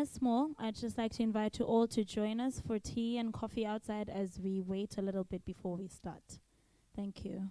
us more, I'd just like to invite you all to join us for tea and coffee outside as we wait a little bit before we start. Thank you.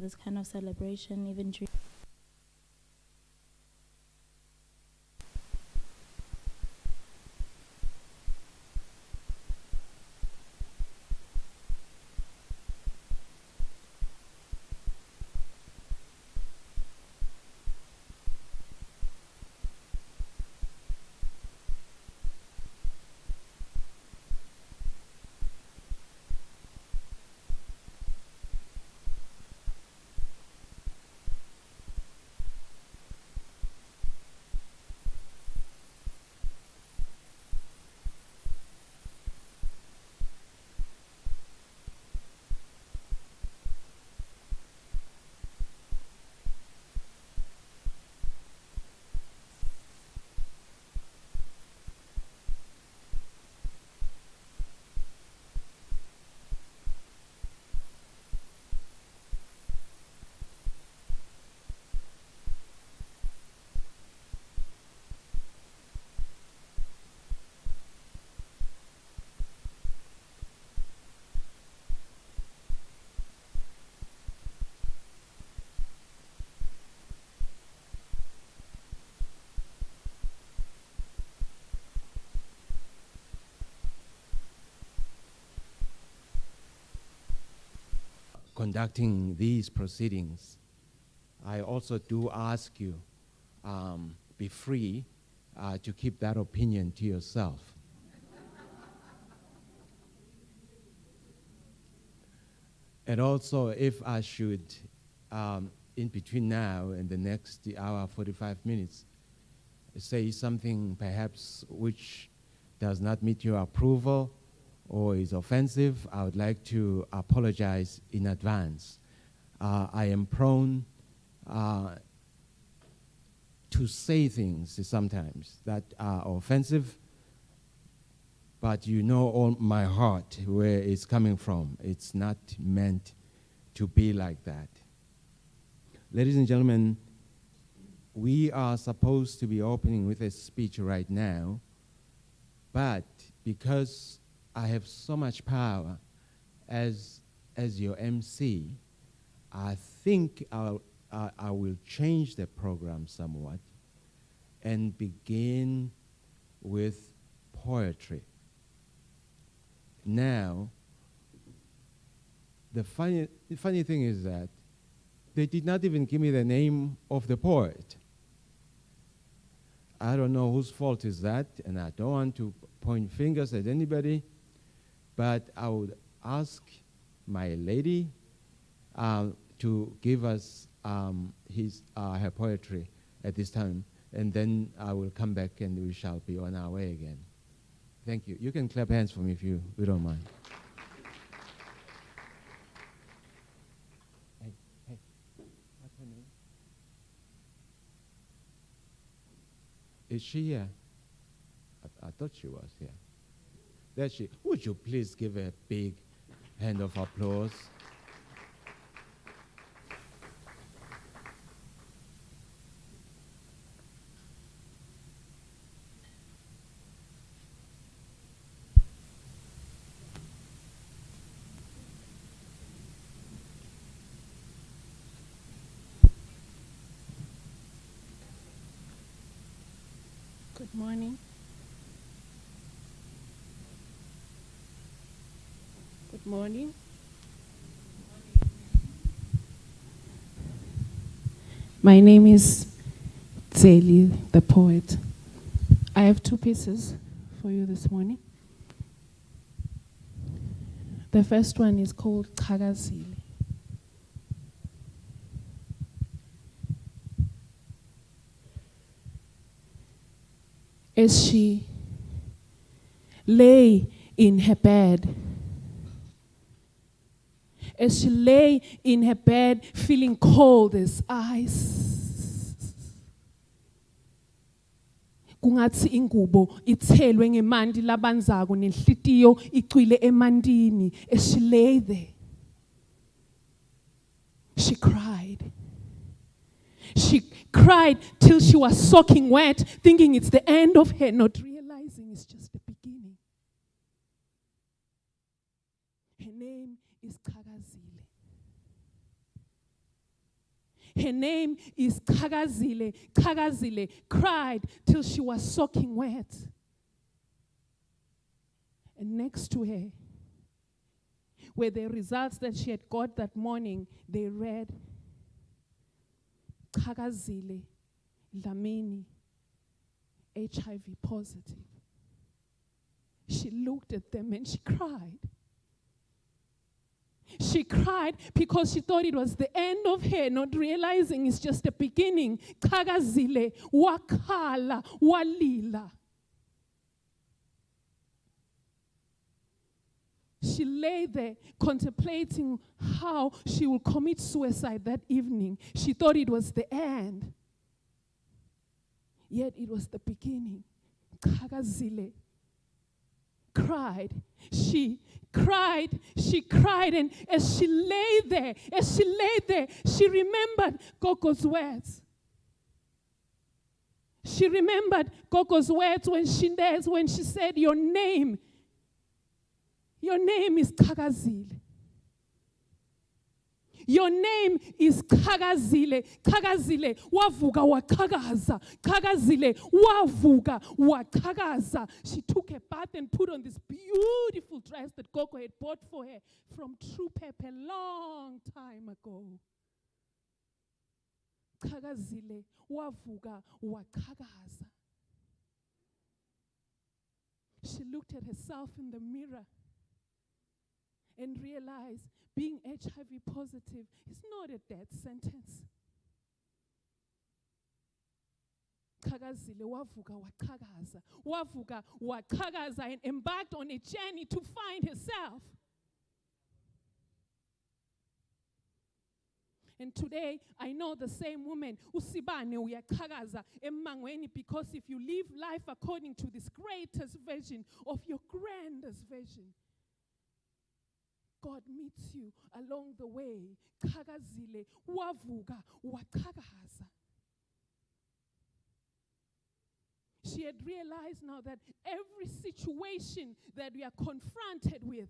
this kind of celebration, even during conducting these proceedings, I also do ask you, be free to keep that opinion to yourself. And also, if I should, in between now and the next hour, 45 minutes, say something perhaps which does not meet your approval or is offensive, I would like to apologize in advance. I am prone to say things sometimes that are offensive, but you know all my heart where it's coming from. It's not meant to be like that. Ladies and gentlemen, we are supposed to be opening with a speech right now, but because I have so much power as your MC, I think I will change the program somewhat and begin with poetry. Now, the funny thing is that they did not even give me the name of the poet. I don't know whose fault is that, and I don't want to point fingers at anybody, but I would ask my lady to give us her poetry at this time, and then I will come back and we shall be on our way again. Thank you. You can clap hands for me if you don't mind. Hey, what's her name? Is she here? I thought she was here. There she. Would you please give a big hand of applause? Good morning. Good morning. My name is Zeli, the poet. I have two pieces for you this morning. The first one is called Chagazile. As she lay in her bed, as she lay in her bed feeling cold as ice, kungathi ingubo ithelwe ngemanti labanzako nenhlitiyo icwile emantini. As she lay there, she cried. She cried till she was soaking wet, thinking it's the end of her, not realizing it's just the beginning. Her name is Chagazile. Her name is Kagazile. Kagazile cried till she was soaking wet. And next to her were the results that she had got that morning. They read, Kagazile Lamini, HIV positive. She looked at them and she cried. She cried because she thought it was the end of her, not realizing it's just the beginning. Kagazile, wakhala, walila. She lay there contemplating how she will commit suicide that evening. She thought it was the end. Yet it was the beginning. Kagazile cried. She cried, and as she lay there, she remembered Gogo's words. She remembered Gogo's words when she said, your name is Kagazile. Your name is Kagazile. Kagazile, wavuga wakagaza. Kagazile, wavuga wakagaza. She took a bath and put on this beautiful dress that Gogo had bought for her from True Pepe a long time ago. Kagazile, wavuga wakagaza. She looked at herself in the mirror and realized being HIV positive is not a death sentence. Kagazile wavuga wakagaza. Wavuga wakagaza and embarked on a journey to find herself. And today, I know the same woman, Usibane uyakagaza emangweni, because if you live life according to this greatest version of your grandest vision, God meets you along the way. Kagazile wavuga wakagaza. She had realized now that every situation that we are confronted with,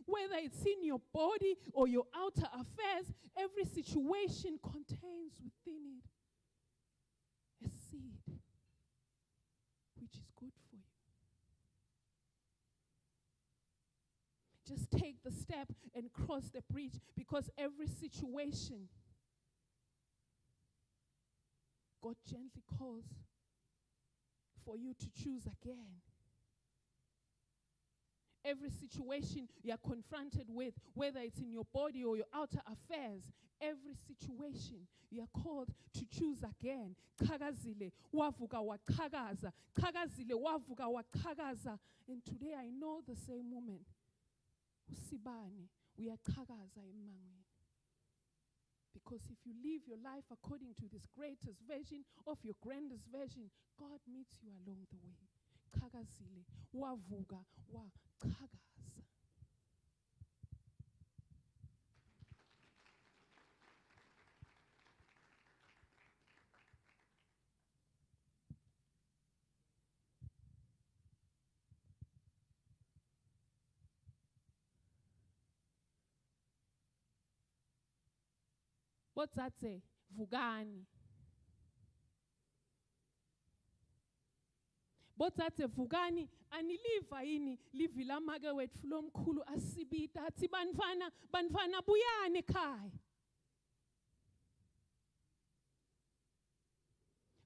whether it's in your body or your outer affairs, every situation contains within it a seed which is good for you. Just take the step and cross the bridge, because every situation God gently calls for you to choose again. Every situation you are confronted with, whether it's in your body or your outer affairs, every situation you are called to choose again. Kagazile wavuga wakagaza. Kagazile wavuga wakagaza. And today I know the same woman. Usibani uyakagaza emangweni. Because if you live your life according to this greatest version of your grandest version, God meets you along the way. Kagazile wavuga wakagaza. What's that say? Vugani. Botsatse vugani aniliva yini livila make wethu lomkhulu asibita athi banfana buyani ekhaya.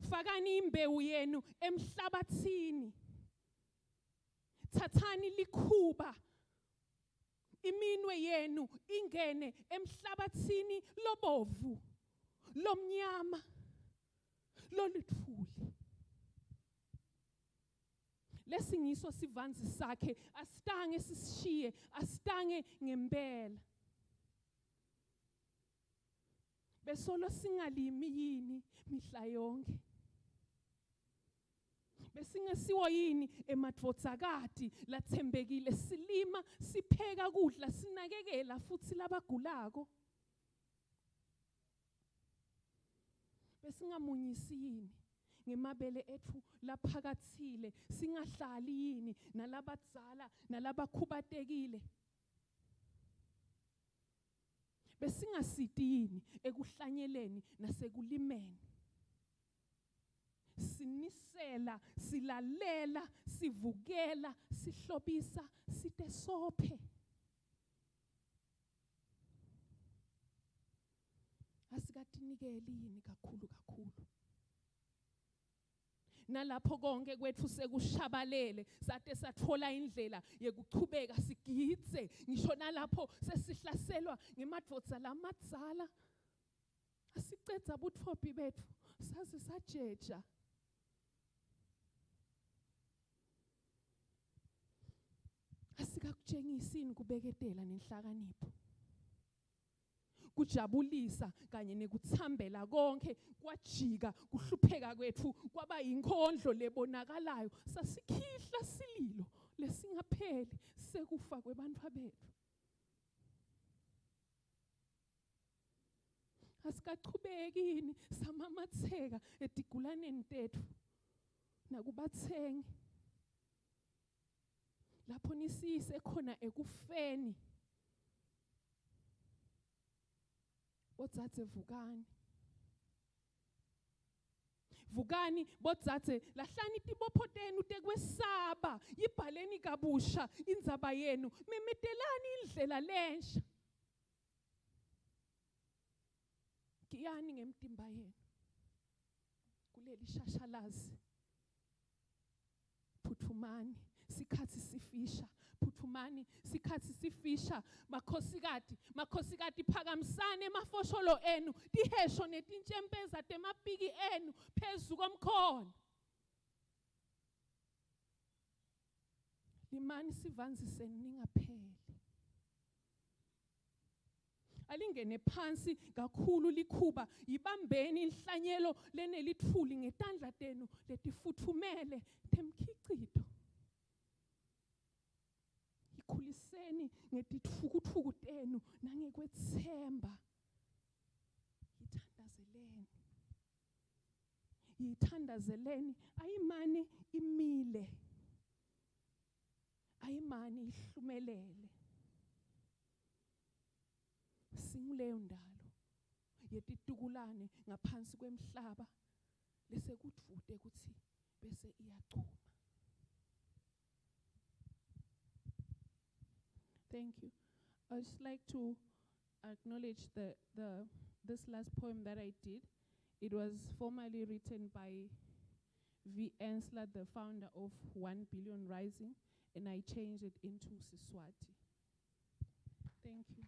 Fakani imbewu yenu emhlabathini. Thathani likhuba iminwe yenu ingene emhlabathini lobovu, lomnyama, loluthuli. Lesingiso sivanzi sakhe asitange sishiye, asitange ngempela. Besolo singalimi yini mihla yonke. Besingesiwa yini emadvodzakati lathembekile, silima sipheka kudla sinakekela futhi labagulako. Besingamunyisi yini ngemabele ethu besingasidini ekuhlanyeleni nasekulimeni. Sinisela, silalela, sivukela, sihlobisa, side sophe. Asikatinikelini kakhulu. Nalapho konke kwethu sekushabalele sate sathola indlela yekuchubeka sigidze, ngisho nalapho sesihlaselwa ngemadvodza lamadzala, asicedza butfophi bethu saze sajeja. Asikakutshengisini kubeketela nenhlakanipho, kujabulisa kanye nekutsambela konke kwajika kuhlupheka kwethu kwaba inkondlo lebonakalayo, sasikhihla sililo lesingapheli sekufa kwebantwa bethu. Asikachubekini samamatheka etigulaneni tethu nakubathengi, lapho nisiyise khona ekufeni. Bodzadze vukani bodzadze, lahlani tibopho tenu tekwesaba, yibhaleni kabusha indzaba yenu, memetelani indlela lensha. Giyani ngemtimba yenu kuleli shashalazi. Phuthumani sikhatsi sifisha, phuthumani sikhatsi sifisha. Makhosikati phakamisane mafosholo enu, tihesho netintshempeza temapiki enu phezu komkhono. Limani sivanziseni ningapheli. Alingene phansi kakhulu likhuba, yibambeni inhlanyelo lenelithuli ngetandla tenu letifuthumele temkhicito. Yikhuliseni ngetitfukutfuku tenu nangekwetsemba. Yithandazeleni, ayimani imile, ayimani ihlumelele. Singuleyo ndalo yetitukulane ngaphansi kwemhlaba lesekudvute kutsi bese iyachuma. Thank you. I would just like to acknowledge this last poem that I did. It was formerly written by V. Ensler, the founder of 1 Billion Rising, and I changed it into Siswati. Thank you.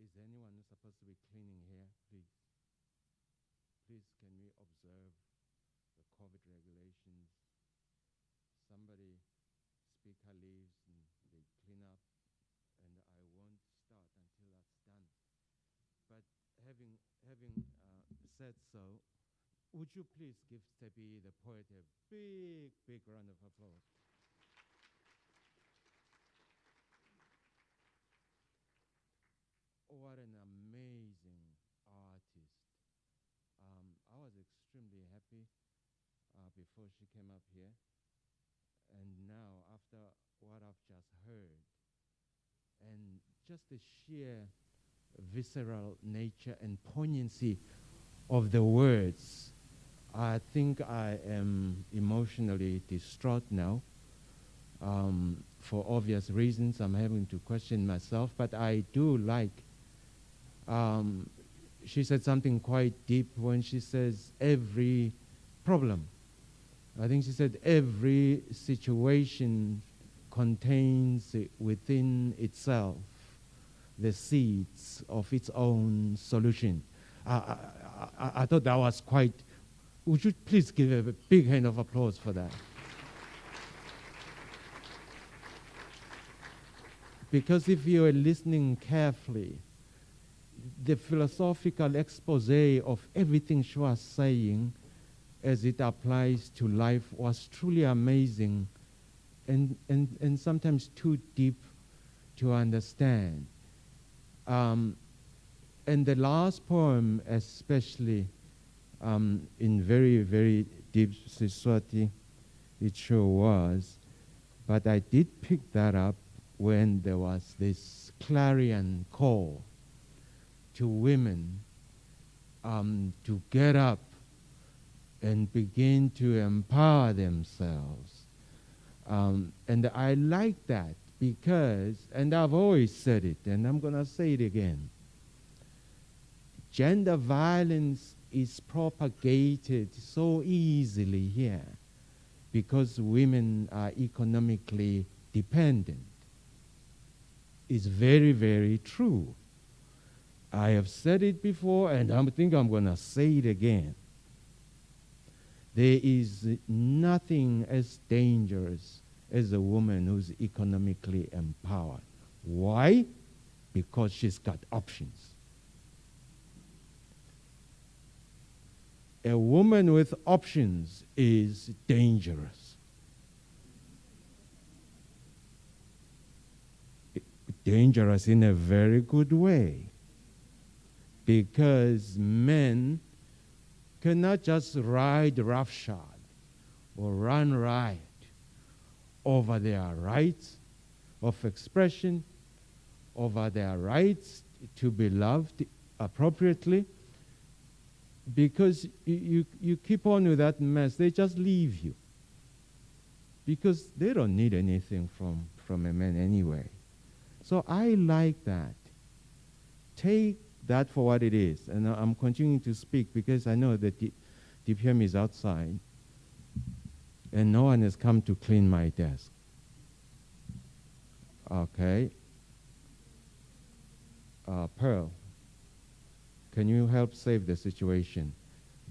Is anyone who's supposed to be cleaning here, please? Please, can we observe the COVID regulations? Somebody, speaker leaves and they clean up, and I won't start until that's done. But having said so, would you please give Stepi, the poet, a big round of applause? What an amazing artist. I was extremely happy before she came up here. And now, after what I've just heard, and just the sheer visceral nature and poignancy of the words, I think I am emotionally distraught now. For obvious reasons, I'm having to question myself, but I do like she said something quite deep when she says every problem. I think she said every situation contains within itself the seeds of its own solution. I thought that was quite, would you please give a big hand of applause for that? Because if you are listening carefully, the philosophical expose of everything she was saying as it applies to life was truly amazing and sometimes too deep to understand. And the last poem, especially in very, very deep Siswati, it sure was. But I did pick that up when there was this clarion call to women to get up and begin to empower themselves. And I like that because, and I've always said it, and I'm going to say it again, gender violence is propagated so easily here because women are economically dependent. It's very, very true. I have said it before, and I think I'm going to say it again. There is nothing as dangerous as a woman who's economically empowered. Why? Because she's got options. A woman with options is dangerous. Dangerous in a very good way. Because men cannot just ride roughshod or run riot over their rights of expression, over their rights to be loved appropriately. Because you keep on with that mess, they just leave you. Because they don't need anything from a man anyway. So I like that. Take that for what it is. And I'm continuing to speak because I know that DPM is outside and no one has come to clean my desk. Okay. Pearl, can you help save the situation?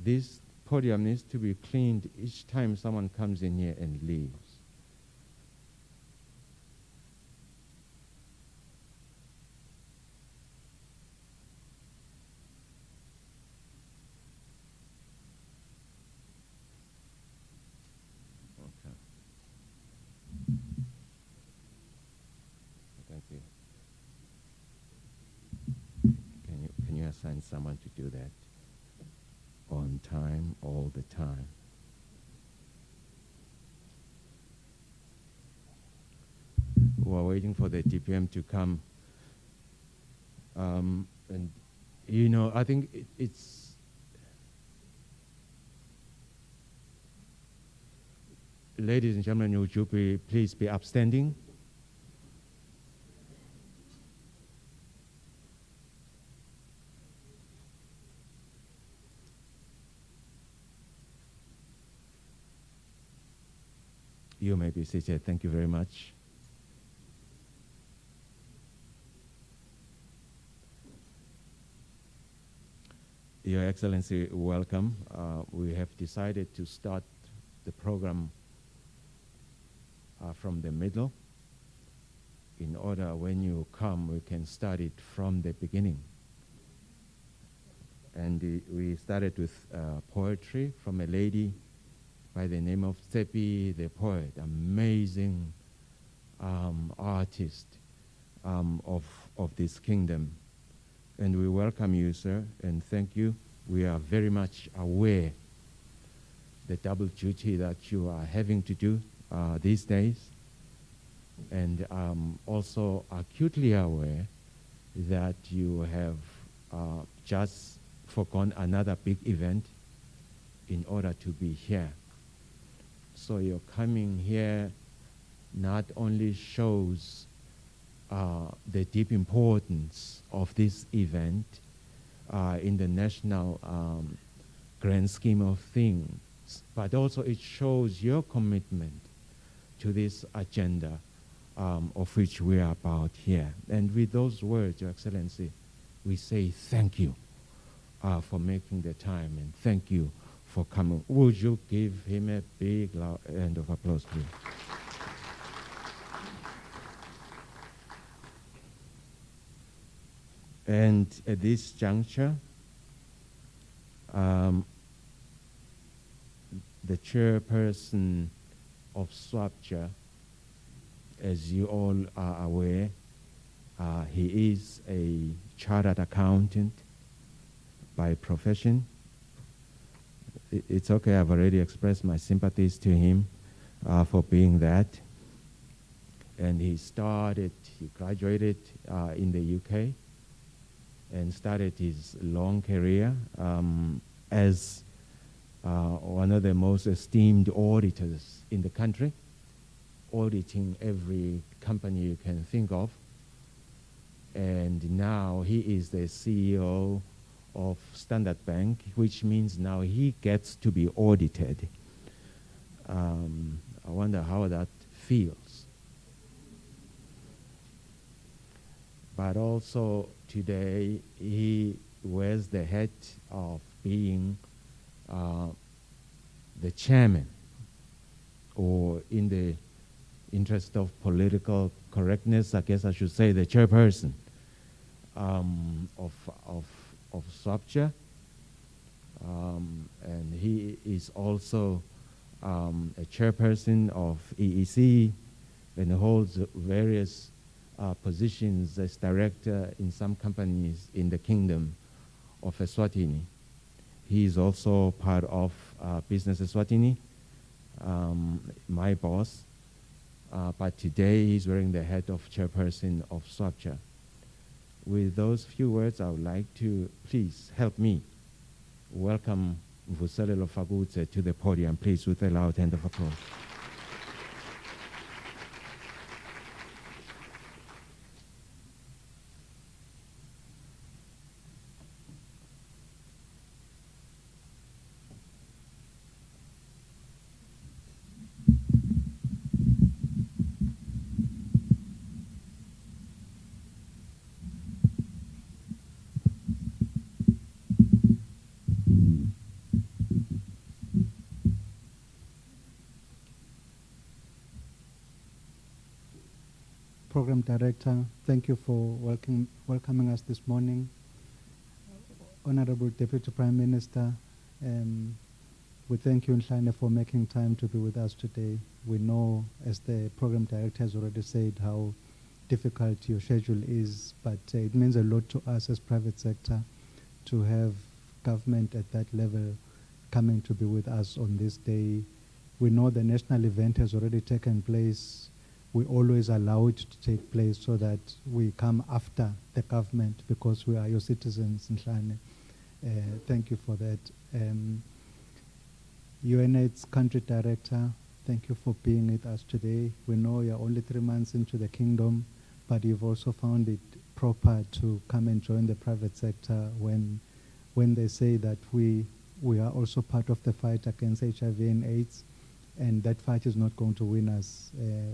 This podium needs to be cleaned each time someone comes in here and leaves. Okay. Thank you. Can you assign someone to do that on time, all the time? We're waiting for the DPM to come. And, you know, I think it's... Ladies and gentlemen, would you please be upstanding? You may be seated. Thank you very much. Your Excellency, welcome. We have decided to start the program from the middle. In order, when you come, we can start it from the beginning. And we started with poetry from a lady by the name of Tsepi the poet, amazing artist of this kingdom. And we welcome you, sir, and thank you. We are very much aware the double duty that you are having to do these days, and also acutely aware that you have just forgone another big event in order to be here. So your coming here not only shows the deep importance of this event in the national grand scheme of things, but also it shows your commitment to this agenda of which we are about here. And with those words, Your Excellency, we say thank you for making the time, and thank you for coming. Would you give him a big round of applause, please? And at this juncture, the chairperson of SWABCHA, as you all are aware, he is a chartered accountant, by profession. It's okay, I've already expressed my sympathies to him for being that. And he graduated in the UK and started his long career as one of the most esteemed auditors in the country, auditing every company you can think of. And now he is the CEO of Standard Bank, which means now he gets to be audited. I wonder how that feels. But also today he wears the hat of being the chairman, or in the interest of political correctness, I guess I should say the chairperson of SWABCHA. And he is also a chairperson of EEC and holds various positions as director in some companies in the kingdom of Eswatini. He is also part of Business Eswatini, my boss, but today he's wearing the hat of chairperson of SWABCHA. With those few words, I would like to please help me welcome Mvuselelo Fagutse to the podium, please, with a loud hand of applause. Program Director, thank you for welcoming us this morning. Honorable Deputy Prime Minister, we thank you, Nhlane, for making time to be with us today. We know, as the Program Director has already said, how difficult your schedule is, but it means a lot to us as private sector to have government at that level coming to be with us on this day. We know the national event has already taken place. We always allow it to take place so that we come after the government because we are your citizens, Nhlane. Thank you for that. UNAIDS Country Director, thank you for being with us today. We know you're only 3 months into the kingdom, but you've also found it proper to come and join the private sector when they say that we are also part of the fight against HIV and AIDS. And that fight is not going to win us.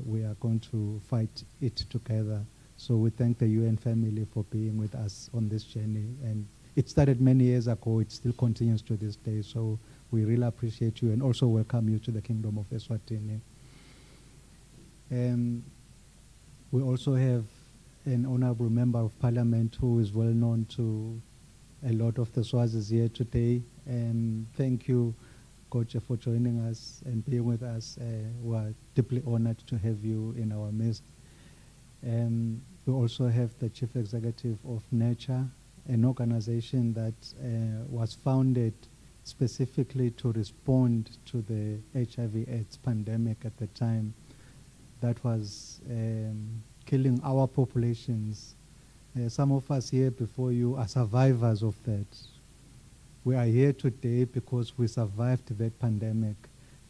We are going to fight it together. So we thank the UN family for being with us on this journey. And it started many years ago. It still continues to this day. So we really appreciate you and also welcome you to the Kingdom of Eswatini. We also have an honorable member of parliament who is well known to a lot of the Swazis here today. Thank you, Coach, for joining us and being with us. We are deeply honored to have you in our midst. We also have the Chief Executive of Nature, an organization that was founded specifically to respond to the HIV/AIDS pandemic at the time that was killing our populations. Some of us here before you are survivors of that. We are here today because we survived that pandemic.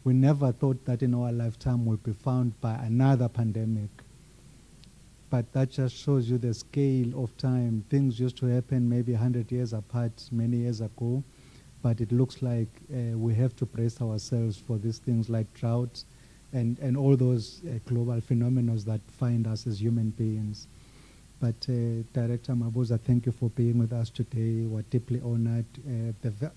We never thought that in our lifetime we'll be found by another pandemic. But that just shows you the scale of time. Things used to happen maybe 100 years apart many years ago, but it looks like we have to brace ourselves for these things like drought and all those global phenomena that find us as human beings. But Director Mabuza, thank you for being with us today. We're deeply honored.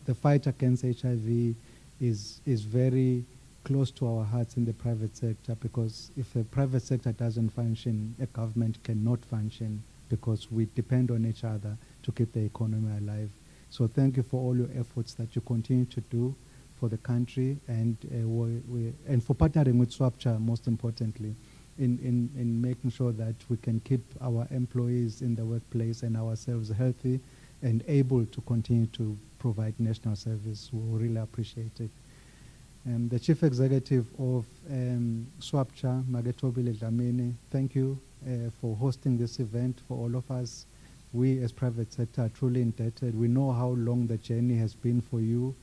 The fight against HIV is very close to our hearts in the private sector, because if the private sector doesn't function, a government cannot function, because we depend on each other to keep the economy alive. So thank you for all your efforts that you continue to do for the country and for partnering with SWABCHA, most importantly, in making sure that we can keep our employees in the workplace and ourselves healthy and able to continue to provide national service. We really appreciate it. The Chief Executive of SWABCHA, Magetobile Dlamini, thank you for hosting this event for all of us. We as private sector are truly indebted. We know how long the journey has been for you.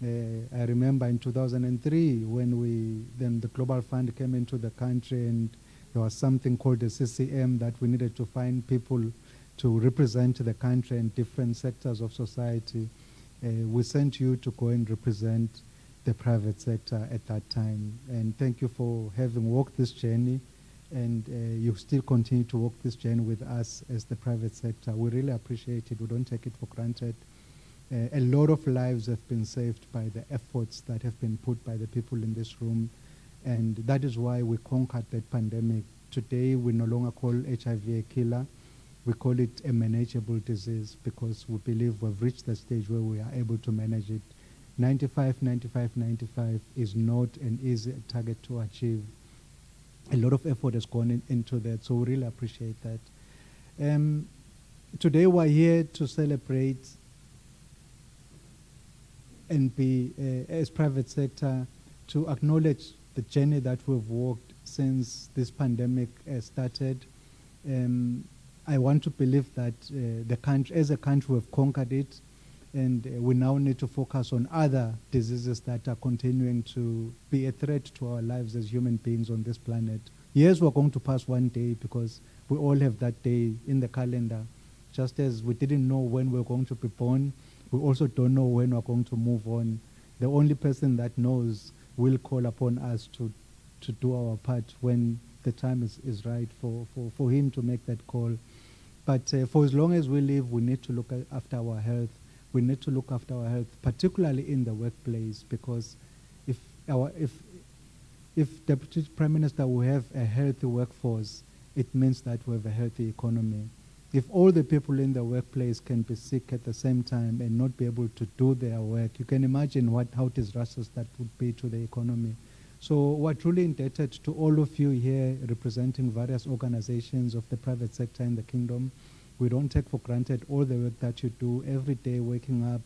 I remember in 2003 when then the Global Fund came into the country, and there was something called the CCM that we needed to find people to represent the country and different sectors of society. We sent you to go and represent the private sector at that time. And thank you for having walked this journey, and you still continue to walk this journey with us as the private sector. We really appreciate it. We don't take it for granted. A lot of lives have been saved by the efforts that have been put by the people in this room, and that is why we conquered that pandemic. Today, we no longer call HIV a killer. We call it a manageable disease because we believe we've reached the stage where we are able to manage it. 95, 95, 95 is not an easy target to achieve. A lot of effort has gone into that, so we really appreciate that. Today we're here to celebrate and be, as private sector, to acknowledge the journey that we've walked since this pandemic started. I want to believe that the country, as a country, we've conquered it, and we now need to focus on other diseases that are continuing to be a threat to our lives as human beings on this planet. Yes, we're going to pass one day because we all have that day in the calendar. Just as we didn't know when we're going to be born, we also don't know when we're going to move on. The only person that knows will call upon us to do our part when the time is right for him to make that call. But for as long as we live, we need to look after our health. We need to look after our health, particularly in the workplace, because if Deputy Prime Minister will have a healthy workforce, it means that we have a healthy economy. If all the people in the workplace can be sick at the same time and not be able to do their work, you can imagine how disastrous that would be to the economy. So we're truly indebted to all of you here representing various organizations of the private sector in the kingdom. We don't take for granted all the work that you do every day, waking up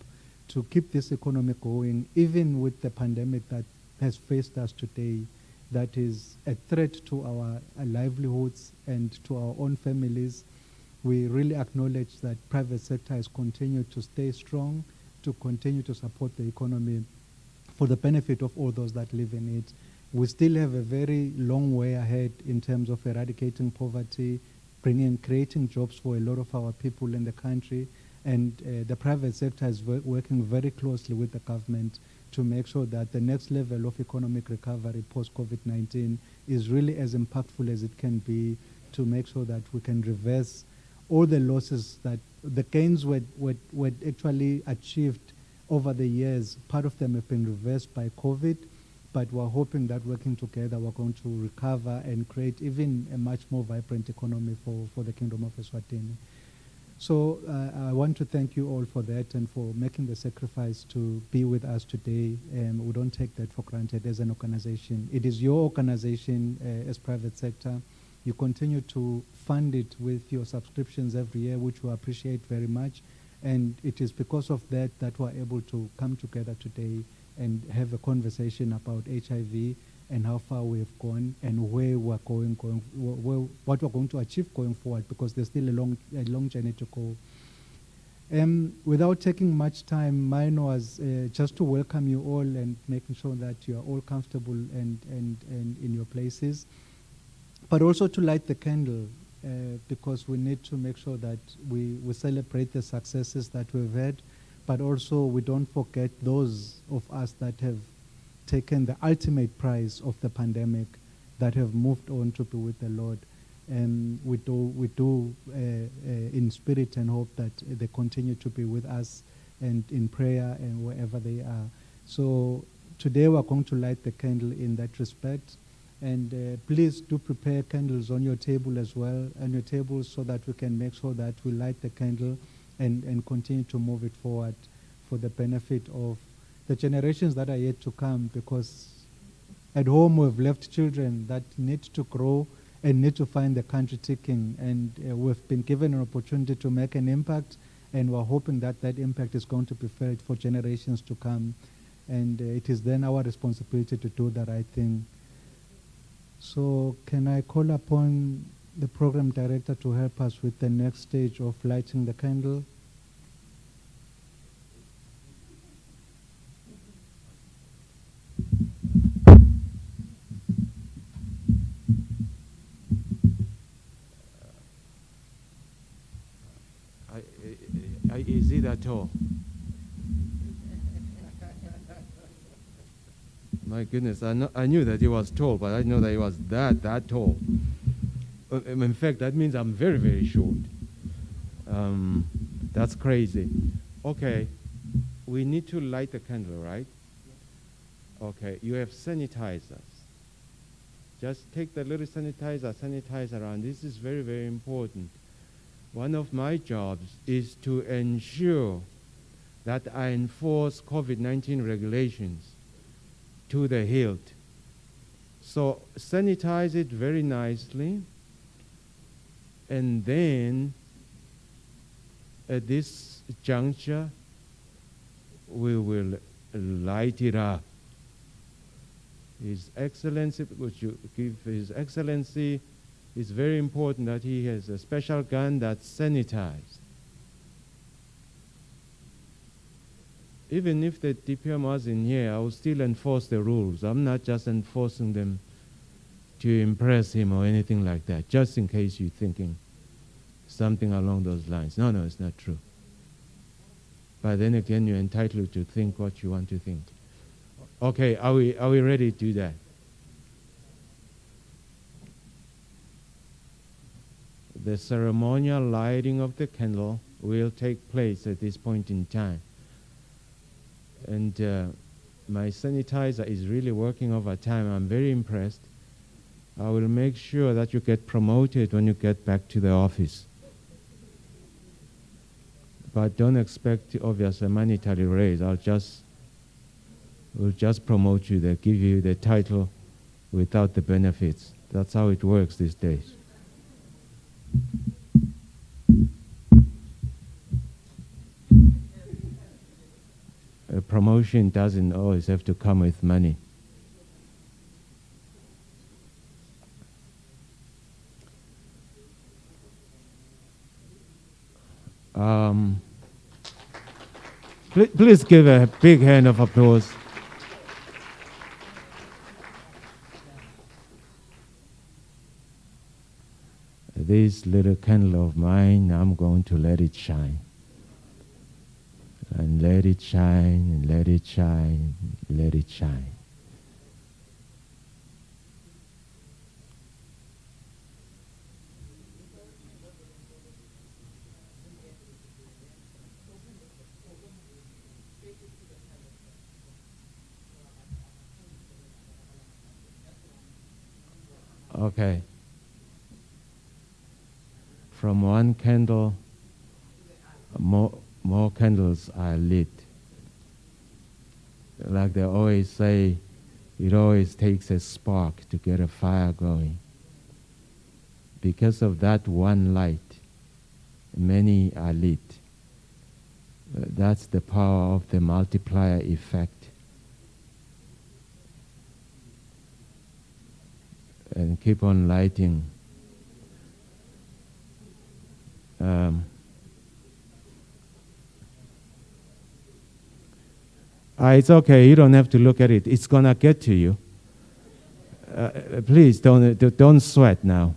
to keep this economy going, even with the pandemic that has faced us today, that is a threat to our livelihoods and to our own families. We really acknowledge that private sector has continued to stay strong, to continue to support the economy for the benefit of all those that live in it. We still have a very long way ahead in terms of eradicating poverty, creating jobs for a lot of our people in the country, and the private sector is working very closely with the government to make sure that the next level of economic recovery post-COVID-19 is really as impactful as it can be, to make sure that we can reverse all the losses that the gains were actually achieved over the years. Part of them have been reversed by COVID, but we're hoping that working together we're going to recover and create even a much more vibrant economy for the Kingdom of Eswatini. So I want to thank you all for that and for making the sacrifice to be with us today. We don't take that for granted as an organization. It is your organization as private sector. You continue to fund it with your subscriptions every year, which we appreciate very much. And it is because of that we're able to come together today and have a conversation about HIV and how far we have gone and where we're what we're going to achieve going forward, because there's still a long journey to go. Without taking much time, mine was just to welcome you all and making sure that you are all comfortable and in your places, but also to light the candle, because we need to make sure that we celebrate the successes that we've had, but also we don't forget those of us that have taken the ultimate prize of the pandemic, that have moved on to be with the Lord. And we do in spirit and hope that they continue to be with us and in prayer and wherever they are. So today we're going to light the candle in that respect. And please do prepare candles on your table as well, on your tables, so that we can make sure that we light the candle and continue to move it forward for the benefit of the generations that are yet to come, because at home we've left children that need to grow and need to find the country ticking, and we've been given an opportunity to make an impact, And we're hoping that that impact is going to be felt for generations to come. And it is then our responsibility to do the right thing. So can I call upon the program director to help us with the next stage of lighting the candle? Is it at all? My goodness, I knew that it was tall, but I didn't know that it was that tall. In fact, that means I'm very, very short. That's crazy. Okay, we need to light the candle, right? Okay, you have sanitizers. Just take the little sanitizer, sanitize around. This is very, very important. One of my jobs is to ensure that I enforce COVID-19 regulations to the hilt. So sanitize it very nicely, and then at this juncture we will light it up. His Excellency, would you give His Excellency, it's very important that he has a special gun that's sanitized. Even if the DPM was in here, I will still enforce the rules. I'm not just enforcing them to impress him or anything like that, just in case you're thinking something along those lines. No, it's not true. But then again, you're entitled to think what you want to think. Okay, are we ready to do that? The ceremonial lighting of the candle will take place at this point in time. And my sanitizer is really working overtime. I'm very impressed. I will make sure that you get promoted when you get back to the office. But don't expect, obviously, a monetary raise. We'll just promote you. They'll give you the title without the benefits. That's how it works these days. A promotion doesn't always have to come with money. Please give a big hand of applause. This little candle of mine, I'm going to let it shine. And let it shine, and let it shine, let it shine. Okay. From one candle, more candles are lit. Like they always say, it always takes a spark to get a fire going. Because of that one light, many are lit. That's the power of the multiplier effect. And keep on lighting. It's okay, you don't have to look at it. It's going to get to you. Please don't sweat now.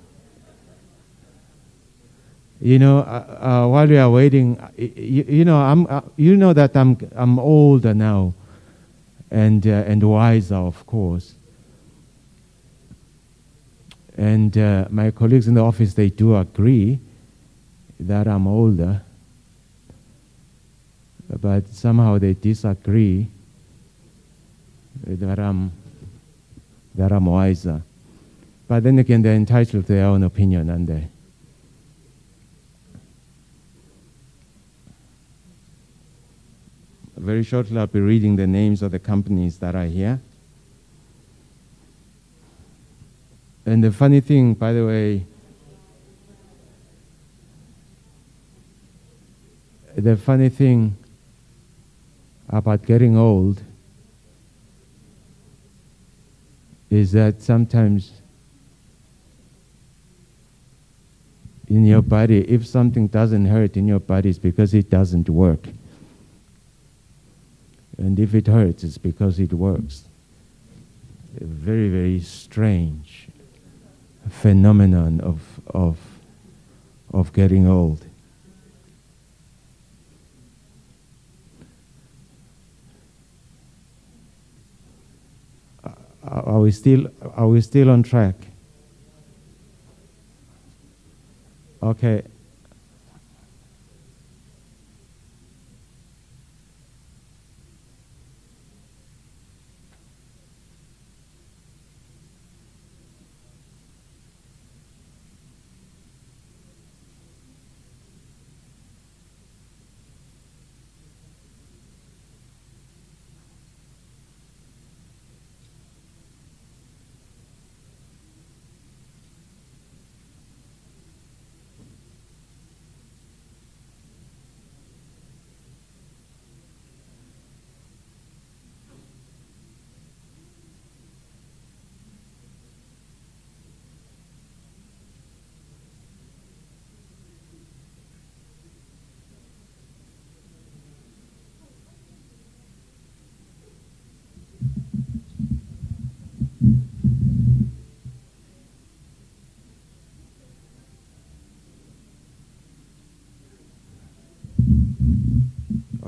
You know, while we are waiting, you know that I'm older now, and wiser, of course. And my colleagues in the office, they do agree that I'm older, but somehow they disagree that I'm wiser. But then again, they're entitled to their own opinion, aren't they? Very shortly, I'll be reading the names of the companies that are here. And the funny thing, by the way, the funny thing about getting old is that sometimes in your body, if something doesn't hurt in your body, it's because it doesn't work. And if it hurts, it's because it works. A very, very strange phenomenon of getting old. Are we still on track? Okay.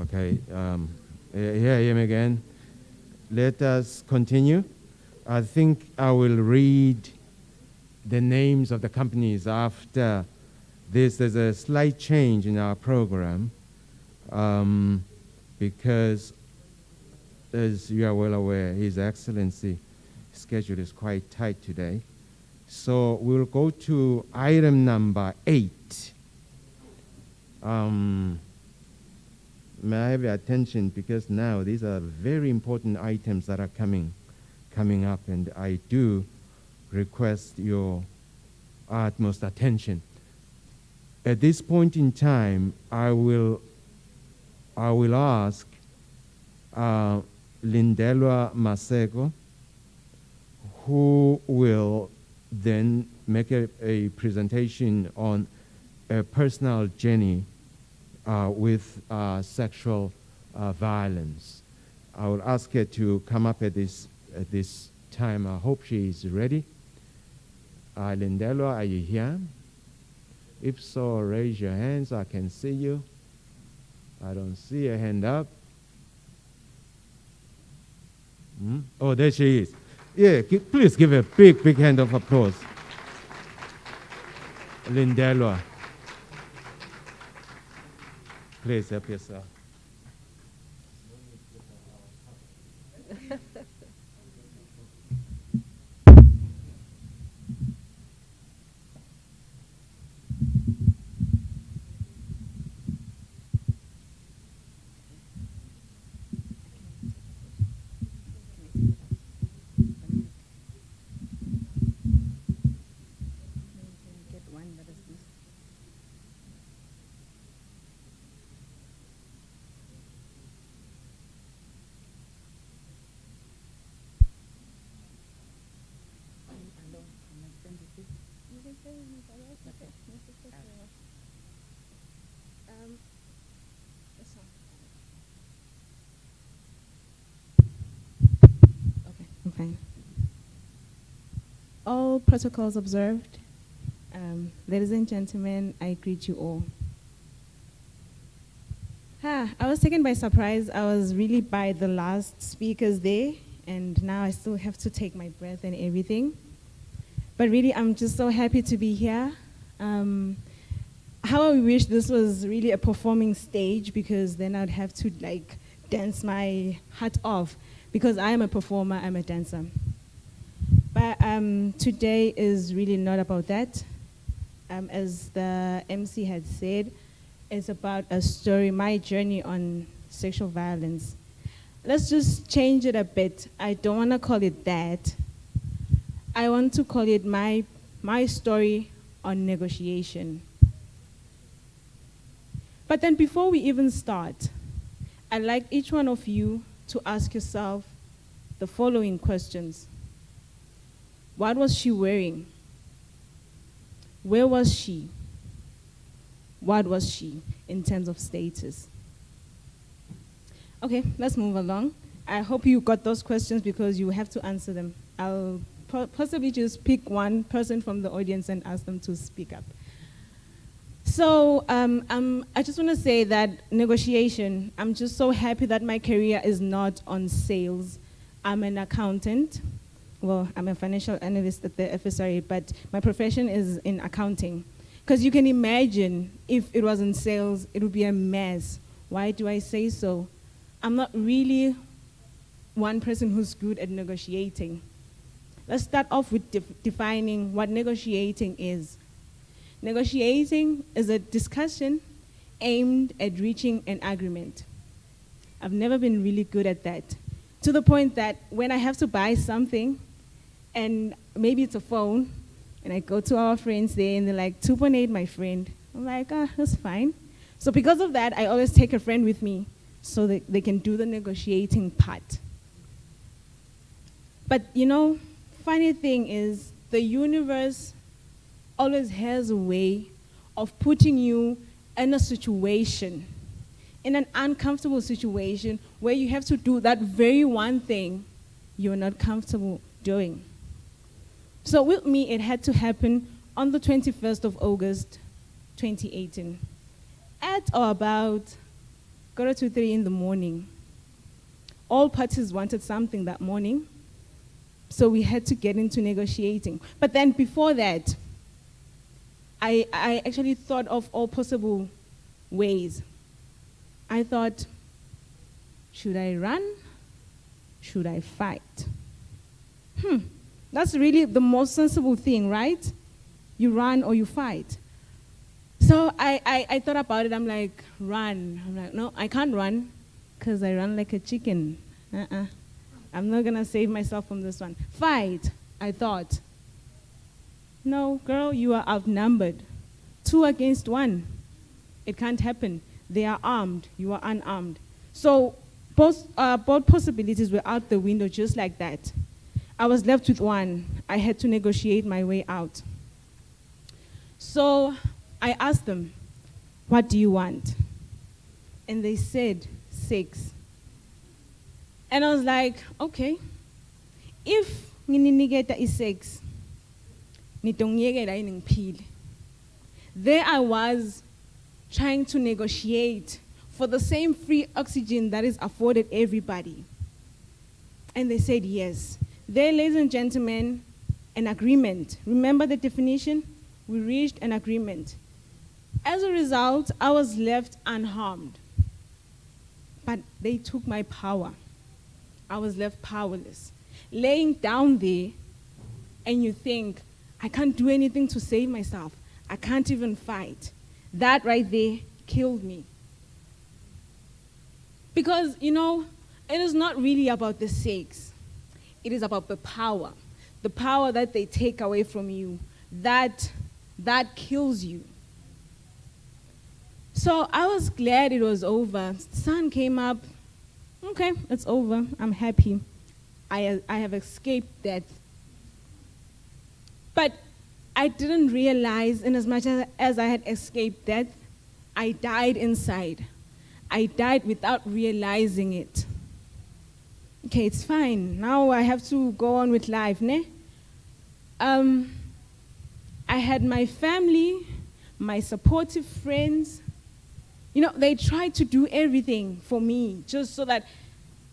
Okay, here I am again. Let us continue. I think I will read the names of the companies after this. There's a slight change in our program because, as you are well aware, His Excellency schedule is quite tight today. So we'll go to item number 8. May I have your attention, because now these are very important items that are coming up, and I do request your utmost attention. At this point in time, I will ask Lindelwa Masego, who will then make a presentation on a personal journey with sexual violence. I will ask her to come up at this time. I hope she is ready. Lindelwa, are you here? If so, raise your hand so I can see you. I don't see a hand up. Oh, there she is. Yeah, please give a big hand of applause. Lindelwa. Please help yourself. Fine. All protocols observed. Ladies and gentlemen, I greet you all. I was taken by surprise. I was really by the last speakers there, and now I still have to take my breath and everything. But really, I'm just so happy to be here. How I wish this was really a performing stage, because then I'd have to like dance my heart off. Because I am a performer, I'm a dancer. But today is really not about that. As the MC had said, it's about a story, my journey on sexual violence. Let's just change it a bit. I don't want to call it that. I want to call it my story on negotiation. But then before we even start, I'd like each one of you to ask yourself the following questions. What was she wearing? Where was she? What was she in terms of status? Okay, let's move along. I hope you got those questions because you have to answer them. I'll possibly just pick one person from the audience and ask them to speak up. So I just want to say that negotiation, I'm just so happy that my career is not on sales. I'm an accountant. Well, I'm a financial analyst at the FSRA, but my profession is in accounting. Because you can imagine if it was in sales, it would be a mess. Why do I say so? I'm not really one person who's good at negotiating. Let's start off with defining what negotiating is. Negotiating is a discussion aimed at reaching an agreement. I've never been really good at that, to the point that when I have to buy something, and maybe it's a phone, and I go to our friends there, and they're like, 2.8, my friend. I'm like, that's fine. So because of that, I always take a friend with me so that they can do the negotiating part. But you know, funny thing is, the universe always has a way of putting you in a situation, in an uncomfortable situation, where you have to do that very one thing you're not comfortable doing. So with me, it had to happen on the 21st of August, 2018, at or about 3 in the morning. All parties wanted something that morning, so we had to get into negotiating. But then before that, I actually thought of all possible ways. I thought, should I run? Should I fight? That's really the most sensible thing, right? You run or you fight. So I thought about it. I'm like, run. I'm like, no, I can't run because I run like a chicken. I'm not going to save myself from this one. Fight, I thought. No, girl, you are outnumbered. 2 against 1. It can't happen. They are armed. You are unarmed. So both possibilities were out the window just like that. I was left with one. I had to negotiate my way out. So I asked them, what do you want? And they said, 6. And I was like, okay, if nginiketa is 6, there I was trying to negotiate for the same free oxygen that is afforded everybody. And they said yes. There, ladies and gentlemen, an agreement. Remember the definition? We reached an agreement. As a result, I was left unharmed. But they took my power. I was left powerless. Laying down there, and you think, I can't do anything to save myself. I can't even fight. That right there killed me. Because, you know, it is not really about the 6. It is about the power that they take away from you, that kills you. So I was glad it was over. The sun came up. Okay, it's over. I'm happy. I have escaped death. But I didn't realize, in as much as I had escaped death, I died inside. I died without realizing it. Okay, it's fine. Now I have to go on with life, ne? I had my family, my supportive friends. You know, they tried to do everything for me just so that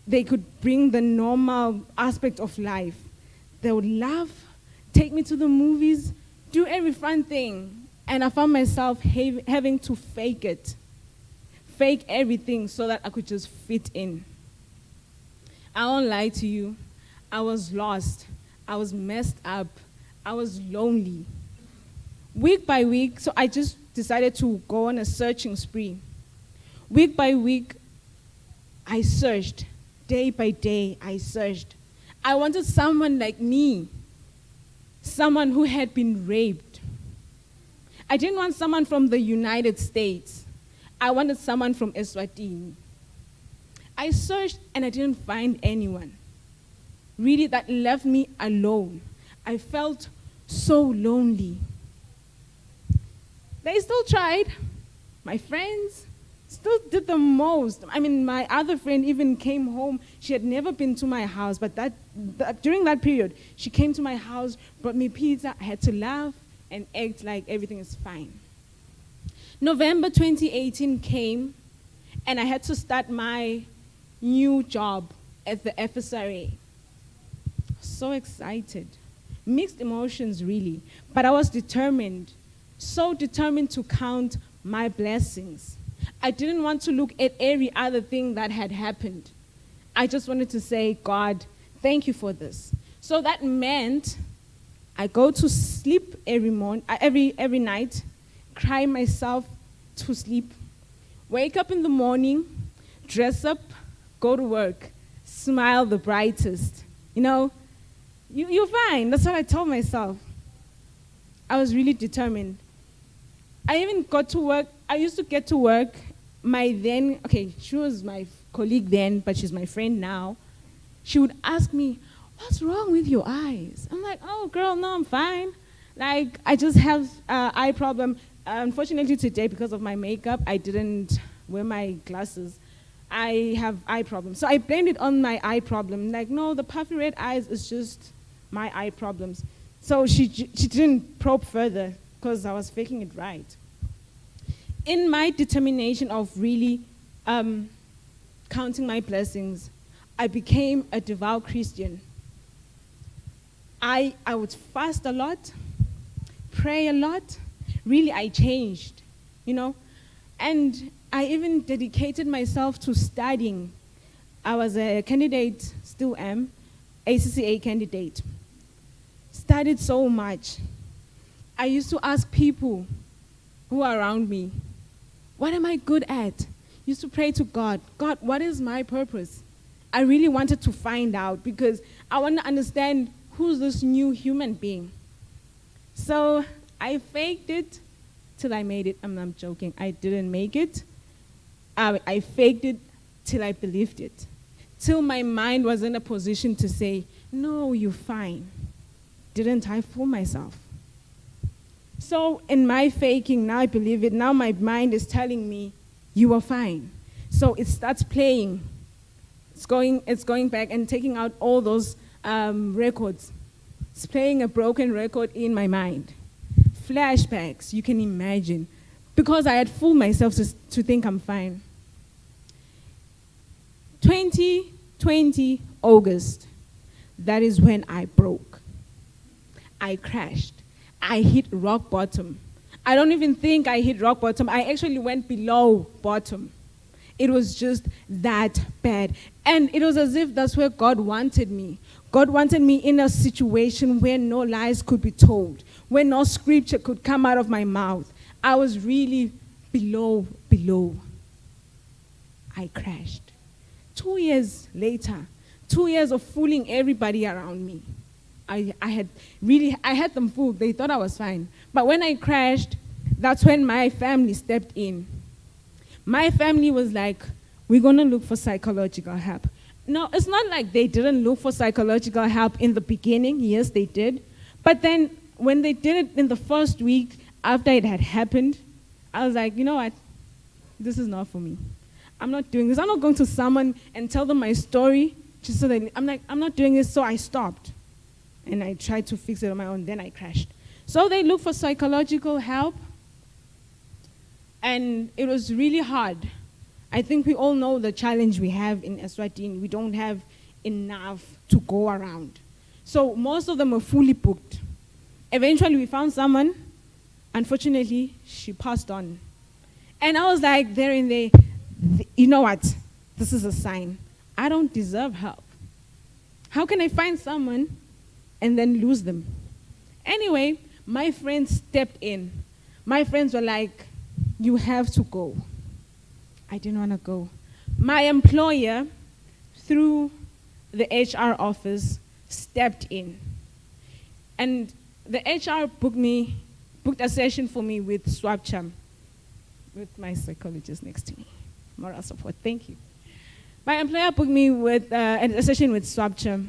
they could bring the normal aspect of life. They would laugh, take me to the movies, do every fun thing. And I found myself having to fake it. Fake everything so that I could just fit in. I won't lie to you. I was lost. I was messed up. I was lonely. Week by week, so I just decided to go on a searching spree. Week by week, I searched. Day by day, I searched. I wanted someone like me, someone who had been raped. I didn't want someone from the United States. I wanted someone from Eswatini. I searched and I didn't find anyone. Really, that left me alone. I felt so lonely. They still tried. My friends still did the most. I mean, my other friend even came home. She had never been to my house, but during that period, she came to my house, brought me pizza. I had to laugh and act like everything is fine. November 2018 came, and I had to start my new job at the FSRA. So excited. Mixed emotions, really. But I was determined, so determined to count my blessings. I didn't want to look at every other thing that had happened. I just wanted to say, God, thank you for this. So that meant I go to sleep every night, cry myself to sleep, wake up in the morning, dress up, go to work, smile the brightest. You know, you're fine. That's what I told myself. I was really determined. I even got to work. I used to get to work. She was my colleague then, but she's my friend now. She would ask me, what's wrong with your eyes? I'm like, oh, girl, no, I'm fine. Like, I just have eye problem. Unfortunately, today, because of my makeup, I didn't wear my glasses. I have eye problems. So I blamed it on my eye problem. Like, no, the puffy red eyes is just my eye problems. So she didn't probe further because I was faking it right. In my determination of really counting my blessings, I became a devout Christian. I would fast a lot, pray a lot. Really, I changed, you know. And I even dedicated myself to studying. I was a candidate, still am, ACCA candidate. Studied so much. I used to ask people who are around me, what am I good at? Used to pray to God, God, what is my purpose? I really wanted to find out because I want to understand who's this new human being. So I faked it till I made it. I'm not joking. I didn't make it. I faked it till I believed it. Till my mind was in a position to say, no, you're fine. Didn't I fool myself? So in my faking, now I believe it. Now my mind is telling me, you are fine. So it starts playing. It's going back and taking out all those records. It's playing a broken record in my mind. Flashbacks, you can imagine. Because I had fooled myself to think I'm fine. 2020, August, that is when I broke. I crashed. I hit rock bottom. I don't even think I hit rock bottom. I actually went below bottom. It was just that bad. And it was as if that's where God wanted me. God wanted me in a situation where no lies could be told, where no scripture could come out of my mouth. I was really below. I crashed. 2 years later, 2 years of fooling everybody around me. I had them fooled. They thought I was fine. But when I crashed, that's when my family stepped in. My family was like, we're going to look for psychological help. No, it's not like they didn't look for psychological help in the beginning. Yes, they did. But then when they did it in the first week after it had happened, I was like, you know what? This is not for me. I'm not doing this. I'm not going to someone and tell them my story just so that I'm not doing this, so I stopped. And I tried to fix it on my own, then I crashed. So they looked for psychological help, and it was really hard. I think we all know the challenge we have in Eswatini. We don't have enough to go around. So most of them were fully booked. Eventually we found someone. Unfortunately, she passed on. And I was like, there and there, you know what? This is a sign. I don't deserve help. How can I find someone and then lose them? Anyway, my friends stepped in. My friends were like, you have to go. I didn't want to go. My employer, through the HR office, stepped in. And the HR booked a session for me with SWABCHA. with my psychologist next to me. Moral support, thank you. My employer booked me with a session with SWABCHA.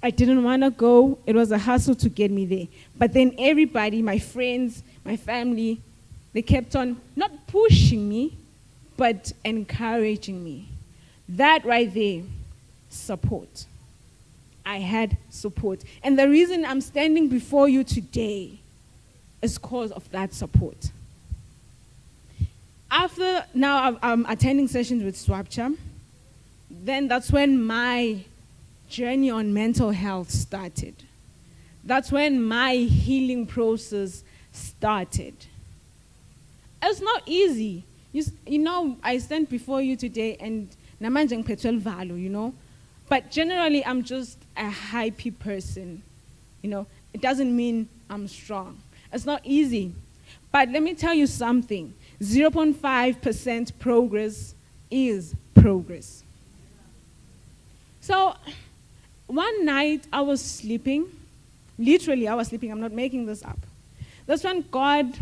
I didn't want to go. It was a hassle to get me there. But then everybody, my friends, my family, they kept on not pushing me, but encouraging me. That right there, support. I had support. And the reason I'm standing before you today is because of that support. After now I'm attending sessions with SWABCHA, then that's when my journey on mental health started. That's when my healing process started. It's not easy. You know, I stand before you today and namanje ngiphethe uvalo, you know. But generally, I'm just a happy person. You know, it doesn't mean I'm strong. It's not easy. But let me tell you something. 0.5% progress is progress. So one night I was sleeping. Literally, I was sleeping. I'm not making this up. That's when God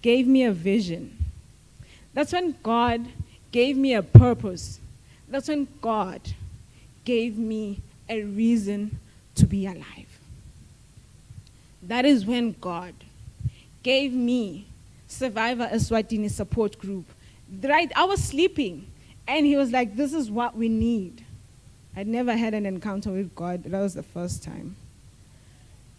gave me a vision. That's when God gave me a purpose. That's when God gave me a reason to be alive. That is when God gave me Survivor Eswatini support group. Right, I was sleeping, and he was like, this is what we need. I'd never had an encounter with God. That was the first time.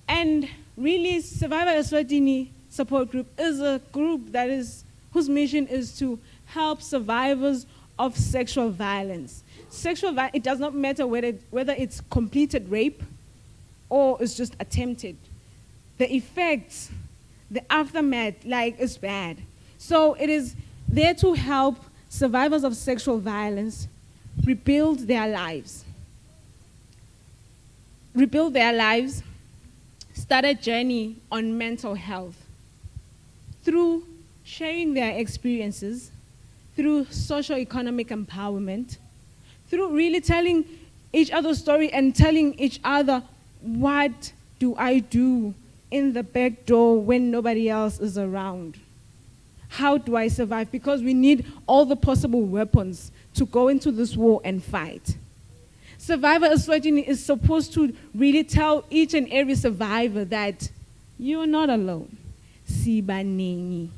And really, Survivor Eswatini support group is a group that is, whose mission is to help survivors of sexual violence. Sexual violence, it does not matter whether it's completed rape or it's just attempted. The effects, the aftermath, like, is bad. So it is there to help survivors of sexual violence rebuild their lives. Rebuild their lives, start a journey on mental health through sharing their experiences, through socio-economic empowerment, through really telling each other's story and telling each other, what do I do in the back door when nobody else is around? How do I survive? Because we need all the possible weapons to go into this war and fight. Survivor Eswatini is supposed to really tell each and every survivor that you're not alone. Sibanini.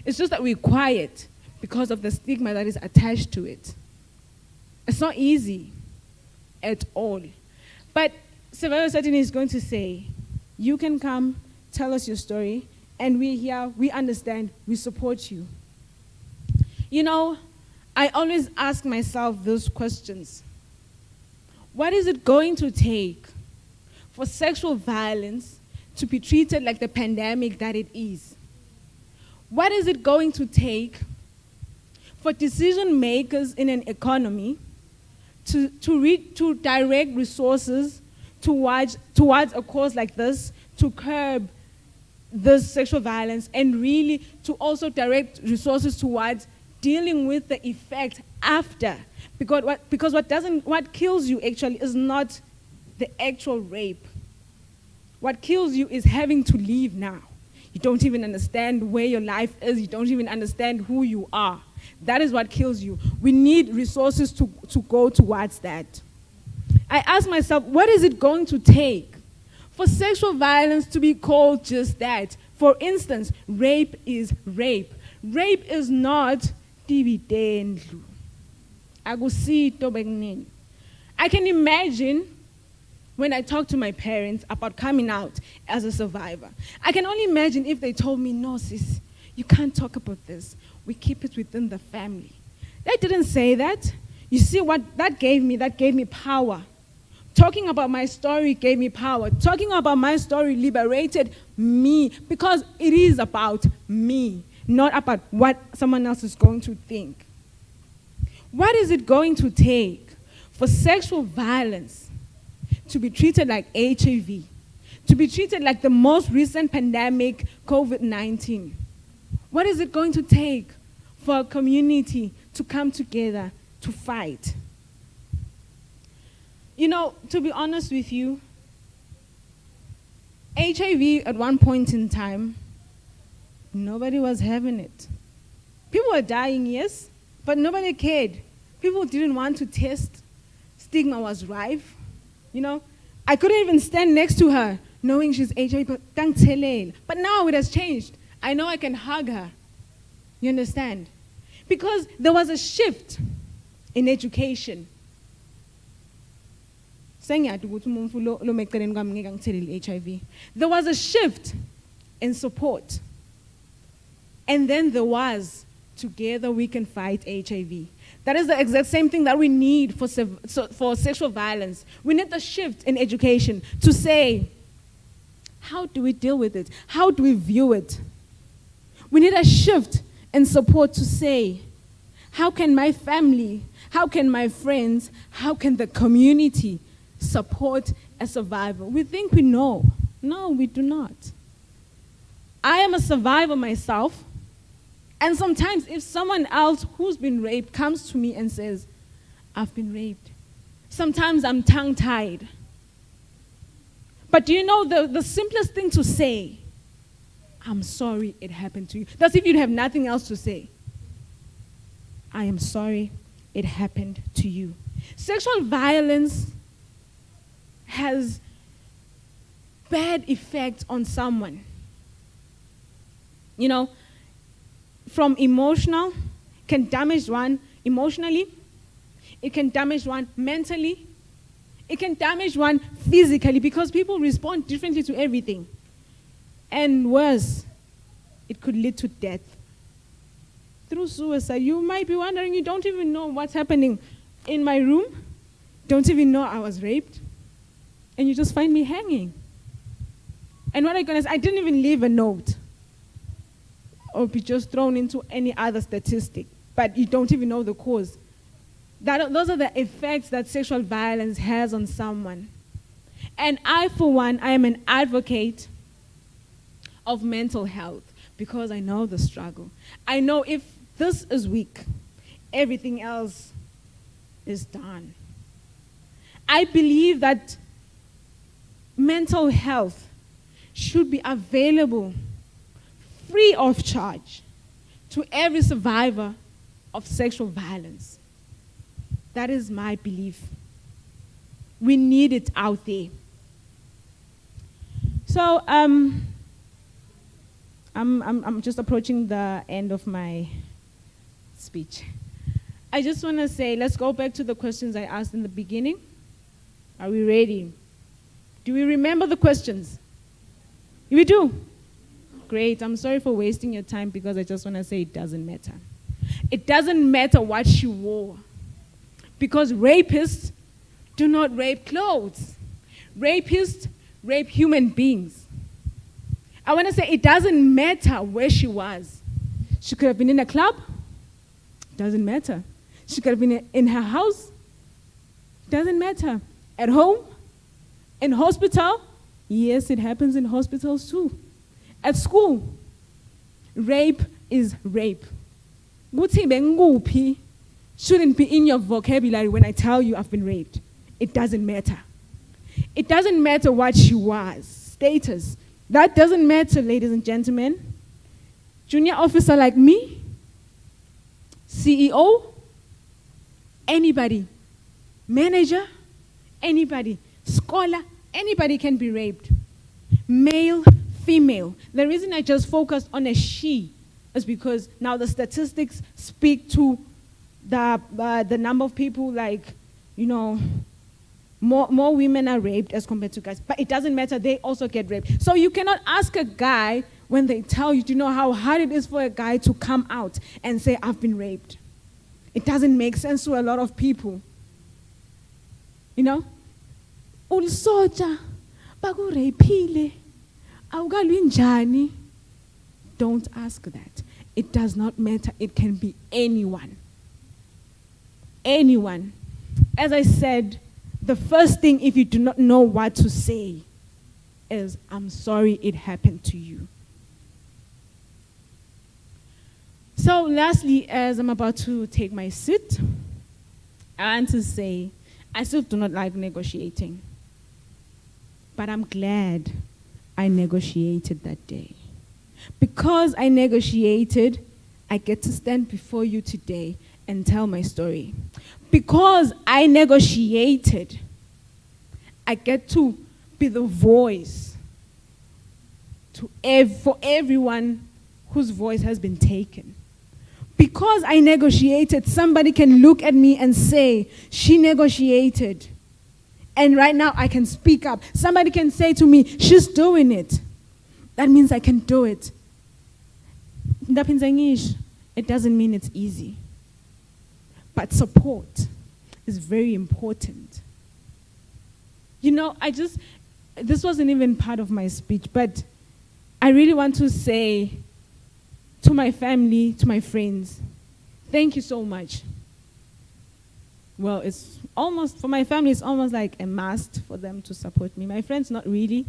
It's just that we're quiet because of the stigma that is attached to it. It's not easy at all. But Survivor Eswatini is going to say, you can come, tell us your story, and we're here, we understand, we support you. You know, I always ask myself those questions. What is it going to take for sexual violence to be treated like the pandemic that it is? What is it going to take for decision makers in an economy to direct resources towards a cause like this, to curb this sexual violence, and really to also direct resources towards dealing with the effect after? Because what kills you actually is not the actual rape. What kills you is having to leave now. You don't even understand where your life is. You don't even understand who you are. That is what kills you. We need resources to go towards that. I ask myself, what is it going to take for sexual violence to be called just that? For instance, rape is rape. Rape is not dividendlu. I can imagine when I talk to my parents about coming out as a survivor. I can only imagine if they told me, no, sis, you can't talk about this. We keep it within the family. They didn't say that. You see what that gave me? That gave me power. Talking about my story gave me power. Talking about my story liberated me, because it is about me, not about what someone else is going to think. What is it going to take for sexual violence to be treated like HIV, to be treated like the most recent pandemic, COVID-19? What is it going to take for a community to come together to fight? You know, to be honest with you, HIV at one point in time, nobody was having it. People were dying, yes, but nobody cared. People didn't want to test. Stigma was rife, I couldn't even stand next to her knowing she's HIV, but now it has changed. I know I can hug her. You understand? Because there was a shift in education. There was a shift in support. And then there was, together we can fight HIV. That is the exact same thing that we need for sexual violence. We need the shift in education to say, how do we deal with it? How do we view it? We need a shift in support to say, how can my family, how can my friends, how can the community support a survivor? We think we know. No, we do not. I am a survivor myself. And sometimes if someone else who's been raped comes to me and says, I've been raped, sometimes I'm tongue-tied. But do you know the simplest thing to say, I'm sorry it happened to you. That's if you have nothing else to say. I am sorry it happened to you. Sexual violence has bad effects on someone. From emotional, can damage one emotionally, it can damage one mentally, it can damage one physically because people respond differently to everything. And worse, it could lead to death. Through suicide, you might be wondering, you don't even know what's happening in my room, don't even know I was raped, and you just find me hanging. And what I'm going to say, I didn't even leave a note or be just thrown into any other statistic, but you don't even know the cause. Those are the effects that sexual violence has on someone. And I, for one, I am an advocate of mental health because I know the struggle. I know if this is weak, everything else is done. I believe that mental health should be available free of charge to every survivor of sexual violence. That is my belief. We need it out there. So I'm just approaching the end of my speech. I just want to say, let's go back to the questions I asked in the beginning. Are we ready? Do we remember the questions? We do? Great. I'm sorry for wasting your time because I just want to say it doesn't matter. It doesn't matter what she wore because rapists do not rape clothes. Rapists rape human beings. I want to say it doesn't matter where she was. She could have been in a club. Doesn't matter. She could have been in her house. Doesn't matter. At home. In hospital. Yes, it happens in hospitals too. At school. Rape is rape. Guthi benguphi shouldn't be in your vocabulary when I tell you I've been raped. It doesn't matter. It doesn't matter what she was. Status. That doesn't matter, ladies and gentlemen. Junior officer like me, CEO, anybody, manager, anybody, scholar, anybody can be raped. Male, female. The reason I just focused on a she is because now the statistics speak to the number of people, like, more women are raped as compared to guys. But it doesn't matter, they also get raped. So you cannot ask a guy when they tell you, do you know how hard it is for a guy to come out and say, I've been raped? It doesn't make sense to a lot of people. Ulsoja, bakurepile, awukalwi njani. Don't ask that. It does not matter. It can be anyone. Anyone. As I said, the first thing, if you do not know what to say, is, I'm sorry it happened to you. So lastly, as I'm about to take my seat, I want to say, I still do not like negotiating. But I'm glad I negotiated that day. Because I negotiated, I get to stand before you today and tell my story. Because I negotiated, I get to be the voice for everyone whose voice has been taken. Because I negotiated, somebody can look at me and say, she negotiated. And right now I can speak up. Somebody can say to me, she's doing it. That means I can do it. It doesn't mean it's easy. But support is very important. This wasn't even part of my speech, but I really want to say to my family, to my friends, thank you so much. Well, for my family, it's almost like a must for them to support me. My friends, not really.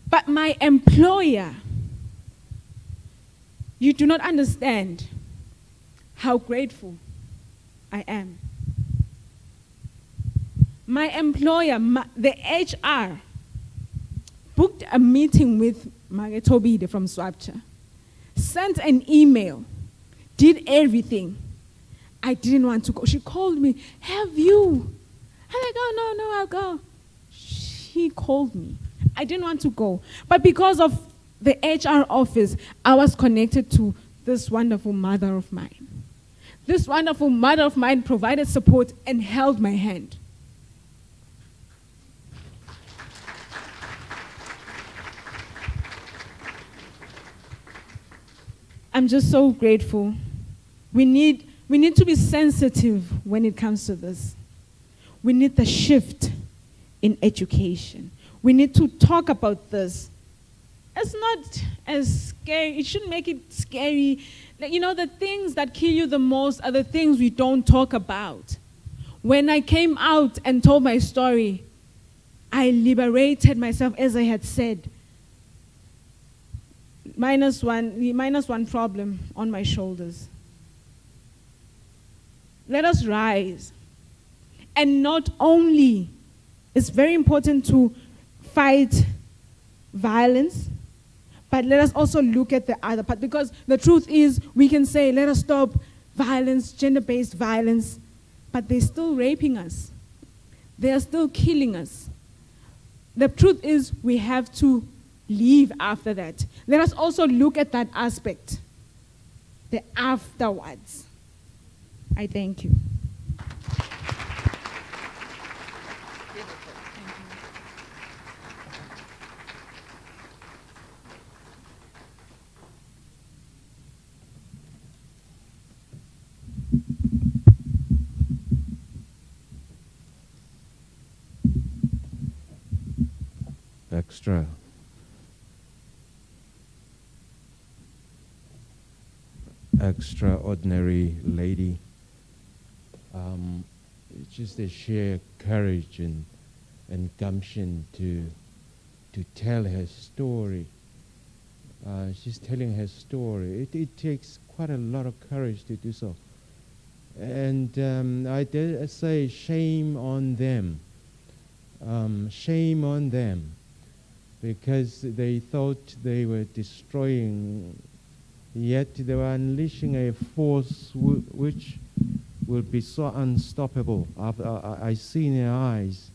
But my employer, you do not understand how grateful I am. My employer, the HR, booked a meeting with Magetobide from SWABCHA, sent an email, did everything. I didn't want to go. She called me, have you? I'm like, oh, no, I'll go. She called me. I didn't want to go. But because of the HR office, I was connected to this wonderful mother of mine. This wonderful mother of mine provided support and held my hand. I'm just so grateful. We need to be sensitive when it comes to this. We need the shift in education. We need to talk about this. It's not as scary. It shouldn't make it scary. The things that kill you the most are the things we don't talk about. When I came out and told my story, I liberated myself, as I had said. Minus one problem on my shoulders. Let us rise. And not only, it's very important to fight violence, but let us also look at the other part. Because the truth is, we can say, let us stop violence, gender-based violence, but they're still raping us. They are still killing us. The truth is, we have to leave after that. Let us also look at that aspect, the afterwards. I thank you. Extraordinary lady. It's just a sheer courage and gumption to tell her story. She's telling her story. It takes quite a lot of courage to do so. And I dare say shame on them. Shame on them. Because they thought they were destroying, yet they were unleashing a force which will be so unstoppable. I see in their eyes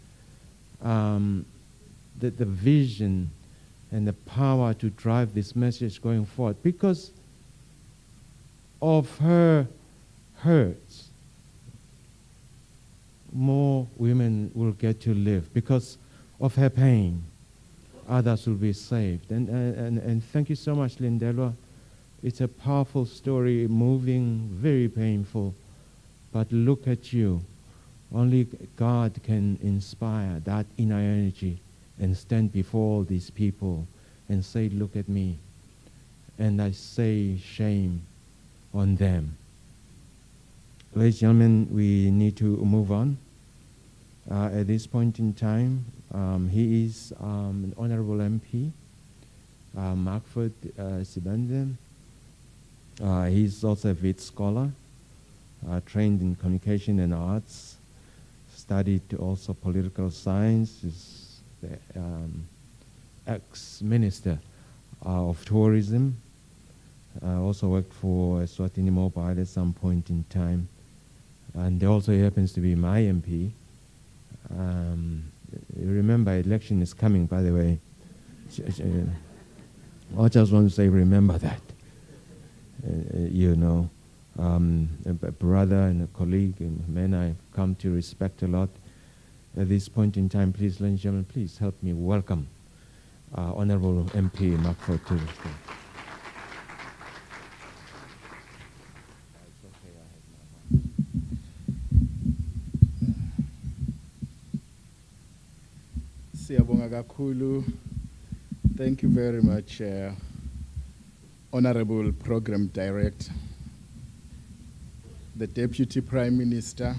that the vision and the power to drive this message going forward. Because of her hurts, more women will get to live. Because of her pain, others will be saved. And thank you so much, Lindelwa. It's a powerful story, moving, very painful. But look at you. Only God can inspire that inner energy and stand before all these people and say, look at me. And I say, shame on them. Ladies and gentlemen, we need to move on. At this point in time, he is an honorable MP, Markford Sibande. He's also a Wit scholar, trained in communication and arts, studied also political science, is the ex-minister of tourism, I also worked for Eswatini Mobile at some point in time. And he also happens to be my MP. Remember, election is coming, by the way. I just want to say, remember that. You know, a brother and a colleague, and a man I've come to respect a lot. At this point in time, please, ladies and gentlemen, please help me welcome Honorable MP Makford to the stage. Siyabonga kakhulu. Thank you very much, Honorable Program Director, the Deputy Prime Minister,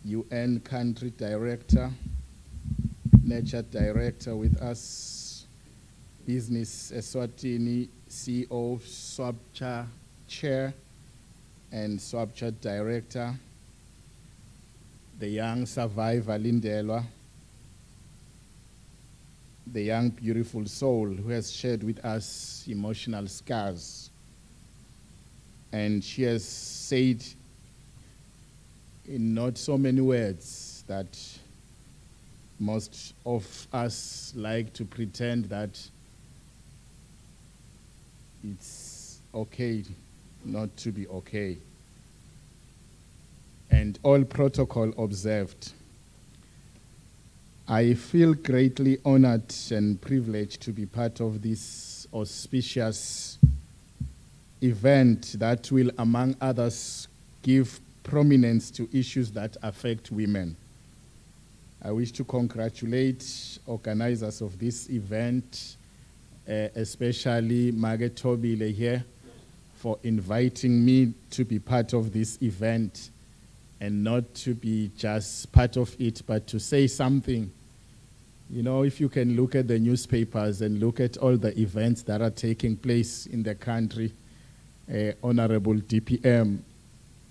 UN Country Director, Nature Director with us, Business Eswatini, CEO, SWABCHA Chair, and SWABCHA Director, the young survivor Lindelwa, the young beautiful soul who has shared with us emotional scars. And she has said in not so many words that most of us like to pretend that it's okay not to be okay. And all protocol observed. I feel greatly honored and privileged to be part of this auspicious event that will, among others, give prominence to issues that affect women. I wish to congratulate organizers of this event, especially Margaret Tobile here, for inviting me to be part of this event, and not to be just part of it, but to say something. You know, if you can look at the newspapers and look at all the events that are taking place in the country, Honorable DPM,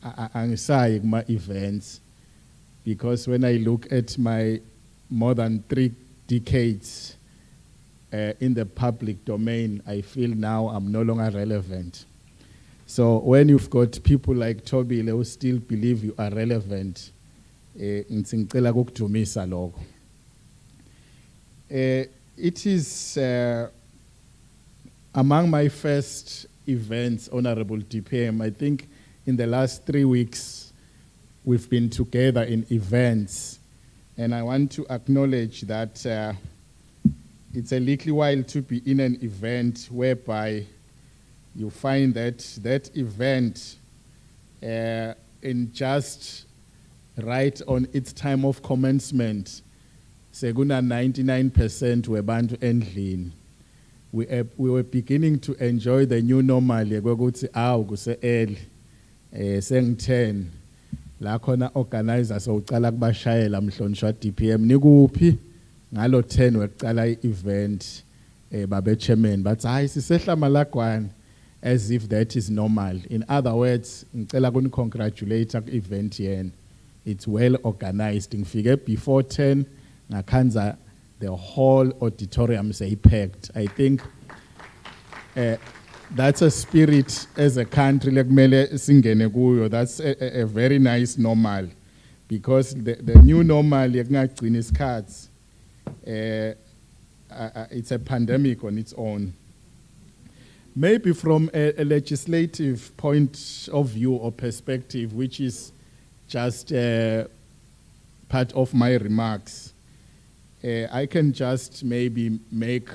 angisayi kuma events, because when I look at my more than 3 decades in the public domain, I feel now I'm no longer relevant. So when you've got people like Tobile who still believe you are relevant, ngicela ukudumisa lokho. It is among my first events, Honorable DPM. I think in the last 3 weeks, we've been together in events. And I want to acknowledge that it's a little while to be in an event whereby you find that that event in just right on its time of commencement, sekuna 99% webantu endlini. We were beginning to enjoy the new normal. Kwekuthi kuse early seng-10 la khona organizers ucala kubashayela mhlonishwa DPM nikuphi ngalo 10 wekucala i-event babe chairman bathi hayi sisehla malagwana, as if that is normal. In other words, ngicela kuni-congratulate ku-event yena. It's well organized. Ngifike before 10 ngakhanza the whole auditorium packed. I think that's a spirit as a country lekumele singene kuyo. That's a very nice normal, because the new normal yekungagcini isikhathi it's a pandemic on its own. Maybe from a legislative point of view or perspective, which is just part of my remarks, I can just maybe make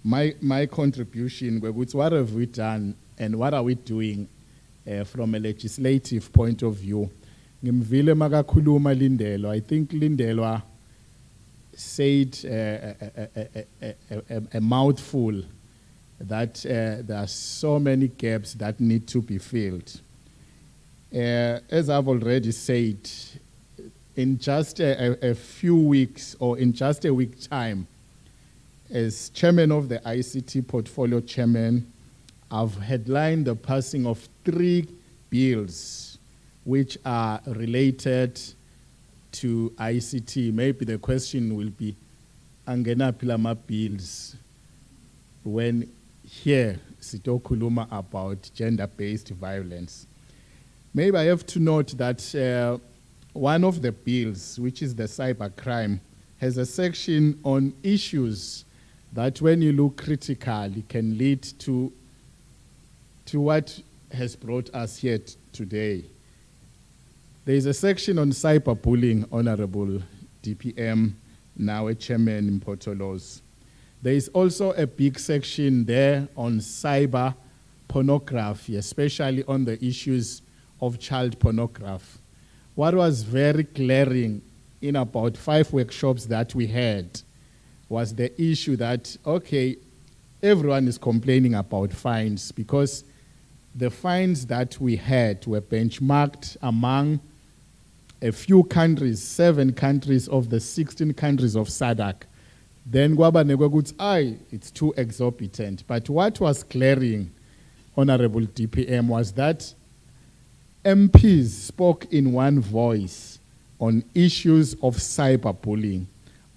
my contribution. What have we done and what are we doing from a legislative point of view? Ngimvile makakhuluma Lindelwa. I think Lindelwa said a mouthful that there are so many gaps that need to be filled. As I've already said, in just a few weeks or in just a week time, as chairman of the ICT portfolio chairman, I've headlined the passing of 3 bills which are related to ICT. Maybe the question will be, angena pilama bills when here sitokhuluma about gender-based violence. Maybe I have to note that one of the bills, which is the cybercrime, has a section on issues that when you look critically can lead to what has brought us here today. There is a section on cyberbullying, Honorable DPM, now a chairman in Portolos. There is also a big section there on cyber pornography, especially on the issues of child pornography. What was very glaring in about 5 workshops that we had was the issue that, okay, everyone is complaining about fines because the fines that we had were benchmarked among a few countries, 7 countries of the 16 countries of SADC. Then it's too exorbitant. But what was glaring, Honorable DPM, was that MPs spoke in one voice on issues of cyberbullying,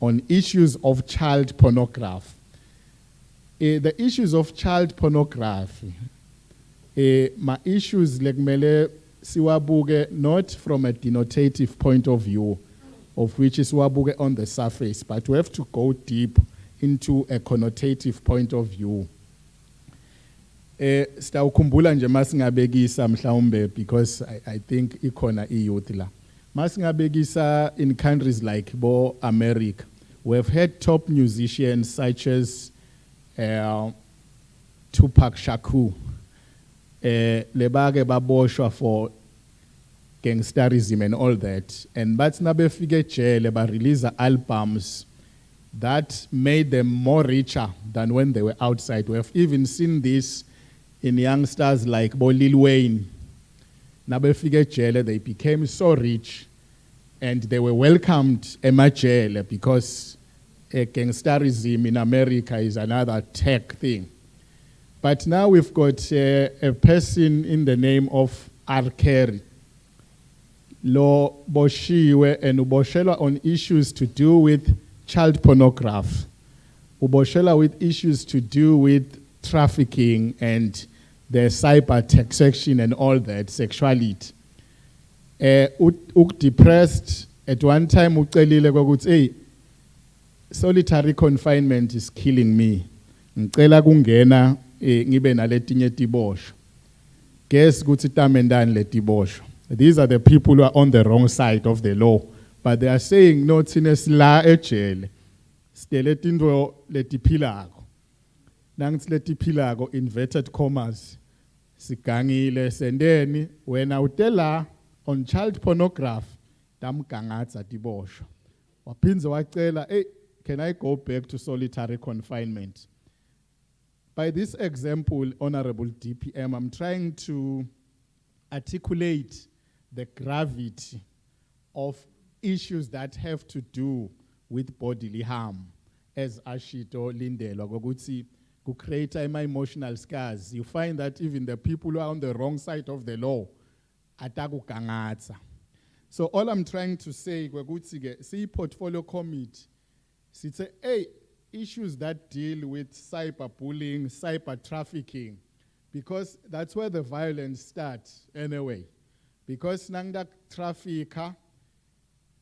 on issues of child pornography. The issues of child pornography, my issues like mele siwabuke not from a denotative point of view, of which is siwabuke on the surface, but we have to go deep into a connotative point of view. Sitawukhumbula nje masingabekisa mhlawumbe because I think ikhona iyouth la. Masingabekisa in countries like Bo America, we have had top musicians such as Tupac Shakur, lebake baboshwa for gangsterism and all that. And but nabefike jail ba release albums that made them more richer than when they were outside. We have even seen this in youngsters like Lil Wayne. Nabefike jail, they became so rich and they were welcomed in jail because gangsterism in America is another tech thing. But now we've got a person in the name of R. Carey. Lo boshiwe and uboshelwa on issues to do with child pornography. Uboshelwa with issues to do with trafficking and the cyber tech section and all that, sexuality. Depressed at one time, ucelile kwakuthi, hey, solitary confinement is killing me. Ngicela kungena ngibe naletinye tibosho. Guess ukuthi tamendani letibosho. These are the people who are on the wrong side of the law, but they are saying no thine sila ejele. Stele tindwo letiphilako. Nangithi letiphilako inverted commas. Sigangile sendeni wena utela on child pornography damgangatsa tibosho. Waphinze wacela, hey, can I go back to solitary confinement? By this example, Honorable DPM, I'm trying to articulate the gravity of issues that have to do with bodily harm. As Ashito Lindelwa gokuthi ku create emotional scars. You find that even the people who are on the wrong side of the law atakugangatsa. So all I'm trying to say, see portfolio committee, say, hey, issues that deal with cyberbullying, cyber trafficking, because that's where the violence starts anyway. Because nangda trafficker,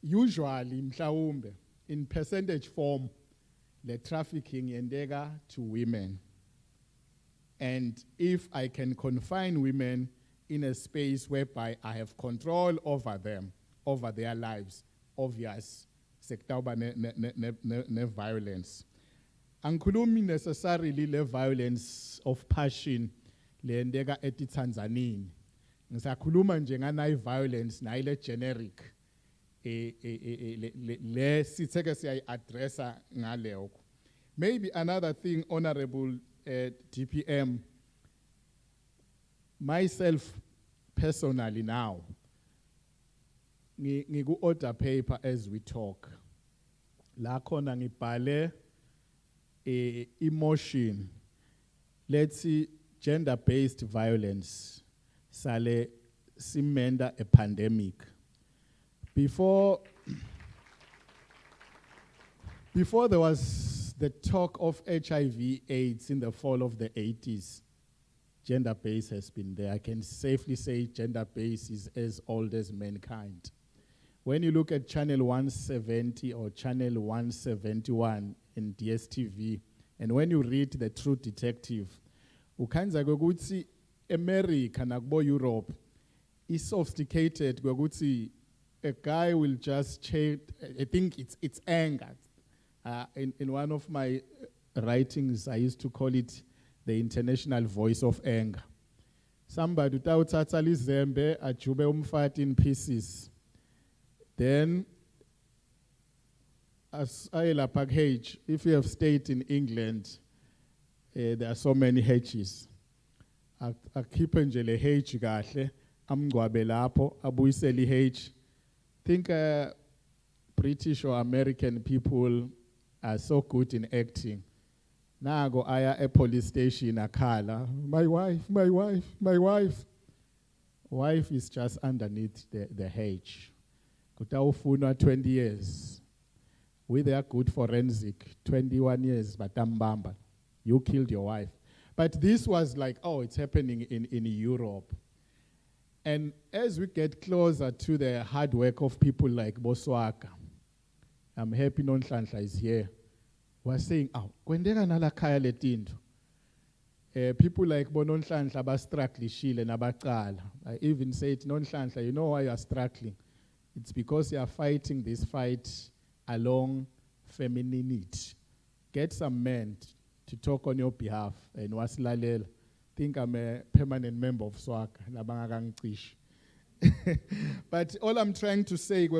usually mhlawumbe, in percentage form, the trafficking yendega to women. And if I can confine women in a space whereby I have control over them, over their lives, obvious, sektauba ne violence. Angikhulumi necessarily le violence of passion le endeka eTanzania. Ngisakhuluma nje ngana violence na ile generic le sitheke siya addressa ngaleyo. Maybe another thing, Honorable DPM, myself personally now, ngiku order paper as we talk. La khona ngibhale emotion. Let's see, gender-based violence sale simenda a pandemic. Before there was the talk of HIV/AIDS in the fall of the 80s, gender-based has been there. I can safely say gender-based is as old as mankind. When you look at channel 170 or channel 171 in DSTV, and when you read The True Detective, ukhanza kokuthi America nakubo Europe is sophisticated kokuthi a guy will just change. I think it's anger. In one of my writings, I used to call it the international voice of anger. Somebody utawuthatha lizembe ajube umfati in pieces. Then, as I package, if you have stayed in England, there are so many hedges. Akhiphe nje le hedge kahle, amngcwabe lapho, abuyisele hedge. Think British or American people are so good in acting. Nago aya a police station akhala, my wife, my wife, my wife. Wife is just underneath the hedge. Kutawufunwa 20 years. We they are good forensic, 21 years, but ambamba. You killed your wife. But this was like, oh, it's happening in Europe. And as we get closer to the hard work of people like Boswaka, I'm happy Nonhlanhla is here. We're saying, oh, kwendeka nala khaya letinto. People like Bononhlanhla bastrugglishile nabaqala. I even said, Nonhlanhla, you know why you are struggling? It's because you are fighting this fight along femininity. Get some men to talk on your behalf. And wasilalela. Think I'm a permanent member of SWABCHA. But all I'm trying to say, say,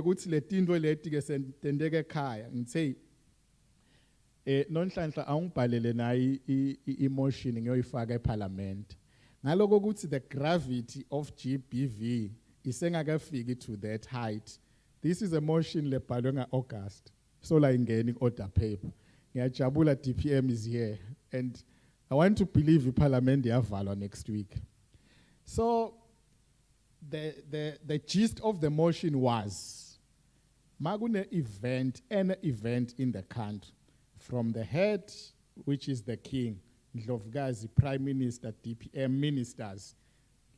Nonhlanhla awungibhalele nayi emotion ngiyoyifaka eParliament. Ngaloko ukuthi the gravity of GBV isengakafiki to that height. This is a motion lebhalwe nga-August. So la ingeni order paper. Ngiyajabula DPM is here and I want to believe iParliament iyavalwa next week. So the gist of the motion was magune event, an event in the country, from the head, which is the king, Ndlovukazi, Prime Minister, DPM ministers.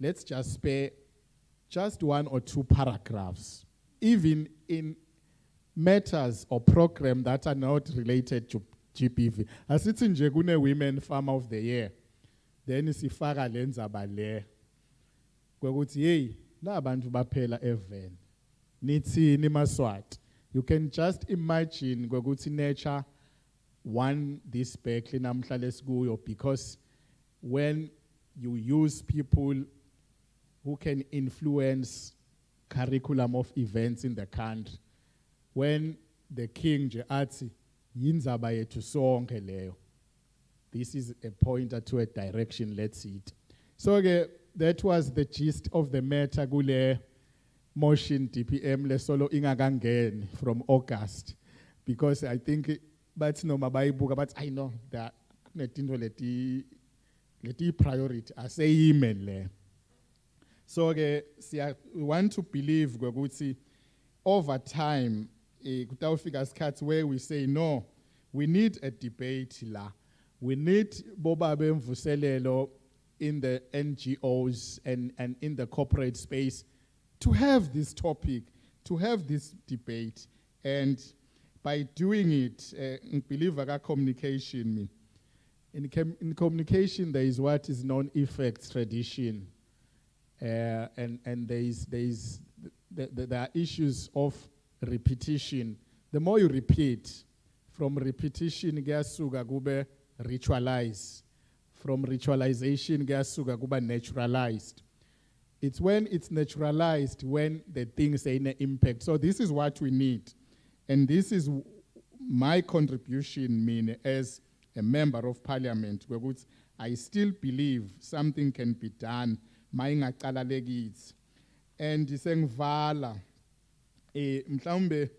Let's just spare just 1 or 2 paragraphs, even in matters or programs that are not related to GBV. As it's in Jegune Women Farmer of the Year, then isifaka lenza bale. Kwekuthi hey, na abantu baphela even. Nithi ni maswat. You can just imagine kwekuthi nature won this battle namhlanje sikuyo, because when you use people who can influence curriculum of events in the country, when the king je athi yinzaba yethu sonke leyo, this is a pointer to a direction. Let's see it. So that was the gist of the matter kule motion DPM le solo ingakangeni from August, because I think but no mabayibuka, but I know that kunetinto leti priority aseyime le. So we want to believe ukuthi over time kutawufika isikhathi where we say no, we need a debate la. We need bobabe mvuselelo in the NGOs and in the corporate space to have this topic, to have this debate. And by doing it, believe communication. In communication, there is what is known effects tradition. And there are issues of repetition. The more you repeat, from repetition, gasuga kube ritualize. From ritualization, gasuga kuba naturalized. It's when it's naturalized when the things say an impact. So this is what we need. And this is my contribution as a member of parliament. I still believe something can be done. And isengvala mhlawumbe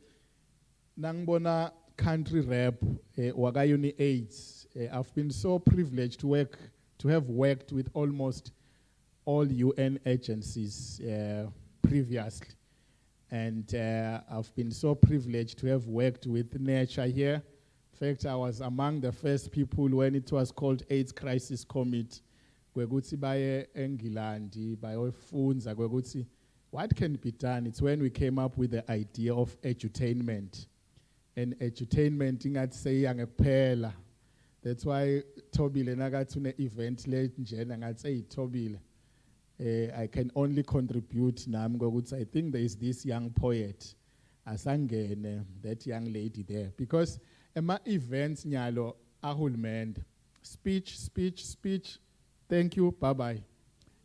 nangibona country rep wakayuni AIDS. I've been so privileged to have worked with almost all UN agencies previously. And I've been so privileged to have worked with Nature here, In fact, I was among the first people when it was called AIDS Crisis Committee. Kwekuthi baye eNgilandi bayofunza kwekuthi what can be done. It's when we came up with the idea of edutainment. And edutainment ingathi seyangekuphela. That's why Tobile nakathi une event le njena ngathi Tobile. I can only contribute nami ngokuthi I think there is this young poet asangene, that young lady there, because ema events nyalo ahulumende speech, thank you, bye bye.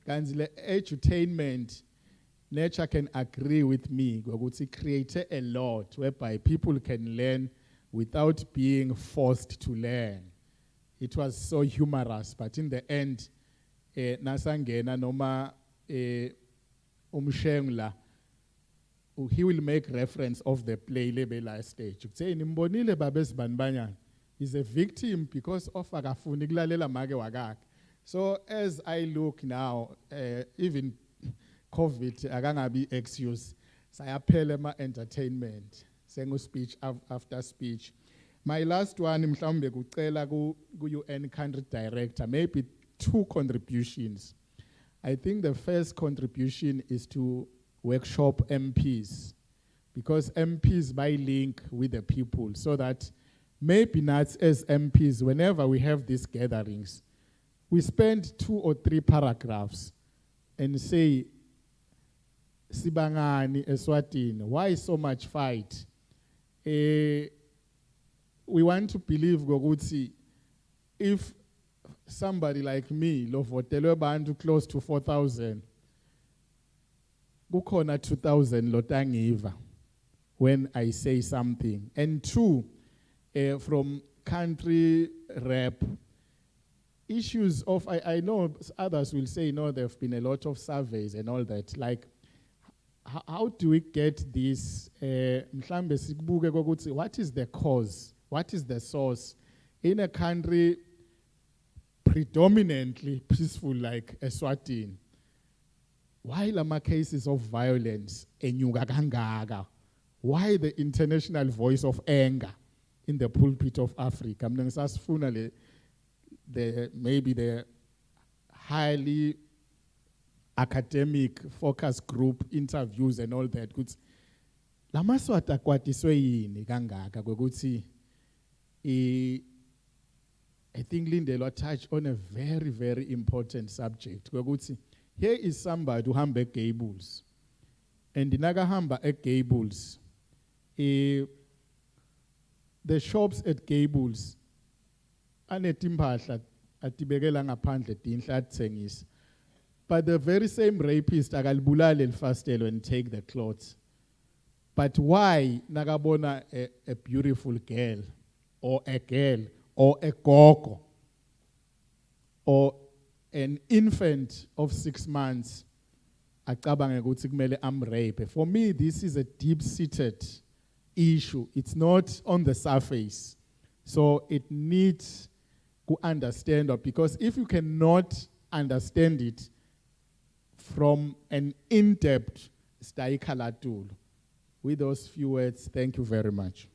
Kanzi le edutainment, nature can agree with me ngokuthi create a lot whereby people can learn without being forced to learn. It was so humorous, but in the end nasangena noma umshengla, he will make reference of the play lebela stage. Ukuthe nimbonile babesibanibanyana, is a victim because of akafuni kulalela make wakakhe. So as I look now, even COVID akangabi excuse, sayaphela ema entertainment, sengu speech after speech. My last one, mhlawumbe kucela ku UN country director, maybe 2 contributions. I think the first contribution is to workshop MPs, because MPs by link with the people, so that maybe not as MPs, whenever we have these gatherings, we spend 2 or 3 paragraphs and say, Sibangani, Eswatini, why so much fight? We want to believe Goguti, if somebody like me, lovotelwe bantu close to 4,000, kukhona 2,000 lotangiva when I say something. And 2, from country rep, issues of, I know others will say, no, there have been a lot of surveys and all that. Like, how do we get this? What is the cause? What is the source? In a country predominantly peaceful like Eswatini, why lama cases of violence enyuka kangaka? Why the international voice of anger in the pulpit of Africa? Maybe the highly academic focus group interviews and all that. Lamaswata kwatiswe yini kangaka kwekuthi I think Lindelo touched on a very, very important subject. Here is somebody who hamba Gables. And in hamba at Gables, the shops at Gables, anetimpahla atibekela ngaphandle tinhla atsengisa. But the very same rapist akalibulala elfastelo and take the clothes. But why nakabona a beautiful girl or a girl or a gogo, or an infant of 6 months, acabange ukuthi kumele amrape? For me, this is a deep-seated issue. It's not on the surface. So it needs to understand it, because if you cannot understand it from an in-depth tool. With those few words, thank you very much.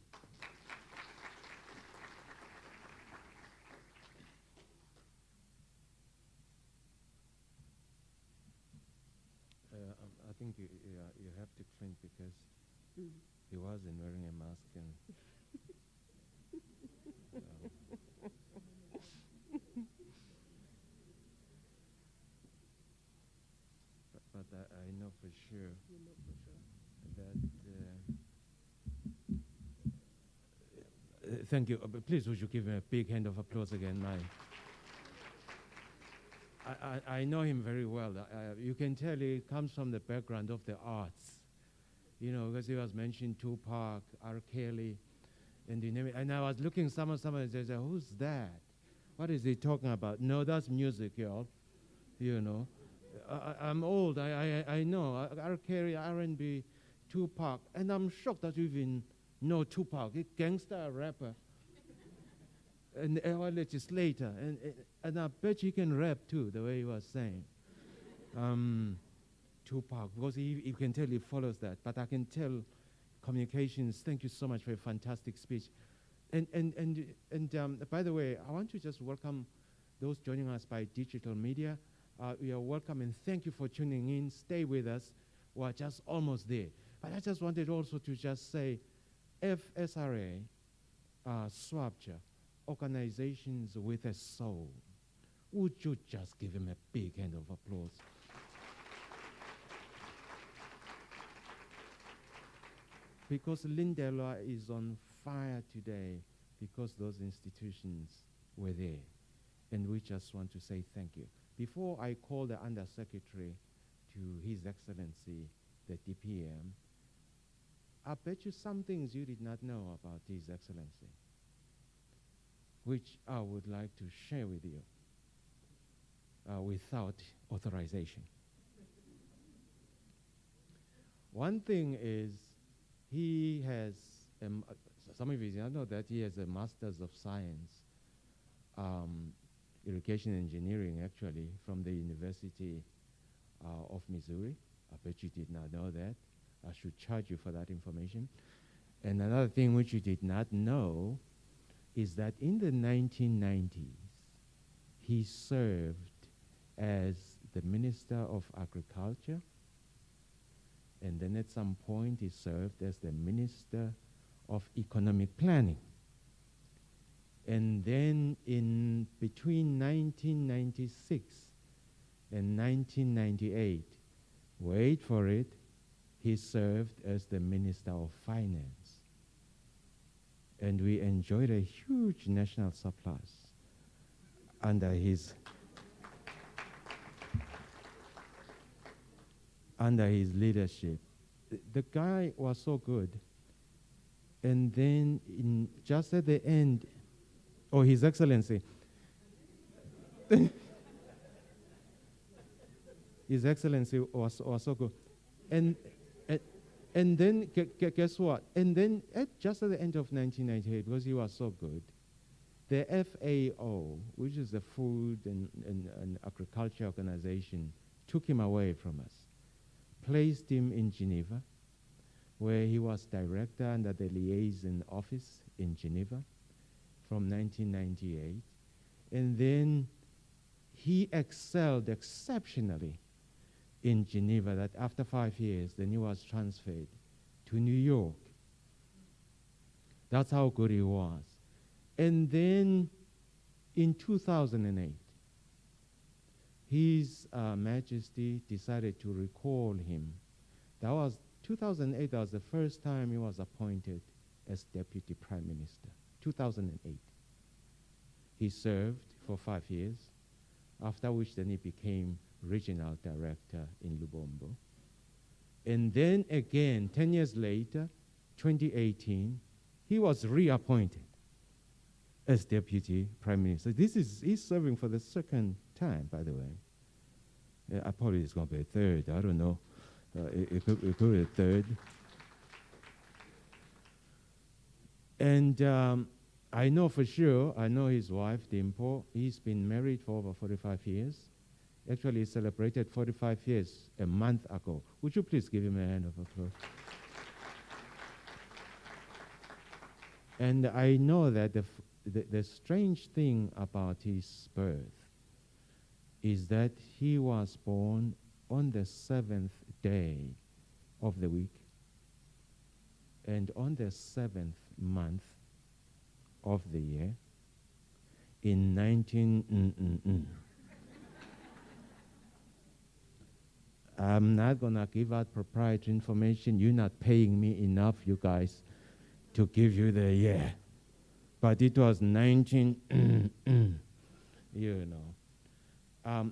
I think you have to clean because he wasn't wearing a mask. And but I know for sure that. Thank you. Please, would you give him a big hand of applause again, I know him very well. You can tell he comes from the background of the arts, because he was mentioning Tupac, R. Kelly, and I was looking someone and said, who's that? What is he talking about? No, that's music, y'all. I'm old. I know R. Kelly, R&B, Tupac, and I'm shocked that you even know Tupac, a gangster rapper, and a legislator, and I bet he can rap too, the way he was saying. Tupac, because you can tell he follows that, but I can tell communications. Thank you so much for a fantastic speech. By the way, I want to just welcome those joining us by digital media. You are welcome and thank you for tuning in. Stay with us. We're just almost there. But I just wanted also to just say FSRA, SWABCHA, organizations with a soul. Would you just give him a big hand of applause? Because Lindelwa is on fire today because those institutions were there. And we just want to say thank you. Before I call the Undersecretary to His Excellency, the DPM, I bet you some things you did not know about His Excellency, which I would like to share with you without authorization. One thing is he has, some of you know that he has a Master's of Science, Irrigation Engineering actually, from the University of Missouri. I bet you did not know that. I should charge you for that information. And another thing which you did not know is that in the 1990s, he served as the Minister of Agriculture, and then at some point he served as the Minister of Economic Planning. And then in between 1996 and 1998, wait for it, he served as the Minister of Finance. And we enjoyed a huge national surplus under his leadership. The guy was so good. And then just at the end, His Excellency. His Excellency was so good. And then, guess what? And then, just at the end of 1998, because he was so good, the FAO, which is the Food and Agriculture Organization, took him away from us, placed him in Geneva, where he was director under the liaison office in Geneva from 1998. And then he excelled exceptionally in Geneva, that after 5 years, then he was transferred to New York. That's how good he was. And then in 2008, His Majesty decided to recall him. That was 2008, that was the first time he was appointed as Deputy Prime Minister, 2008. He served for 5 years, after which then he became Regional Director in Lubombo. And then again, 10 years later, 2018, he was reappointed as Deputy Prime Minister. He's serving for the second time, by the way. I probably it's going to be a third, I don't know. It could be a third. And I know for sure, I know his wife, Dimpo. He's been married for over 45 years. Actually, he celebrated 45 years a month ago. Would you please give him a hand of applause? And I know that the strange thing about his birth is that he was born on the 7th day of the week and on the 7th month of the year in 19... I'm not going to give out proprietary information. You're not paying me enough, you guys, to give you the year. But it was 19, you know.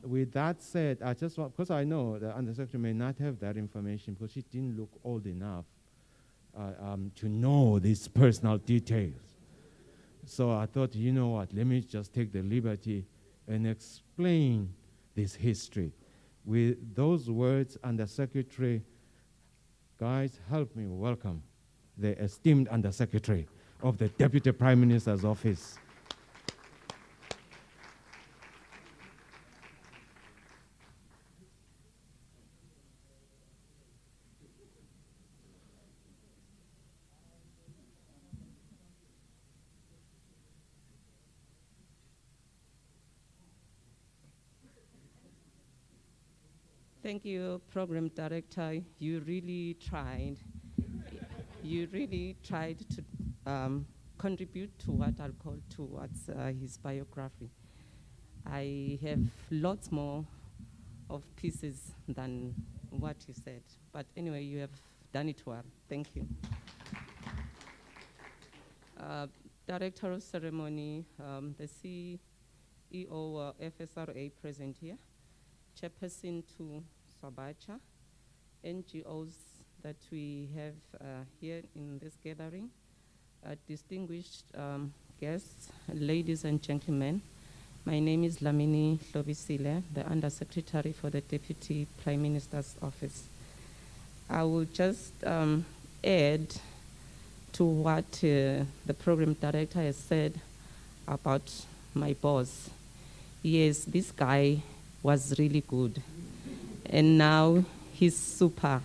With that said, I just want, because I know the Undersecretary may not have that information because she didn't look old enough to know these personal details. So I thought, you know what, let me just take the liberty and explain this history. With those words, Undersecretary, guys, help me welcome the esteemed Undersecretary of the Deputy Prime Minister's Office. Thank you, Program Director. You really tried. You really tried to contribute to what I'll call towards his biography. I have lots more of pieces than what you said. But anyway, you have done it well. Thank you. Director of Ceremony, the CEO FSRA present here, Chairperson to SWABCHA, NGOs that we have here in this gathering, distinguished guests, ladies and gentlemen. My name is Lamini Hlobisile, the Undersecretary for the Deputy Prime Minister's Office. I will just add to what the Program Director has said about my boss. Yes, this guy was really good. And now he's super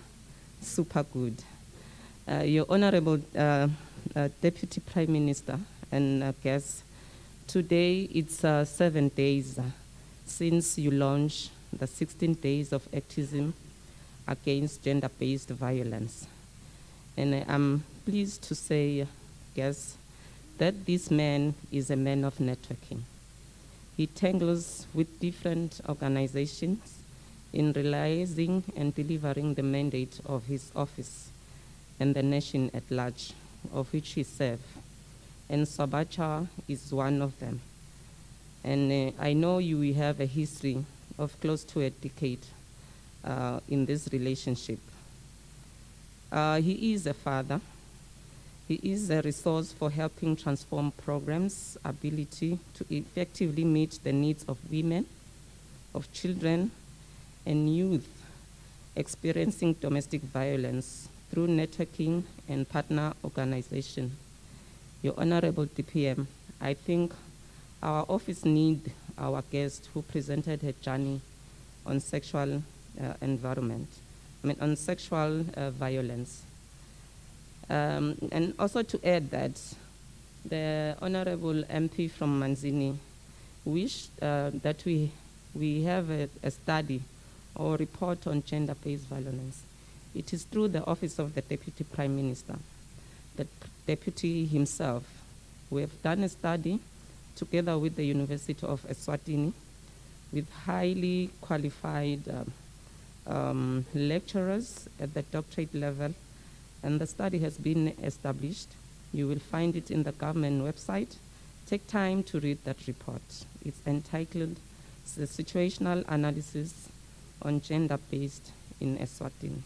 good. Your Honorable Deputy Prime Minister and guests, today it's 7 days since you launched the 16 days of activism against gender-based violence. And I'm pleased to say, guests, that this man is a man of networking. He tangles with different organizations in realizing and delivering the mandate of his office and the nation at large, of which he serves. And SWABCHA is one of them. And I know you will have a history of close to a decade in this relationship. He is a father. He is a resource for helping transform programs' ability to effectively meet the needs of women, of children, and youth experiencing domestic violence through networking and partner organization. Your Honorable DPM, I think our office needs our guest who presented her journey on sexual on sexual violence. And also to add that the Honorable MP from Manzini wished that we have a study or report on gender-based violence. It is through the Office of the Deputy Prime Minister, the Deputy himself. We have done a study together with the University of Eswatini with highly qualified lecturers at the doctorate level, and the study has been established. You will find it in the government website. Take time to read that report. It's entitled The Situational Analysis on Gender-Based in Eswatini.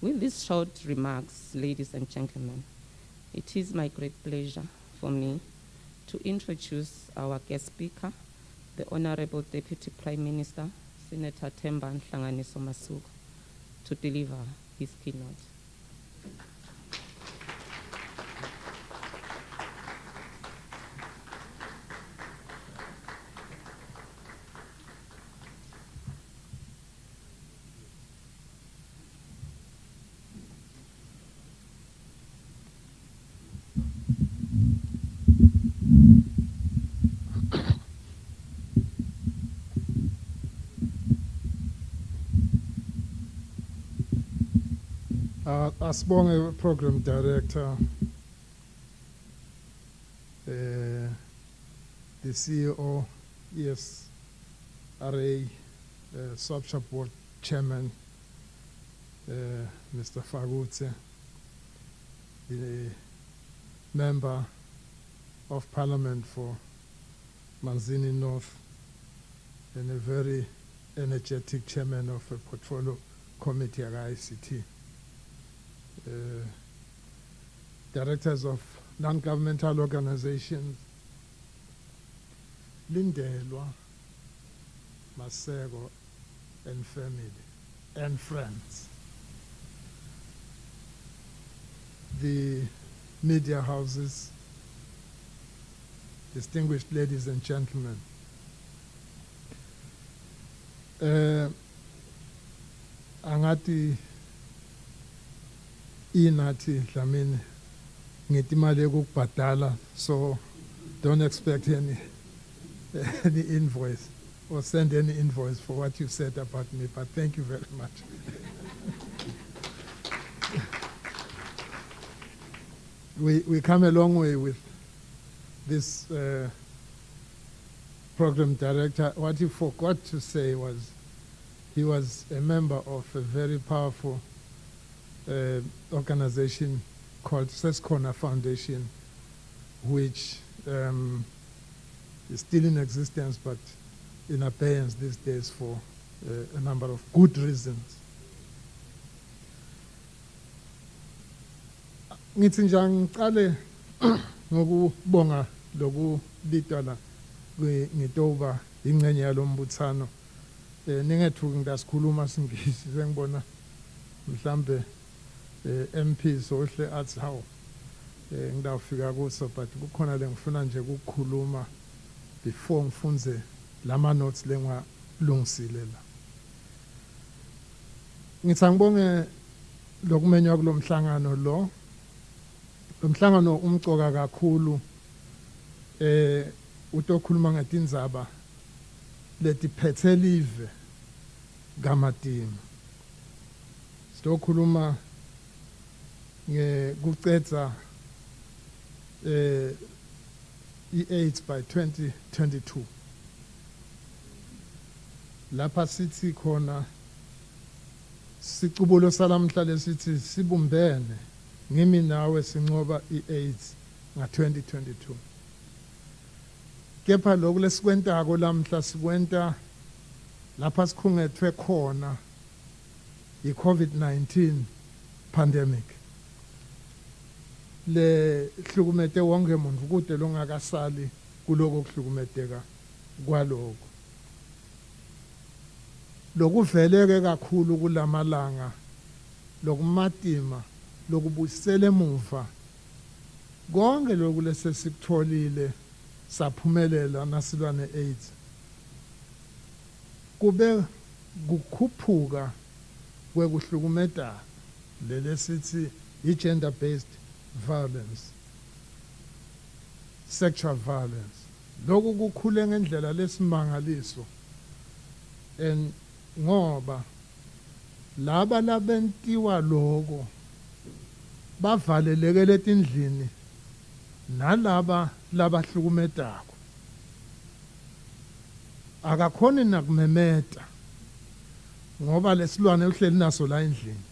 With these short remarks, ladies and gentlemen, it is my great pleasure for me to introduce our guest speaker, the Honorable Deputy Prime Minister, Senator Themba Nhlanganiso Masuku, to deliver his keynote. Asibonge Program Director, the CEO, ESRA, SWABCHA Board Chairman, Mr. Fagutse, the Member of Parliament for Manzini North, and a very energetic Chairman of a Portfolio Committee at ICT. Directors of non-governmental organizations, Lindelwa, Masego, and family, and friends. The media houses, distinguished ladies and gentlemen. Angati inathi Dlamini ngithi imali yokubhadala, so don't expect any invoice. or send any invoice for what you said about me, but thank you very much. We come a long way with this program director. What you forgot to say was he was a member of a very powerful organization called SWABCHA Foundation, which is still in existence but in abeyance these days for a number of good reasons. Ngithi nje ngiqale ngokubonga lokubitana ngitoba ingcenye yalombuthano. Ningethuki ngidasikhuluma singisi sengibona mhlambe MPs ohle athi hawo ngidawufika kuso, but kukhona lengifuna nje ukukhuluma before ngifunze lama notes lengwalungisile la. Ngithi angibonge lokumenywa kulomhlangano lo. Lomhlangano umcoka kakhulu utokhuluma ngetindzaba letiphethe live kaMatima. Sitokhuluma ngekucedza i-AIDS by 2022. Lapha sithi khona sicubulo salamhla lesithi sibumbene ngimi nawe sinqoba i-AIDS nga-2022. Kepha lokhu lesikwentako lamhla sikwenta lapha sikhungethwe khona i-COVID-19 pandemic. Le hlukumete wonke umuntu kude longakasali kuloko kuhlukumeteka kwaloko. Lokuveleke kakhulu kulamalanga lokumatima lokubuyisela emuva konke lokhu lesesikutholile saphumelela nasilwa ne-AIDS kube kukhuphuka kwekuhlukumeta lelesithi i-gender based violence, sexual violence. Lokhu kukhule ngendlela lesimangaliso and ngoba laba labentiwa lokho bavaleleke letindlini nalaba labahlukumetako akakhoni nakumemeta ngoba lesilwane uhleli naso la endlini.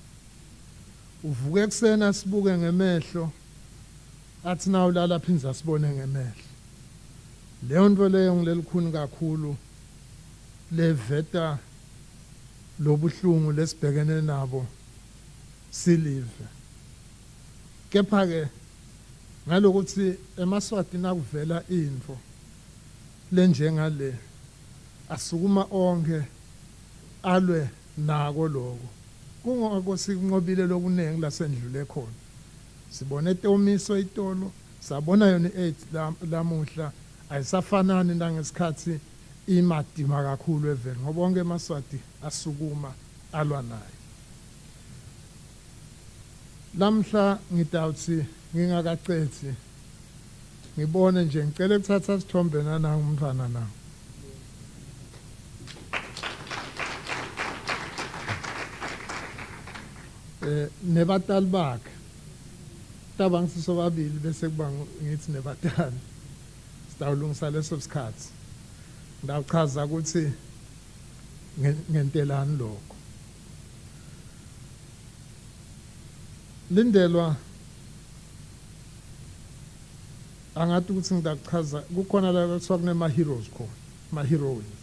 Uvuke eksena sibuke ngemehlo athi nawo lala phinza sibone ngemehlo. Leyo nto leyo ngilelikhuni kakhulu leveta lobuhlungu lesibhekene nabo silive. Kepha-ke ngalokuthi emaswatini akuvela info lenjengale asukuma onke alwe nako lokho. Kungoko sikunqobile lokuningi lasendlule khona. Sibone Tomiso itolo, sabona yona i-AIDS lamuhla ayisafanani nangesikhathi imadima kakhulu eveni ngoba wonke emaswati asukuma alwa naye. Lamhla ngidawuthi ngingakacethi ngibone nje ngicela ukuthatha sithombe nangu umntwana nawo. Nebatali bakhe taba ngisisobabili bese kuba ngithi nebatali sitawulungisa leso sikhathi ndawuchaza ukuthi ngentelani lokho. Lindelwa angathi ukuthi ngidachaza kukhona la kuthiwa kunema heroes khona, ma heroines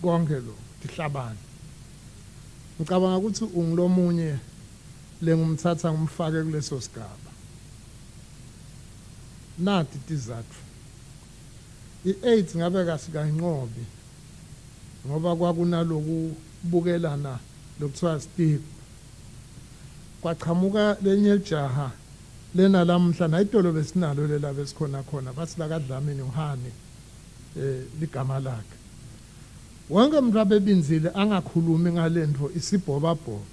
konke lo dihlabani. Ngicabanga ukuthi ungilomunye lengumthatha ngumfake kuleso sigaba. Nathi tizathu i-AIDS ngabe kasikayinqobi ngoba kwakunaloku bukelana lokuthiwa stigma. Kwaqhamuka lenye lijaha lena lamhla nayitolo besinalo lela besikhona khona bathi lakadlamini uhani ligama lakhe. Wonke umuntu abebinzile angakhulumi ngalento isibhobabhobo.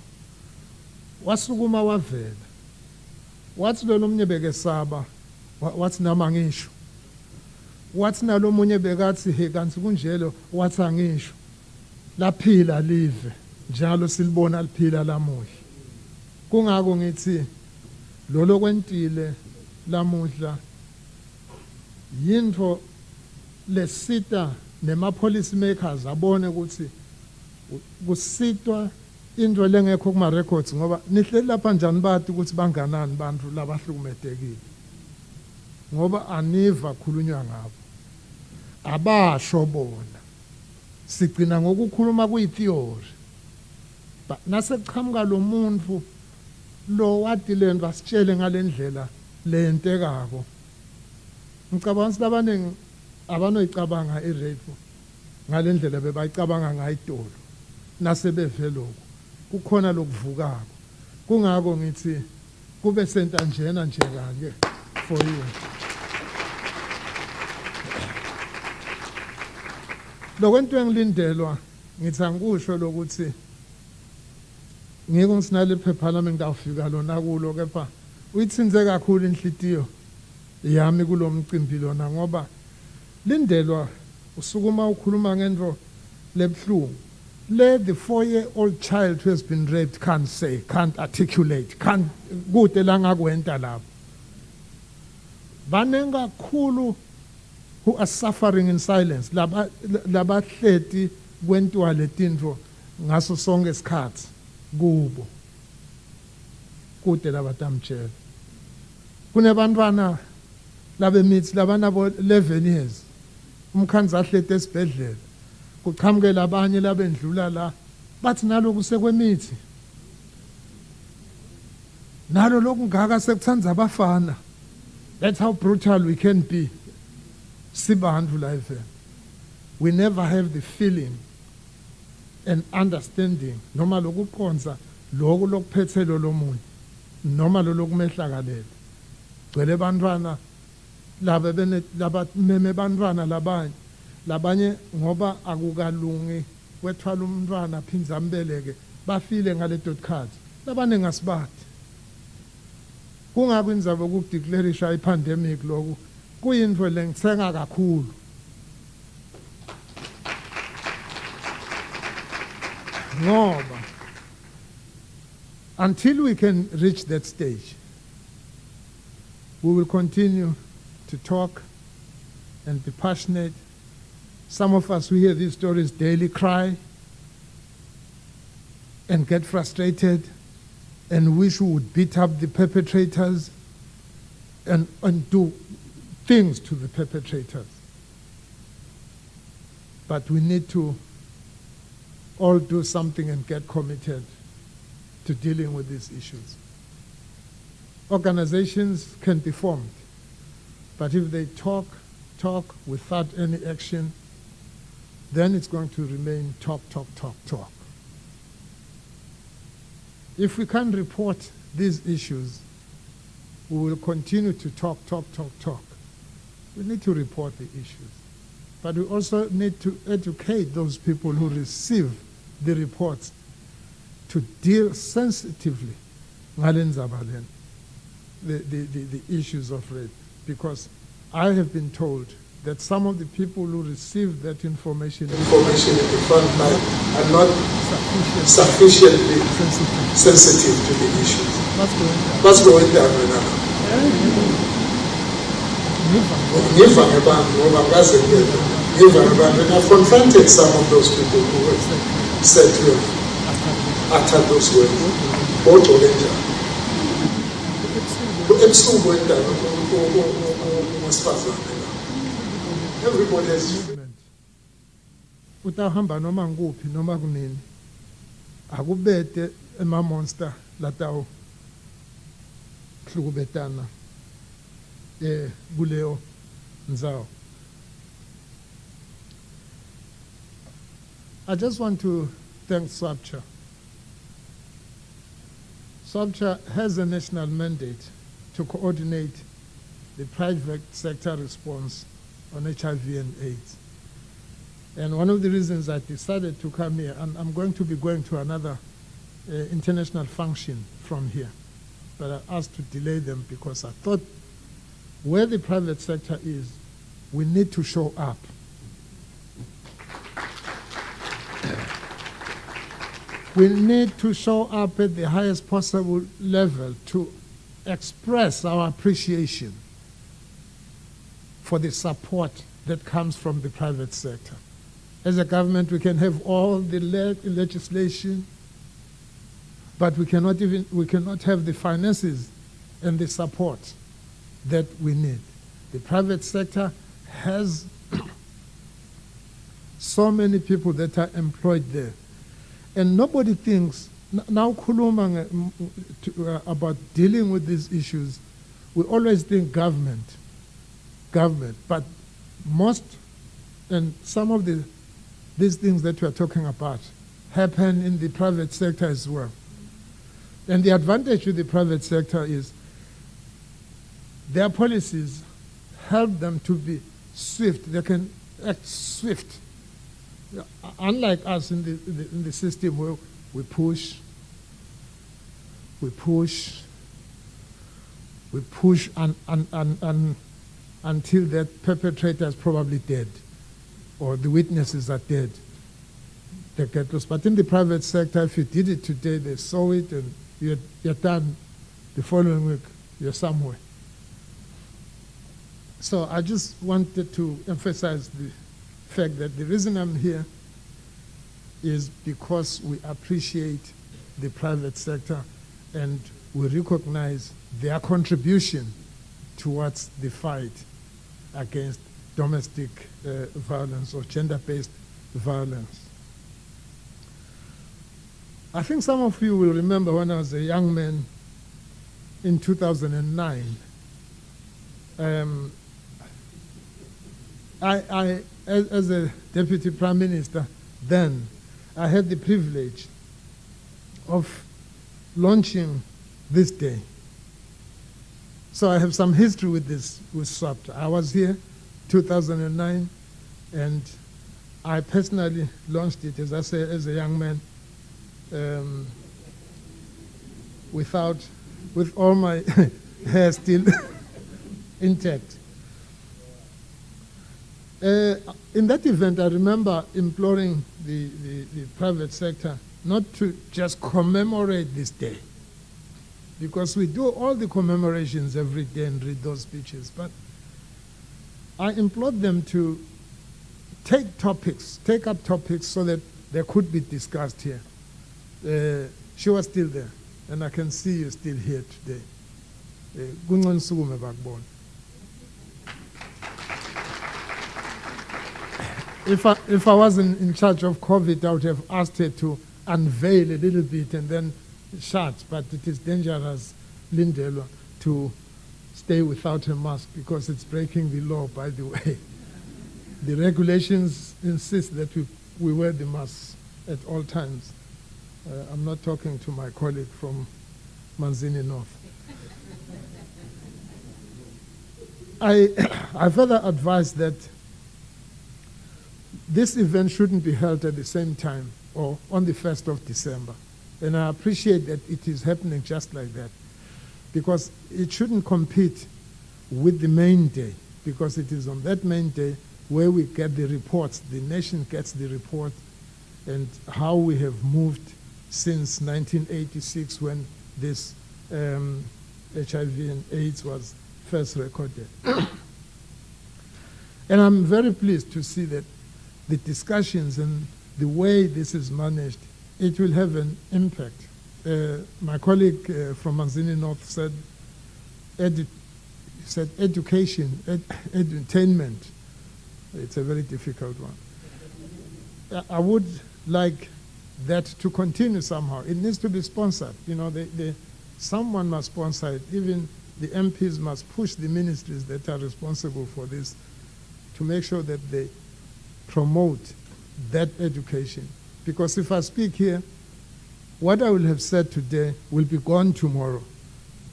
Wasukuma wavela. Wathi lo nomnye bekesaba wathi nama ngisho. wathi nalomunye bekathi he kanti kunjelo wathi angisho laphila live njalo silibona liphila lamuhla kungako ngithi lolo kwentile lamuhla yinto lesita nema-policy makers abone ukuthi kusitwa into lengekho kuma-records ngoba nihleli lapha njani bathi ukuthi banganani bantu labahlukumedekile ngoba aniva khulunywa ngabo abasho bona sigcina ngokukhuluma kuyi-theory but nasekuqhamuka lo muntu lo wathi le nto asitshele ngale ndlela lentekako ngicabanga ukuthi labaningi abanoyicabanga i-rape ngale ndlela bebayicabanga ngayo itolo nasebeve lokhu kukhona lokuvukako kungako ngithi kube sentanjena nje kanje for you lokwento engilindelwa ngithi angikusho lokuthi ngeke ngisinale phepha lami ngidawufika lona kulo kepha uyithinze kakhulu inhlitiyo yami kulo mcimbi lona ngoba lindelwa usukuma ukhuluma ngento lebhlungu le the 4-year-old child who has been raped can't say, can't articulate, can't kude la ngakwenta lapho baningi kakhulu who are suffering in silence labahleti kwentiwa letinto ngaso sonke isikhathi kubo kude labatamtshela kunebantwana labemithi labanabo 11 years umkhandzi ahlete esibhedlela kuqhamukela abanye labendlula la bathi naloku sekwemithi nalo lokungaka sekuthanza abafana that's how brutal we can be sibantu life we never have the feeling and understanding noma lokuqonza lokho lokuphethelo lomunye noma lo lokumehlakalele gcwele bantwana laba meme bantwana labanye ngoba akukalungi kwethwala umntwana aphinza ambeleke bafile ngale dot card labane ngasibathi kungako inzaba ukudeclareisha ipandemic lokhu kuyinto lengithenga kakhulu ngoba until we can reach that stage we will continue to talk and be passionate. Some of us who hear these stories daily cry and get frustrated and wish we would beat up the perpetrators and do things to the perpetrators. But we need to all do something and get committed to dealing with these issues. Organizations can be formed, but if they talk without any action, then it's going to remain talk. If we can't report these issues, we will continue to talk. We need to report the issues. But we also need to educate those people who receive the reports to deal sensitively the issues of rape. Because I have been told that some of the people who receive that information in the front line are not sufficiently sensitive to the issues. What's going there? And I've confronted some of those people who have said to have uttered those words. Everybody has utahamba noma nguphi noma kunini akubete ema-monster latawo hlukubetana kuleyo ndzawo. I just want to thank SWABCHA. SWABCHA has a national mandate to coordinate the private sector response on HIV and AIDS. And one of the reasons I decided to come here, and I'm going to be going to another international function from here, but I asked to delay them because I thought where the private sector is, we need to show up. We need to show up at the highest possible level to express our appreciation for the support that comes from the private sector. As a government, we can have all the legislation, but we cannot have the finances and the support that we need. The private sector has so many people that are employed there. And nobody thinks, now Kuluma about dealing with these issues, we always think government, but most and some of these things that we are talking about happen in the private sector as well. And the advantage with the private sector is their policies help them to be swift. They can act swift. Unlike us in the system where we push until that perpetrator is probably dead or the witnesses are dead. They get lost. But in the private sector, if you did it today, they saw it and you're done. The following week, you're somewhere. So I just wanted to emphasize the fact that the reason I'm here is because we appreciate the private sector and we recognize their contribution towards the fight against domestic violence or gender-based violence. I think some of you will remember when I was a young man in 2009. As a deputy prime minister then, I had the privilege of launching this day. So I have some history with this, with SWABCHA. I was here 2009, and I personally launched it, as I say, as a young man, with all my hair still intact. In that event, I remember imploring the private sector not to just commemorate this day, because we do all the commemorations every day and read those speeches, but I implored them to take up topics so that they could be discussed here. She was still there, and I can see you still here today. If I wasn't in charge of COVID, I would have asked her to unveil a little bit and then shut, but it is dangerous, Lindelo, to stay without a mask because it's breaking the law, by the way. The regulations insist that we wear the masks at all times. I'm not talking to my colleague from Manzini North. I further advise that this event shouldn't be held at the same time or on the 1st of December. And I appreciate that it is happening just like that, because it shouldn't compete with the main day, because it is on that main day where we get the reports, the nation gets the report, and how we have moved since 1986 when this HIV and AIDS was first recorded. And I'm very pleased to see that the discussions and the way this is managed, it will have an impact. My colleague from Manzini North said, education, edutainment. It's a very difficult one. I would like that to continue somehow. It needs to be sponsored. You know, someone must sponsor it. Even the MPs must push the ministries that are responsible for this to make sure that they promote that education. Because if I speak here, what I will have said today will be gone tomorrow.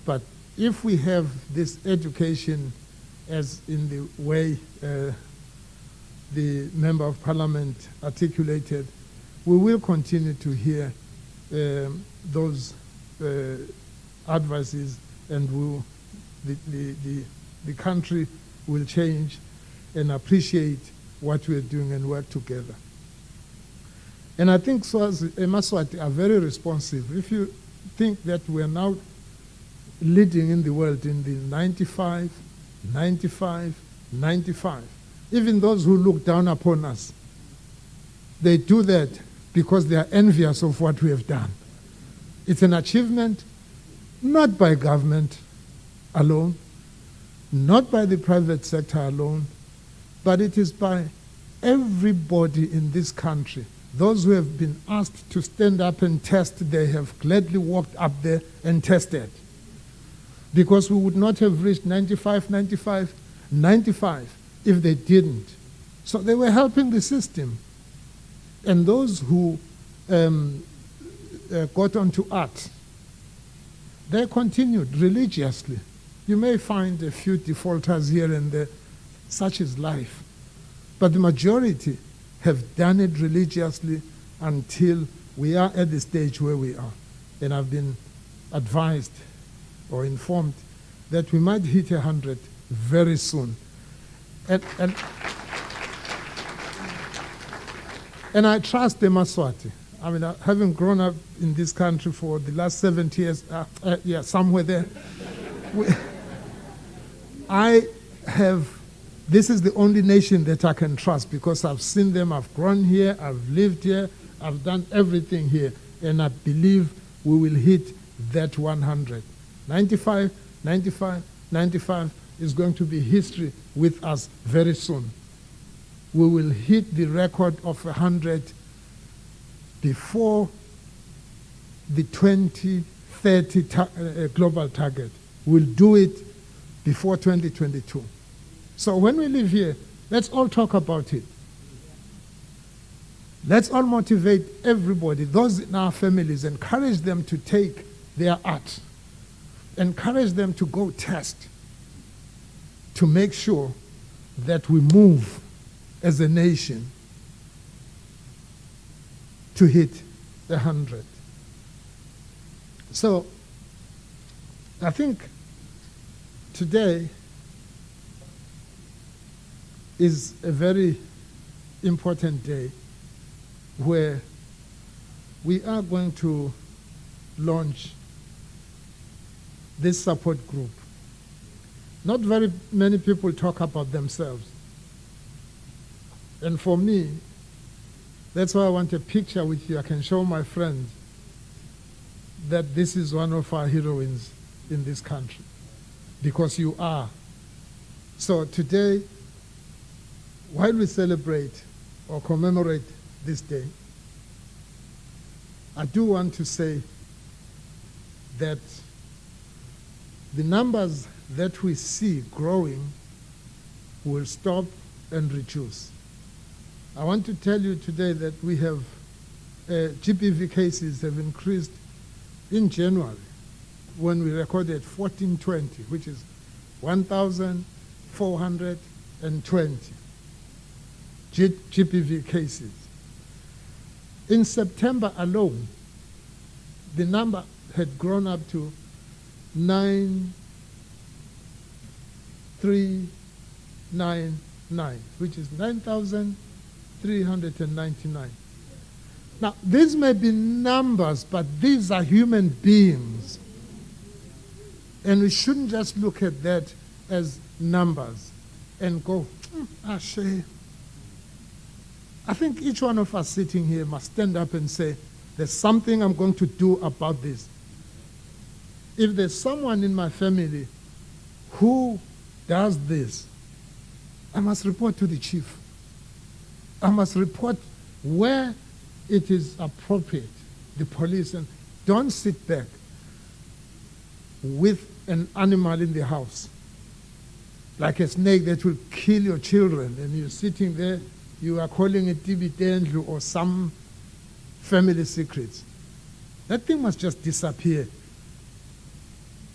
But if we have this education as in the way the Member of Parliament articulated, we will continue to hear those advices, and the country will change, and appreciate what we're doing and work together. And I think Maswati are very responsive. If you think that we're now leading in the world in the 95, 95, 95, even those who look down upon us, they do that because they are envious of what we have done. It's an achievement not by government alone, not by the private sector alone, but it is by everybody in this country. Those who have been asked to stand up and test, they have gladly walked up there and tested. Because we would not have reached 95, 95, 95 if they didn't. So they were helping the system. And those who got onto art, they continued religiously. You may find a few defaulters here and there, such is life. But the majority have done it religiously until we are at the stage where we are. And I've been advised or informed that we might hit 100 very soon. And I trust the Maswati. I mean, having grown up in this country for the last 70 years, somewhere there, this is the only nation that I can trust because I've seen them, I've grown here, I've lived here, I've done everything here, and I believe we will hit that 100. 95, 95, 95 is going to be history with us very soon. We will hit the record of 100 before the 2030 global target. We'll do it before 2022. So when we live here, let's all talk about it. Let's all motivate everybody, those in our families, encourage them to take their art, encourage them to go test, to make sure that we move as a nation to hit 100. So I think today is a very important day where we are going to launch this support group. Not very many people talk about themselves. And for me, that's why I want a picture with you. I can show my friends that this is one of our heroines in this country, because you are. So today, while we celebrate or commemorate this day, I do want to say that the numbers that we see growing will stop and reduce. I want to tell you today that we have GBV cases have increased in January when we recorded 1420, which is 1,420 GBV cases. In September alone, the number had grown up to 9,399, which is 9,399. Now, these may be numbers, but these are human beings. And we shouldn't just look at that as numbers and go, shame. I think each one of us sitting here must stand up and say, there's something I'm going to do about this. If there's someone in my family who does this, I must report to the chief. I must report where it is appropriate, the police, and don't sit back with an animal in the house, like a snake that will kill your children, and you're sitting there, you are calling it Tibitendlu or some family secrets. That thing must just disappear.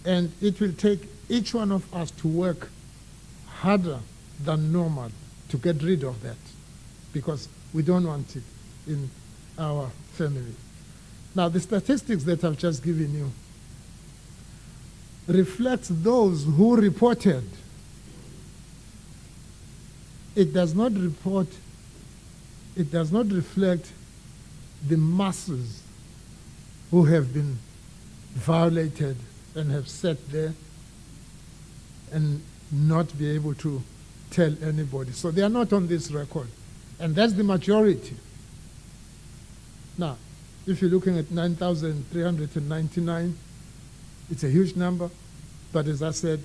And it will take each one of us to work harder than normal to get rid of that, because we don't want it in our family. Now, the statistics that I've just given you reflects those who reported it does not reflect the masses who have been violated and have sat there and not be able to tell anybody. So they are not on this record. And that's the majority. Now, if you're looking at 9,399, it's a huge number. But as I said,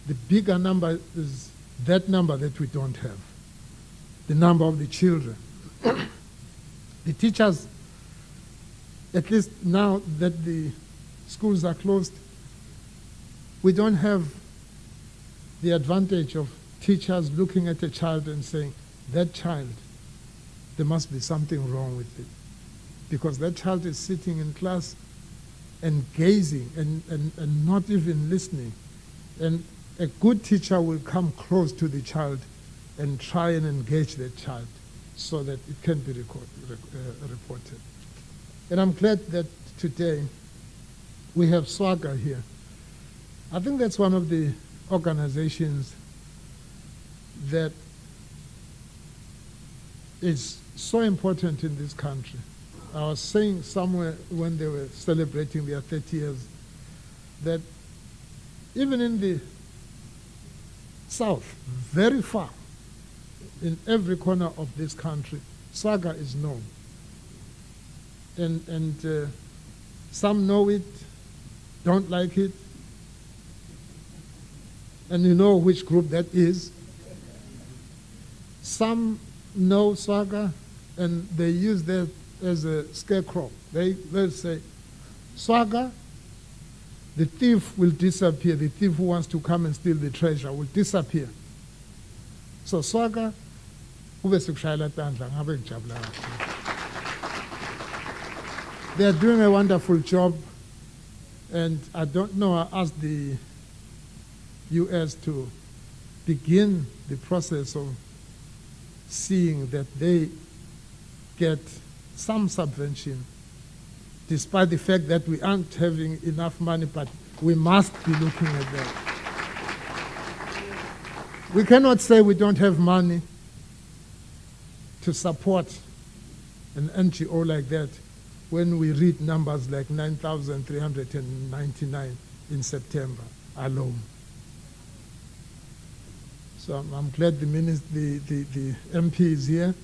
the bigger number is that number that we don't have, the number of the children. The teachers, at least now that the schools are closed, we don't have the advantage of teachers looking at a child and saying, that child, there must be something wrong with it. Because that child is sitting in class and gazing and not even listening. And a good teacher will come close to the child and try and engage that child so that it can be reported. And I'm glad that today we have SWABCHA here. I think that's one of the organizations that is so important in this country. I was saying somewhere when they were celebrating their 30 years that even in the South, very far, in every corner of this country, SWABCHA is known. And some know it, don't like it, and you know which group that is. Some know SWABCHA, and they use that as a scarecrow. They'll say, SWABCHA, the thief will disappear. The thief who wants to come and steal the treasure will disappear. So SWABCHA, they are doing a wonderful job, and I don't know, I asked the US to begin the process of seeing that they get some subvention, despite the fact that we aren't having enough money, but we must be looking at that. We cannot say we don't have money to support an NGO like that when we read numbers like 9,399 in September alone. So I'm glad the MP is here,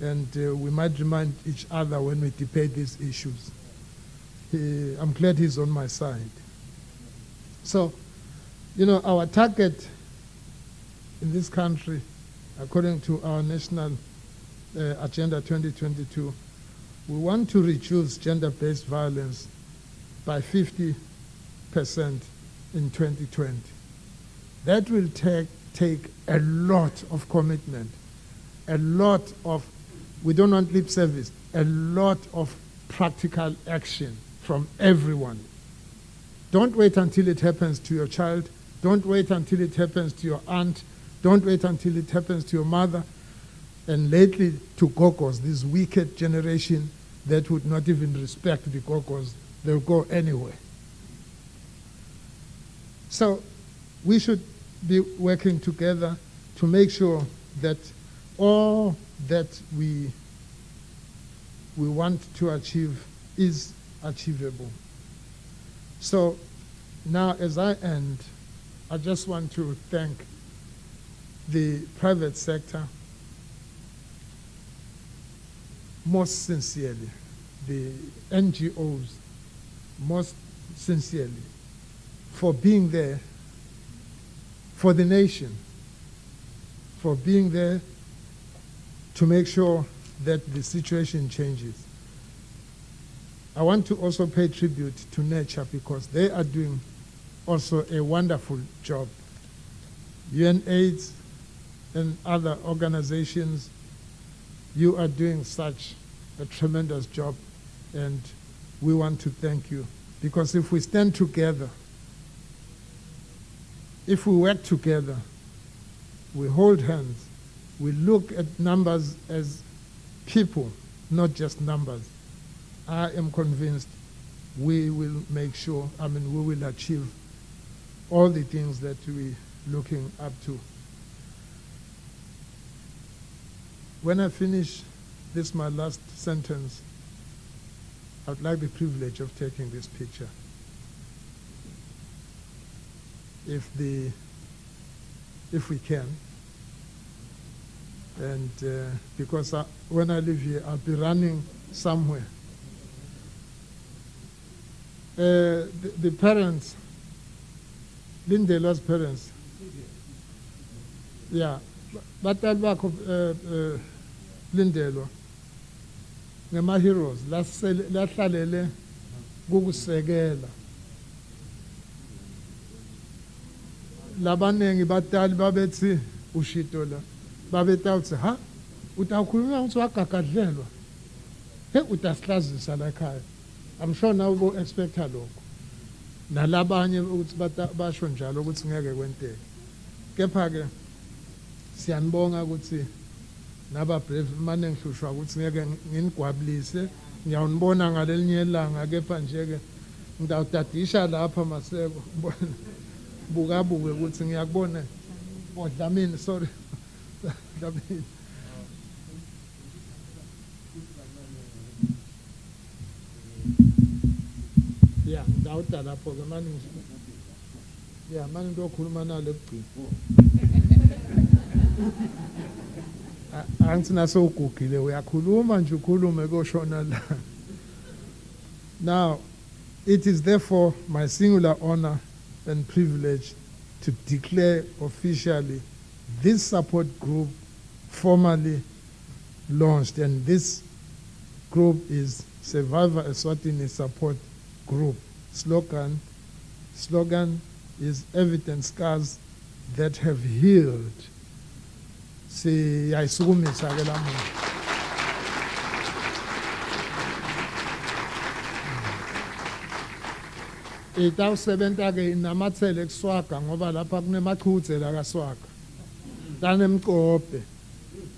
and we might remind each other when we debate these issues. I'm glad he's on my side. So, you know, our target in this country, according to our National Agenda 2022, we want to reduce gender-based violence by 50% in 2020. That will take a lot of commitment, a lot of, we don't want lip service, a lot of practical action from everyone. Don't wait until it happens to your child. Don't wait until it happens to your aunt. Don't wait until it happens to your mother. And lately to gogos, this wicked generation that would not even respect the gogos. They'll go anywhere. So we should be working together to make sure that all that we want to achieve is achievable. So now as I end, I just want to thank the private sector most sincerely, the NGOs most sincerely, for being there for the nation, for being there to make sure that the situation changes. I want to also pay tribute to nature because they are doing also a wonderful job. UNAIDS and other organizations, you are doing such a tremendous job, and we want to thank you. Because if we stand together, if we work together, we hold hands, we look at numbers as people, not just numbers, I am convinced we will make sure, we will achieve all the things that we're looking up to. When I finish this, my last sentence, I would like the privilege of taking this picture. If we can. And because when I live here, I'll be running somewhere. The parents, Lindelo's parents, yeah, batali bakho Lindelo ngema heroes lahlalele kukusekela. Labanengi batali babethi ushito la babeta uthi ha utawukhuluma ukuthi wagagadlelwa he utasihlazisa la ekhaya. I'm sure now we expect lokho nalabanye ukuthi basho njalo ukuthi ngeke kwenteke. Kepha ke siyanibonga ukuthi naba brave manje ngihlushwa ukuthi ngeke nginigwabulise. Ngiyawunibona ngalelinye ilanga kepha nje ke ngidawutadisha lapha Maseko bukabuke ukuthi ngiyakubona Dlamini, sorry Dlamini. Yeah, ngidawuda lapho ke manje yeah manje ngiyokhuluma nalo ebugcini. Angithi nasogugile uyakhuluma nje ukhulume koshona la. Now, it is therefore my singular honor and privilege to declare officially this support group formally launched, and this group is Survivor Eswatini Support Group. Slogan is evident scars that have healed. Siyayisukumisa ke lamuhla. Itawusebenta ke inamathele ekuswaga ngoba lapha kunemachuthe la kaSwaga. Tanemqophe.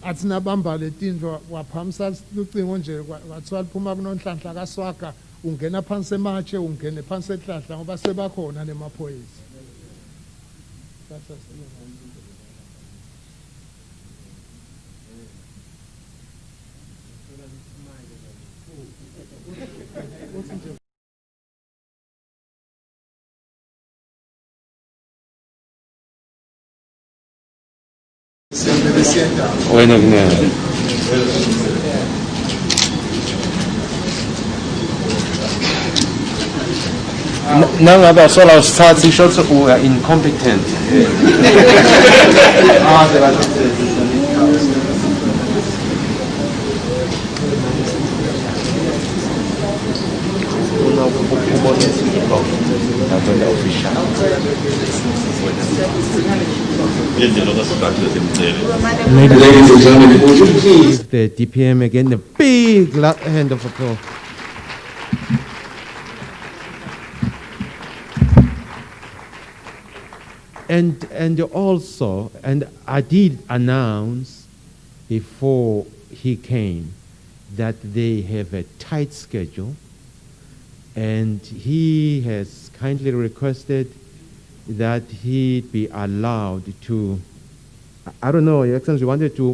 Athi nabamba letinto waphamisa lucingo nje kwathiwa liphuma kunonhlanhla kaSwaga ungena phansi ematshe ungene phansi ehlahla ngoba sebakhona nemaphoyisa. Bueno, genial. Nangabe sola usithatha ishothi uya incompetent. Ladies and gentlemen, would you please give the DPM again a big hand of applause. And also, and I did announce before he came that they have a tight schedule, and he has kindly requested that he be allowed to, I don't know, Your Excellency, you wanted to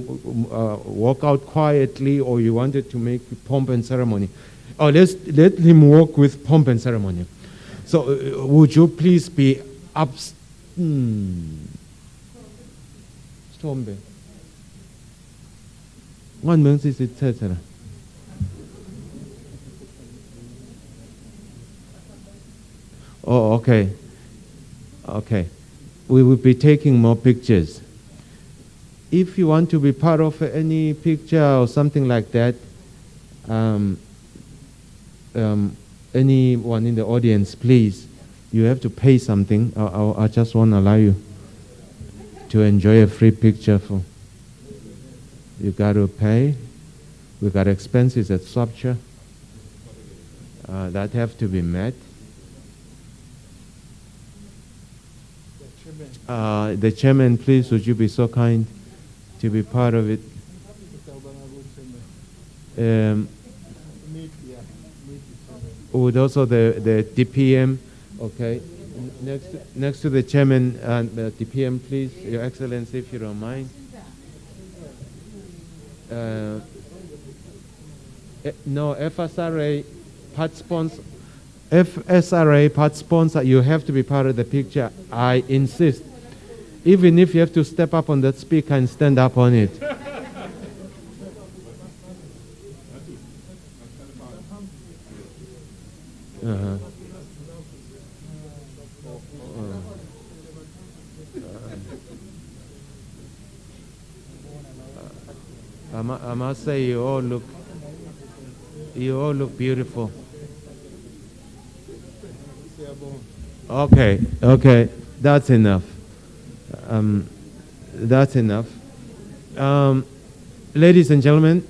walk out quietly, or you wanted to make pomp and ceremony. Oh, let him walk with pomp and ceremony. So would you please be Stombe. One month is etc. Oh, okay. Okay. We will be taking more pictures. If you want to be part of any picture or something like that, anyone in the audience, please, you have to pay something. I just want to allow you to enjoy a free picture. You got to pay. We got expenses at SWABCHA that have to be met. The chairman, please, would you be so kind to be part of it? Would also the DPM, okay. Next to the chairman, DPM, please, Your Excellency, if you don't mind. No, FSRA part sponsor. FSRA part sponsor, you have to be part of the picture. I insist. Even if you have to step up on that speaker and stand up on it. Uh-huh. I must say you all look beautiful. Okay, that's enough. That's enough. Ladies and gentlemen,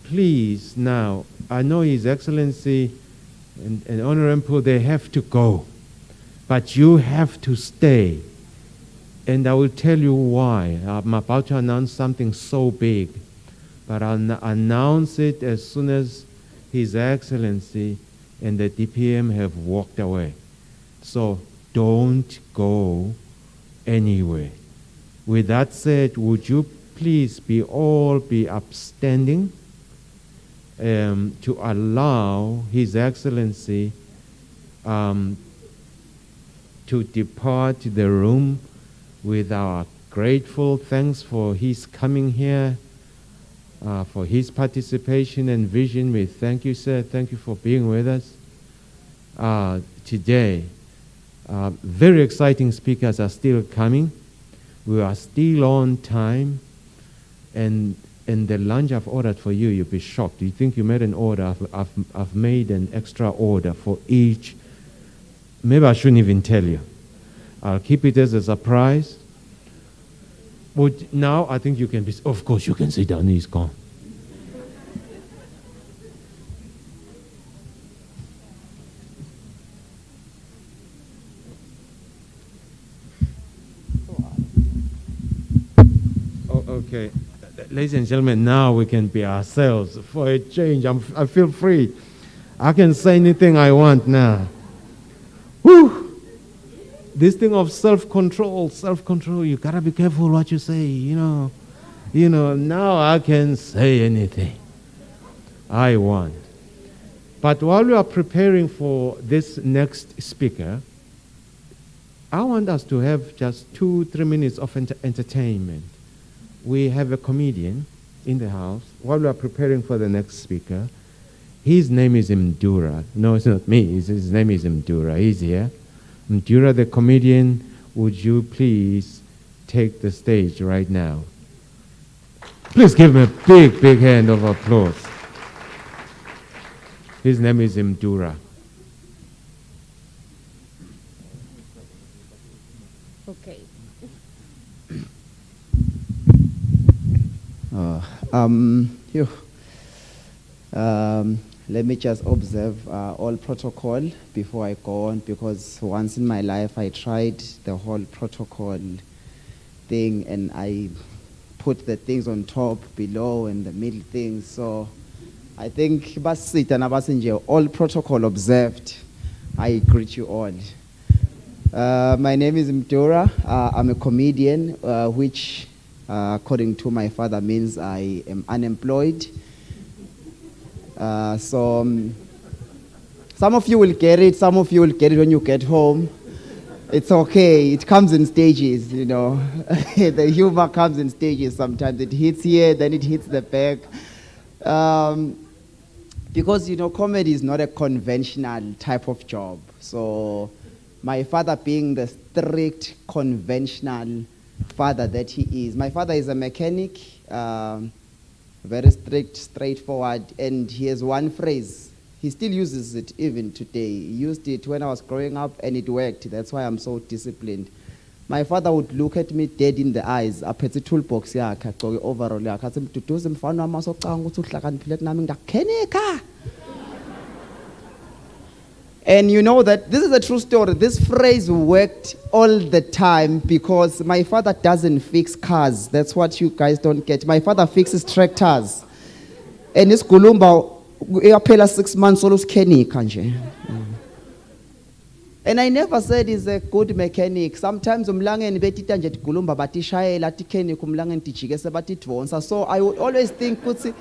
please now, I know His Excellency and Honorable, they have to go, but you have to stay. And I will tell you why. I'm about to announce something so big, but I'll announce it as soon as His Excellency and the DPM have walked away. So don't go anywhere. With that said, would you please all be upstanding to allow His Excellency to depart the room with our grateful thanks for his coming here, for his participation and vision. We thank you, sir. Thank you for being with us today. Very exciting speakers are still coming. We are still on time. And the lunch I've ordered for you, you'll be shocked. You think you made an order. I've made an extra order for each. Maybe I shouldn't even tell you. I'll keep it as a surprise. But now I think you can be, of course you can sit down, he's gone. Oh, okay. Ladies and gentlemen, now we can be ourselves. For a change, I feel free. I can say anything I want now. Whew! This thing of self-control, you gotta be careful what you say, you know. Now I can say anything I want. But while we are preparing for this next speaker, I want us to have just 2-3 minutes of entertainment. We have a comedian in the house. While we are preparing for the next speaker, his name is Mdura. No, it's not me. His name is Mdura. He's here. Mdura, the comedian, would you please take the stage right now? Please give him a big, big hand of applause. His name is Mdura. Okay. Let me just observe all protocol before I go on, because once in my life I tried the whole protocol thing and I put the things on top, below, and the middle things. So I think all protocol observed. I greet you all. My name is Mdura. I'm a comedian, which according to my father means I am unemployed. Some of you will get it, some of you will get it when you get home. It's okay, it comes in stages, you know. The humor comes in stages sometimes. It hits here, then it hits the back. Because, you know, comedy is not a conventional type of job. So my father being the strict, conventional father that he is. My father is a mechanic, very strict, straightforward, and he has one phrase. He still uses it even today. He used it when I was growing up, and it worked. That's why I'm so disciplined. My father would look at me dead in the eyes. I put the toolbox overall. And you know that this is a true story. This phrase worked all the time because my father doesn't fix cars. That's what you guys don't get. My father fixes tractors. And this Gulumba, 6 months, almost Kenny, And I never said he's a good mechanic. Sometimes umlangeni betita nje tigulumba batishayela tikeni kumlangeni tijikese batidvonsa. So I would always think, kutsi,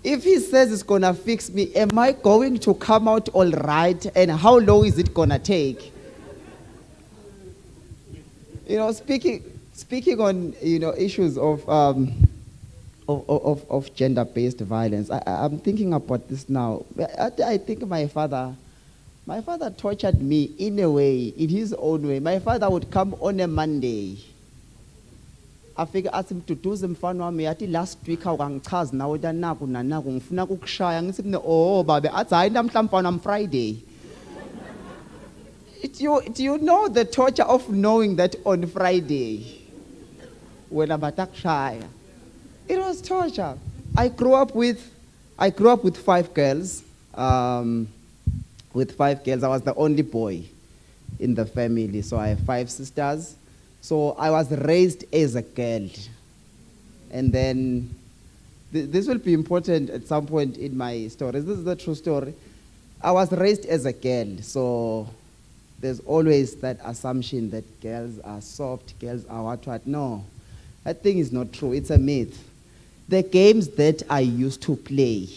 if he says it's gonna fix me, am I going to come out all right? And how long is it gonna take? You know, speaking on, you know, issues of gender-based violence, I'm thinking about this now. I think my father tortured me in a way, in his own way. My father would come on a Monday. I figure ask him to do some fun wami yathi last week awukangichazi nawe naku nanaku ngifuna ukukushaya ngithi kune oh babe athi hayi namhlanje on Friday. Do you know the torture of knowing that on Friday when abakushaya? It was torture. I grew up with 5 girls. With 5 girls, I was the only boy in the family. So I have 5 sisters. So I was raised as a girl. And then, this will be important at some point in my story. This is the true story. I was raised as a girl. So there's always that assumption that girls are soft, girls are what. No, that thing is not true. It's a myth. The games that I used to play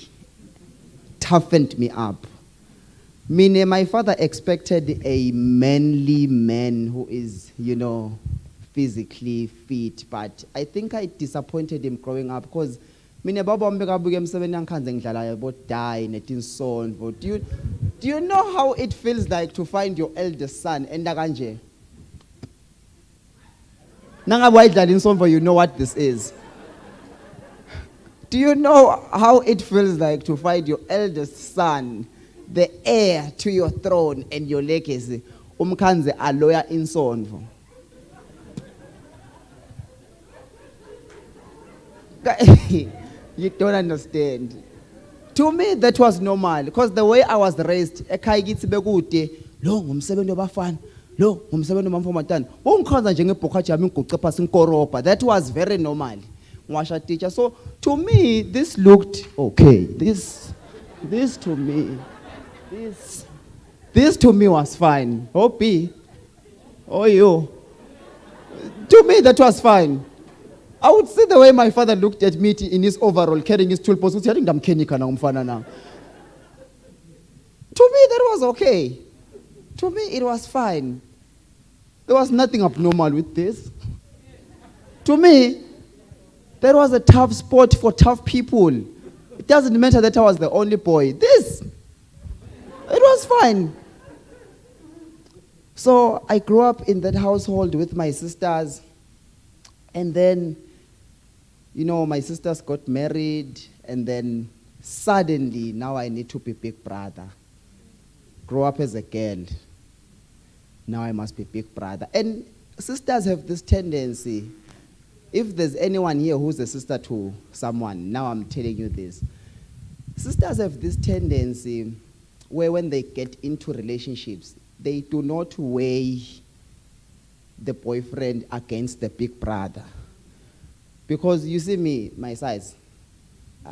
toughened me up. Meaning my father expected a manly man who is, you know, physically fit, but I think I disappointed him growing up because do you know how it feels like to find your eldest son and kanje? You know what this is. Do you know how it feels like to find your eldest son, the heir to your throne and your legacy, umkhanze a lawyer in Sonvo? You don't understand. To me, that was normal because the way I was raised, ekhaya kithi bekude lo ngumsebenzi wabafana, lo ngumsebenzi wamfomatan. Ungikhanza njengebhokhathi yami ngiguqe phasi inkoroba. That was very normal. Ngwasha teacher. So to me, this looked okay. This to me. This to me was fine. Oh, P. Oh, you. To me, that was fine. I would see the way my father looked at me in his overall, carrying his toolbox. To me, that was okay. To me, it was fine. There was nothing abnormal with this. To me, that was a tough sport for tough people. It doesn't matter that I was the only boy. It was fine. So I grew up in that household with my sisters. And then, you know, my sisters got married. And then suddenly, now I need to be big brother. Grow up as a girl. Now I must be big brother. And sisters have this tendency. If there's anyone here who's a sister to someone, now I'm telling you this. Sisters have this tendency where when they get into relationships, they do not weigh the boyfriend against the big brother. Because you see me, my size,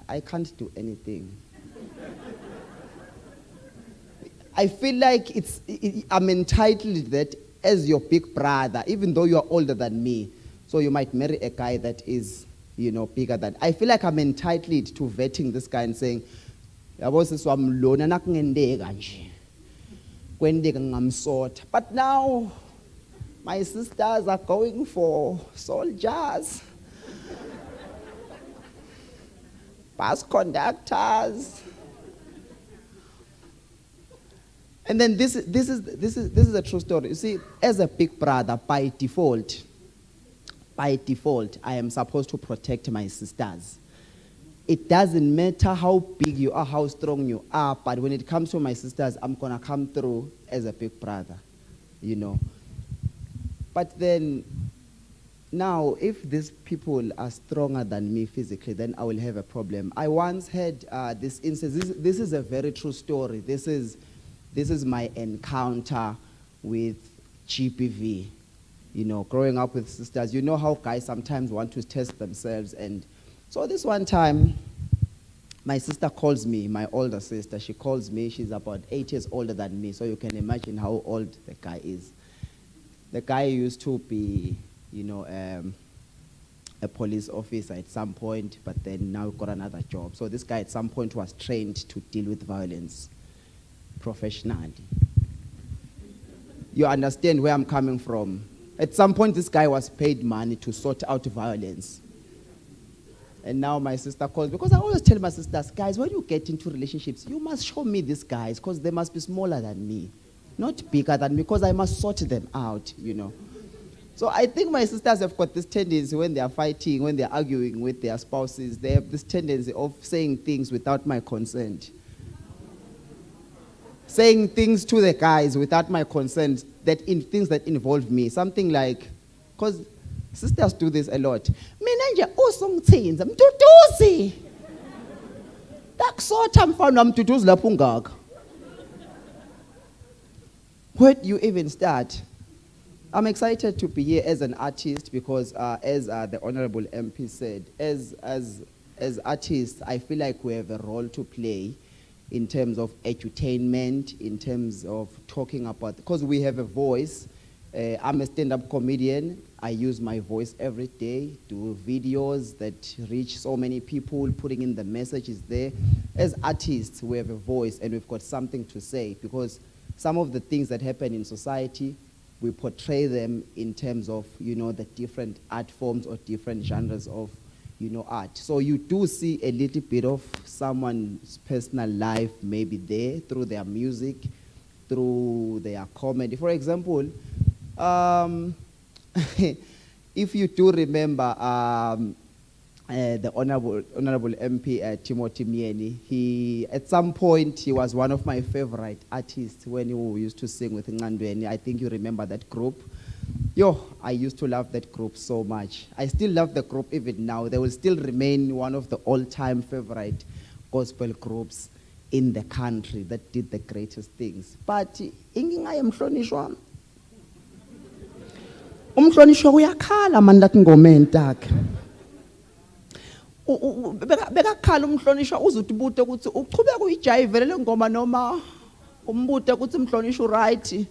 I can't do anything. I feel like I'm entitled that as your big brother, even though you are older than me, so you might marry a guy that is, you know, bigger than. I feel like I'm entitled to vetting this guy and saying, but now, my sisters are going for soldiers, bus conductors. And then this is a true story. You see, as a big brother, by default, I am supposed to protect my sisters. It doesn't matter how big you are, how strong you are, but when it comes to my sisters, I'm going to come through as a big brother, you know. But then, now, if these people are stronger than me physically, then I will have a problem. I once had this instance. This is a very true story. This is my encounter with GBV. You know, growing up with sisters, you know how guys sometimes want to test themselves. And so this one time, My sister calls me, my older sister, she calls me, she's about 8 years older than me, so you can imagine how old the guy is. The guy used to be, a police officer at some point, but then now got another job. So this guy at some point was trained to deal with violence professionally. You understand where I'm coming from? At some point, this guy was paid money to sort out violence. And now my sister calls, because I always tell my sisters, guys, when you get into relationships, you must show me these guys, because they must be smaller than me, not bigger than me, because I must sort them out, So I think my sisters have got this tendency when they are fighting, when they are arguing with their spouses, they have this tendency of saying things without my consent. Saying things to the guys without my consent, things that involve me. Something like, because sisters do this a lot. Mina nje usongithinza mduduzi. Takusotha mfana mduduzi lapho ungaka. Where do you even start? I'm excited to be here as an artist because, as the Honorable MP said, as artists, I feel like we have a role to play in terms of edutainment, in terms of talking about, because we have a voice. I'm a stand-up comedian. I use my voice every day, do videos that reach so many people, putting in the messages there. As artists, we have a voice and we've got something to say, because some of the things that happen in society, we portray them in terms of, the different art forms or different genres of, art. So you do see a little bit of someone's personal life maybe there through their music, through their comedy. For example, if you do remember the Honorable MP Timothy Mieni, at some point he was one of my favorite artists when we used to sing with Ngandweni. I think you remember that group. I used to love that group so much. I still love the group even now. They will still remain one of the all-time favorite gospel groups in the country that did the greatest things. But inginga yemhlonishwa umhlonishwa uyakhala manje lathi ngomeni takhe. Bekakhala umhlonishwa uzuthi ubute ukuthi uchubeka uyijive le ngoma noma umbute ukuthi umhlonishwa right.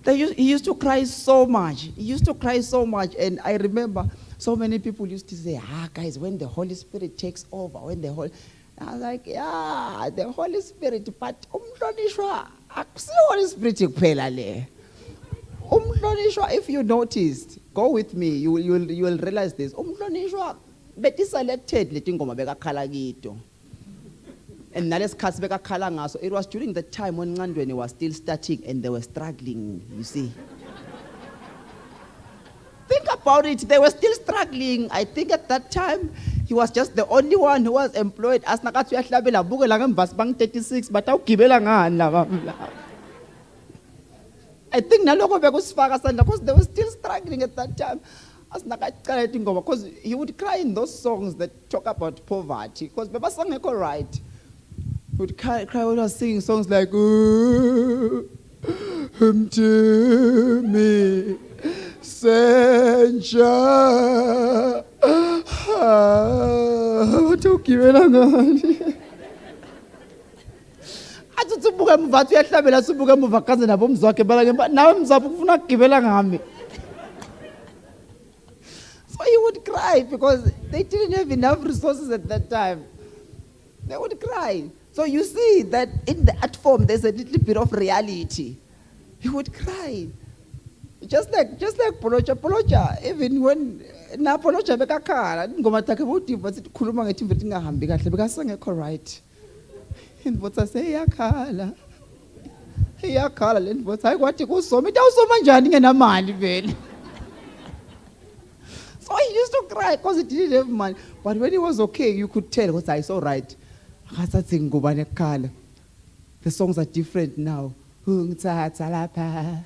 He used to cry so much. He used to cry so much. And I remember so many people used to say, guys, when the Holy Spirit takes over, I was like, yeah, the Holy Spirit, but umhlonishwa, akusiyo Holy Spirit kuphela le. Umhlonishwa, if you noticed, go with me, you will realize this. Umhlonishwa, beti selected leti ngoma bekakhala kito. And it was during the time when Ngandweni was still starting and they were struggling, you see. Think about it, they were still struggling. I think at that time, he was just the only one who was employed. As nakathu yahlabela bukela ngembasi bang 36, but awugibela ngani laba. I think naloko bekusifaka sandla because they were still struggling at that time. As nakaqala ethi ngoma, because he would cry in those songs that talk about poverty, because beba sangekho right. Would cry when I was singing songs like Mtimi Senja Watugibela ngani Athu ubuke emuva athi uyahlabela sibuke emuva kaze nabo mzwakhe bala nawe mzapho ufuna ukugibela ngami. So he would cry because they didn't have enough resources at that time. They would cry. So you see that in the art form, there's a little bit of reality. He would cry. Just like Polocha, even when na Polocha bekakhala, ngoma takhe bodiva sithi khuluma ngethi mvethi ngahambi kahle bekasangekho right. Indvodza say iyakhala. Iyakhala le ndvodza hayi kwathi kusoma itawusoma njani ngenamali vele. So he used to cry because he didn't have money. But when he was okay, you could tell because I saw right. The songs are different now. Ungithatha lapha.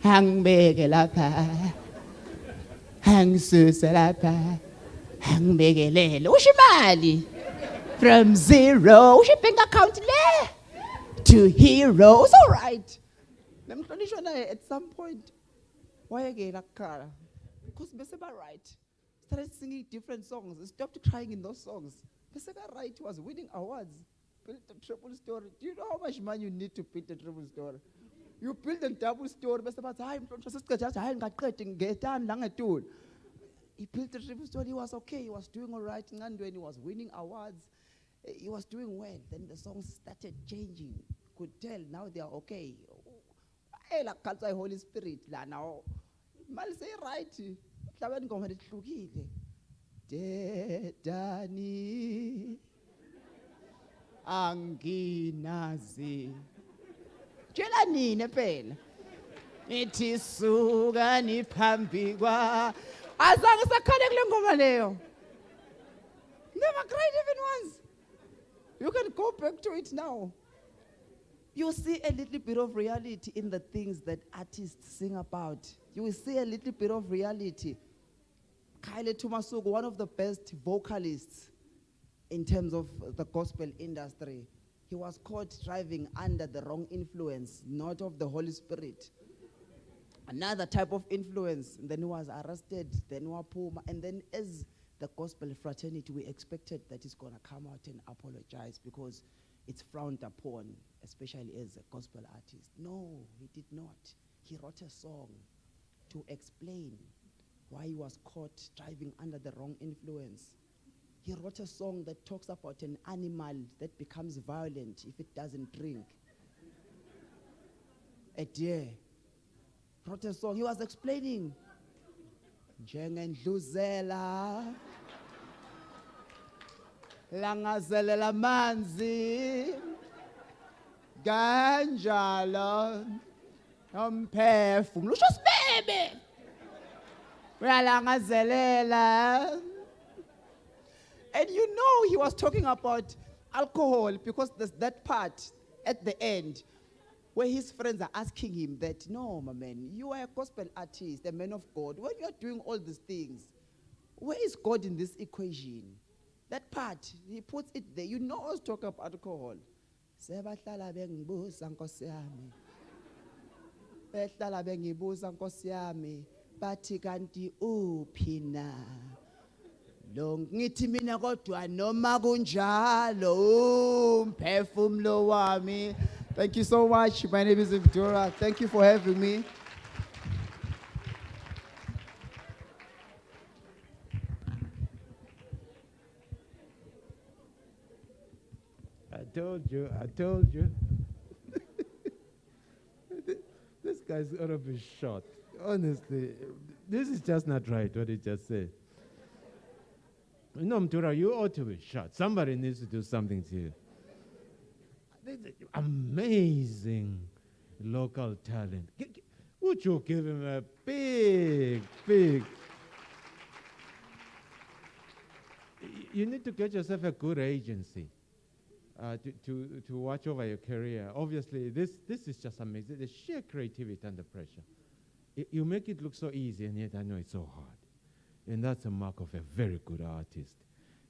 Hangibeke lapha. Hangisuse lapha. Hangibekelele. Usho imali. From zero. Usho bank account le. To hero. It's all right. Nemhlonishwa naye at some point. Wayekela kukhala. Because bese ba right. started singing different songs. He stopped crying in those songs. The second right was winning awards. Built a triple story. Do you know how much money you need to build a triple story? You build a double story. He built a triple story. He was okay. He was doing all right. And when he was winning awards, he was doing well. Then the songs started changing. Could tell now they are okay. Hey, like Holy Spirit, la now. Mal say right. Hlaben ngoma lihlukile. Dedani anginazi. Tshela nini phela? Nithi suka niphambi kwa. Azange sakhale kule ngoma leyo. Never cried even once. You can go back to it now. You see a little bit of reality in the things that artists sing about. You will see a little bit of reality. Kyle Tumasuku, one of the best vocalists in terms of the gospel industry, he was caught driving under the wrong influence, not of the Holy Spirit. Another type of influence, and then he was arrested, then Wapuma, and then as the gospel fraternity, we expected that he's going to come out and apologize because it's frowned upon, especially as a gospel artist. No, he did not. He wrote a song to explain why he was caught driving under the wrong influence. He wrote a song that talks about an animal that becomes violent if it doesn't drink. A deer. Wrote a song. He was explaining. Njengendluzela langazelela manzi kanjalo umphefumulo usho sibebe uyalangazelela. And you know he was talking about alcohol because there's that part at the end where his friends are asking him that, no, my man, you are a gospel artist, a man of God. When you are doing all these things, where is God in this equation? That part, he puts it there. You know us talk about alcohol. Sebahlala bengibuza Nkosi yami. Behlala bengibuza Nkosi yami. Bathi kanti uphi na? Lo ngithi mina kodwa noma kunjalo umphefumulo wami. Thank you so much. My name is Victoria. Thank you for having me. I told you. This guy's ought to be shot. Honestly, this is just not right what he just said. No, Mtura, you ought to be shot. Somebody needs to do something to you. Amazing local talent. Would you give him a big... You need to get yourself a good agency to watch over your career. Obviously, this is just amazing. The sheer creativity under pressure. You make it look so easy, and yet I know it's so hard. And that's a mark of a very good artist.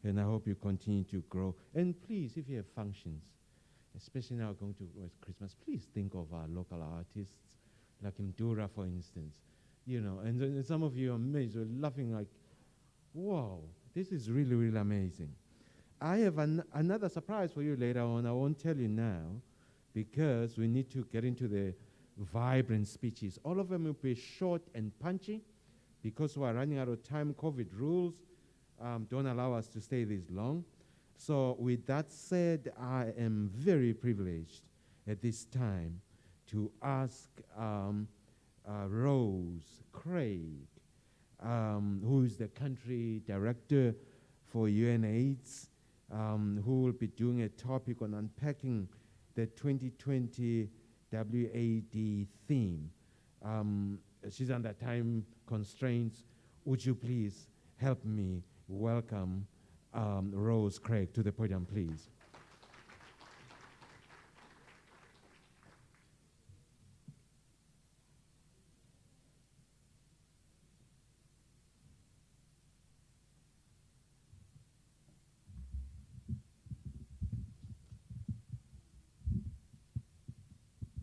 And I hope you continue to grow. And please, if you have functions, especially now going towards Christmas, please think of our local artists, like Mdura, for instance. You know, and then some of you are amazed, you're laughing like, wow, this is really, really amazing. I have another surprise for you later on. I won't tell you now, because we need to get into the vibrant speeches. All of them will be short and punchy, because we're running out of time. COVID rules don't allow us to stay this long. So with that said, I am very privileged at this time to ask Rose Craig, who is the country director for UNAIDS, who will be doing a topic on unpacking the 2020 WAD theme. She's under time constraints. Would you please help me welcome Rose Craig to the podium, please?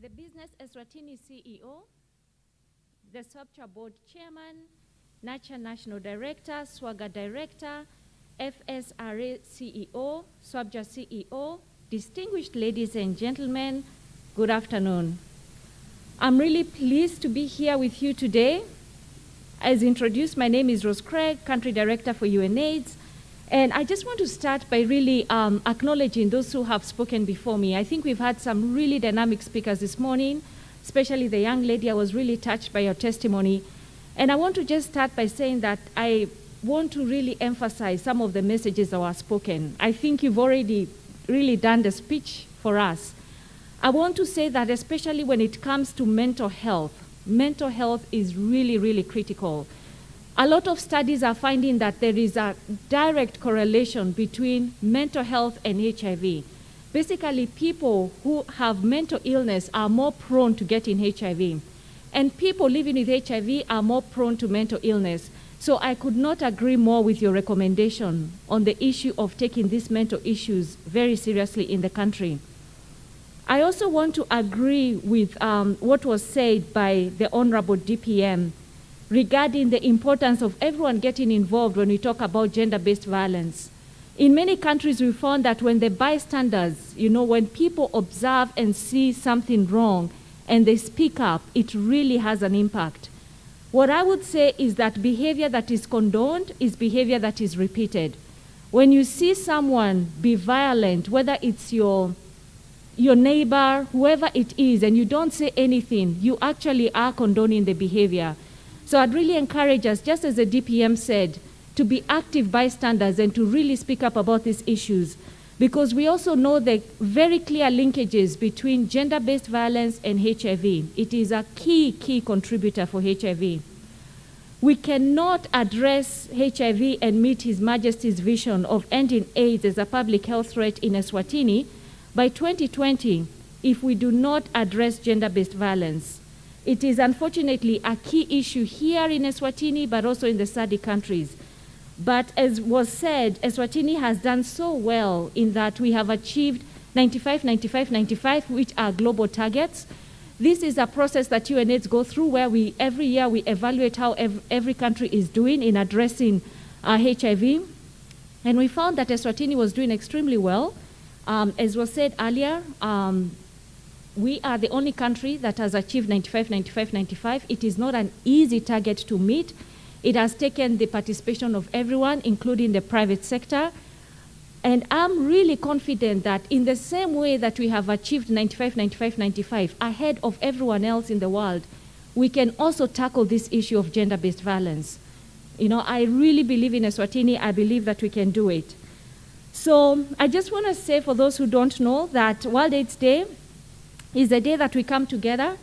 The Business Eswatini CEO, the SWABCHA Board Chairman, NACHA National Director, SWAGA Director, FSRA CEO, SWABCHA CEO, distinguished ladies and gentlemen, good afternoon. I'm really pleased to be here with you today. As introduced, my name is Rose Craig, Country Director for UNAIDS, and I just want to start by really acknowledging those who have spoken before me. I think we've had some really dynamic speakers this morning, especially the young lady. I was really touched by your testimony. And I want to just start by saying that I want to really emphasize some of the messages that were spoken. I think you've already really done the speech for us. I want to say that especially when it comes to mental health is really, really critical. A lot of studies are finding that there is a direct correlation between mental health and HIV. Basically, people who have mental illness are more prone to getting HIV. And people living with HIV are more prone to mental illness. So I could not agree more with your recommendation on the issue of taking these mental issues very seriously in the country. I also want to agree with what was said by the Honorable DPM regarding the importance of everyone getting involved when we talk about gender-based violence. In many countries, we found that when the bystanders, when people observe and see something wrong and they speak up, it really has an impact. What I would say is that behavior that is condoned is behavior that is repeated. When you see someone be violent, whether it's your neighbor, whoever it is, and you don't say anything, you actually are condoning the behavior. So I'd really encourage us, just as the DPM said, to be active bystanders and to really speak up about these issues, because we also know the very clear linkages between gender-based violence and HIV. It is a key contributor for HIV. We cannot address HIV and meet His Majesty's vision of ending AIDS as a public health threat in Eswatini by 2020 if we do not address gender-based violence. It is unfortunately a key issue here in Eswatini, but also in the SADC countries. But as was said, Eswatini has done so well in that we have achieved 95, 95, 95, which are global targets. This is a process that UNAIDS go through where every year we evaluate how every country is doing in addressing HIV. And we found that Eswatini was doing extremely well. As was said earlier, we are the only country that has achieved 95, 95, 95. It is not an easy target to meet. It has taken the participation of everyone, including the private sector. And I'm really confident that in the same way that we have achieved 95, 95, 95, ahead of everyone else in the world, we can also tackle this issue of gender-based violence. I really believe in Eswatini. I believe that we can do it. So I just want to say, for those who don't know, that World AIDS Day is a day that we come together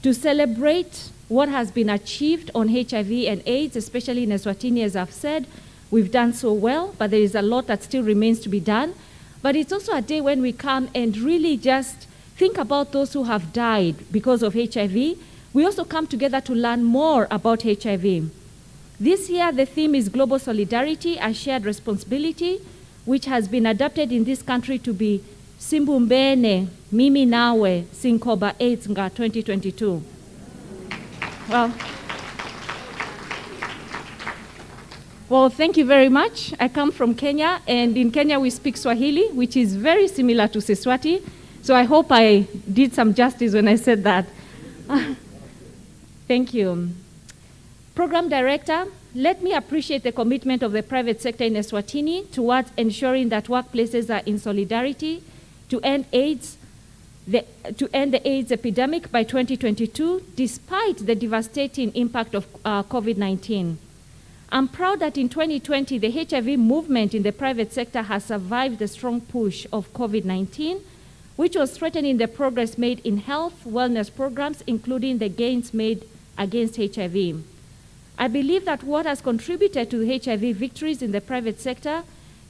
to celebrate what has been achieved on HIV and AIDS, especially in Eswatini. As I've said, we've done so well, but there is a lot that still remains to be done. But it's also a day when we come and really just think about those who have died because of HIV. We also come together to learn more about HIV. This year, the theme is Global Solidarity, a Shared Responsibility, which has been adapted in this country to be Simbumbene, Mimi Nawe, Sinkoba AIDS Nga 2022. Well, thank you very much. I come from Kenya, and in Kenya we speak Swahili, which is very similar to Siswati. So I hope I did some justice when I said that. Thank you. Program Director, let me appreciate the commitment of the private sector in Eswatini towards ensuring that workplaces are in solidarity to end the AIDS epidemic by 2022, despite the devastating impact of COVID-19. I'm proud that in 2020, the HIV movement in the private sector has survived the strong push of COVID-19, which was threatening the progress made in health, wellness programs, including the gains made against HIV. I believe that what has contributed to the HIV victories in the private sector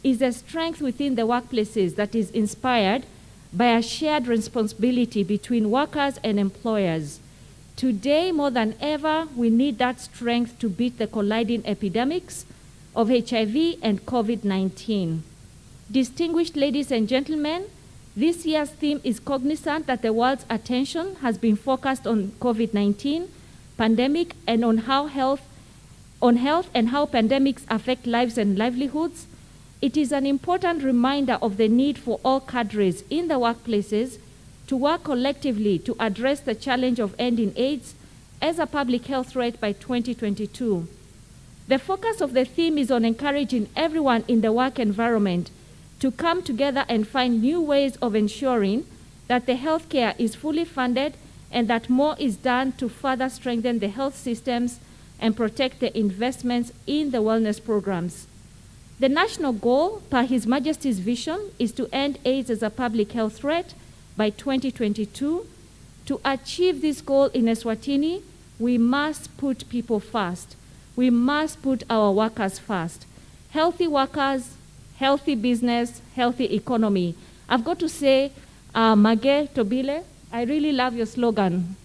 is a strength within the workplaces that is inspired by a shared responsibility between workers and employers. Today, more than ever, we need that strength to beat the colliding epidemics of HIV and COVID-19. Distinguished ladies and gentlemen, this year's theme is cognizant that the world's attention has been focused on COVID-19 pandemic and on how health on health and how pandemics affect lives and livelihoods, it is an important reminder of the need for all cadres in the workplaces to work collectively to address the challenge of ending AIDS as a public health threat by 2022. The focus of the theme is on encouraging everyone in the work environment to come together and find new ways of ensuring that the healthcare is fully funded and that more is done to further strengthen the health systems and protect the investments in the wellness programs. The national goal, per His Majesty's vision, is to end AIDS as a public health threat by 2022. To achieve this goal in Eswatini, we must put people first. We must put our workers first. Healthy workers, healthy business, healthy economy. I've got to say, Mage Tobile, I really love your slogan.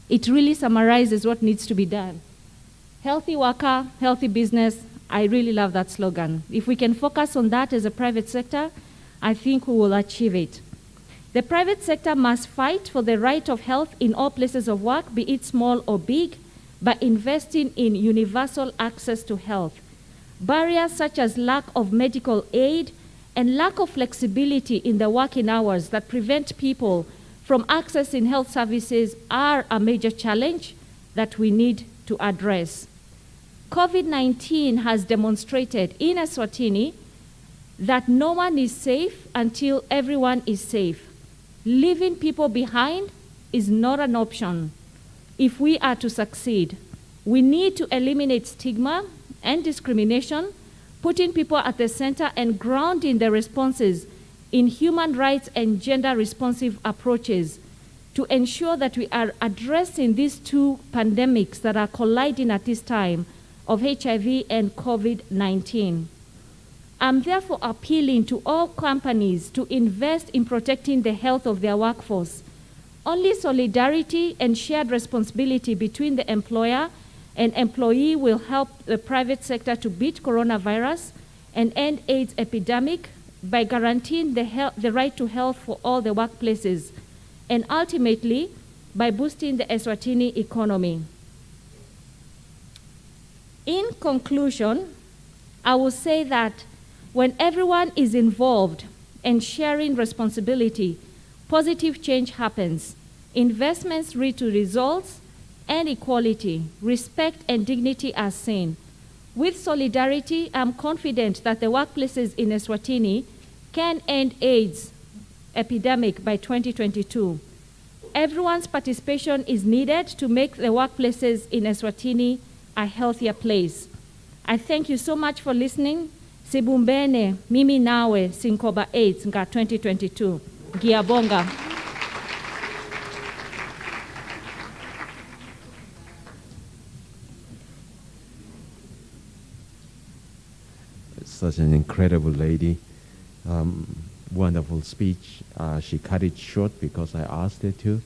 It really summarizes what needs to be done. Healthy worker, healthy business. I really love that slogan. If we can focus on that as a private sector, I think we will achieve it. The private sector must fight for the right of health in all places of work, be it small or big, by investing in universal access to health. Barriers such as lack of medical aid and lack of flexibility in the working hours that prevent people from accessing health services are a major challenge that we need to address. COVID-19 has demonstrated in Eswatini that no one is safe until everyone is safe. Leaving people behind is not an option. If we are to succeed, we need to eliminate stigma and discrimination, putting people at the center and grounding the responses in human rights and gender-responsive approaches to ensure that we are addressing these two pandemics that are colliding at this time of HIV and COVID-19. I'm therefore appealing to all companies to invest in protecting the health of their workforce. Only solidarity and shared responsibility between the employer and employee will help the private sector to beat coronavirus and end AIDS epidemic by guaranteeing the right to health for all the workplaces, and ultimately by boosting the Eswatini economy. In conclusion, I will say that when everyone is involved and sharing responsibility, positive change happens. Investments lead to results, and equality, respect, and dignity are seen. With solidarity, I'm confident that the workplaces in Eswatini can end AIDS epidemic by 2022. Everyone's participation is needed to make the workplaces in Eswatini a healthier place. I thank you so much for listening. Sibumbene, mimi nawe, sinkoba AIDS nga 2022. Giabonga. Such an incredible lady. Wonderful speech. She cut it short because I asked her to.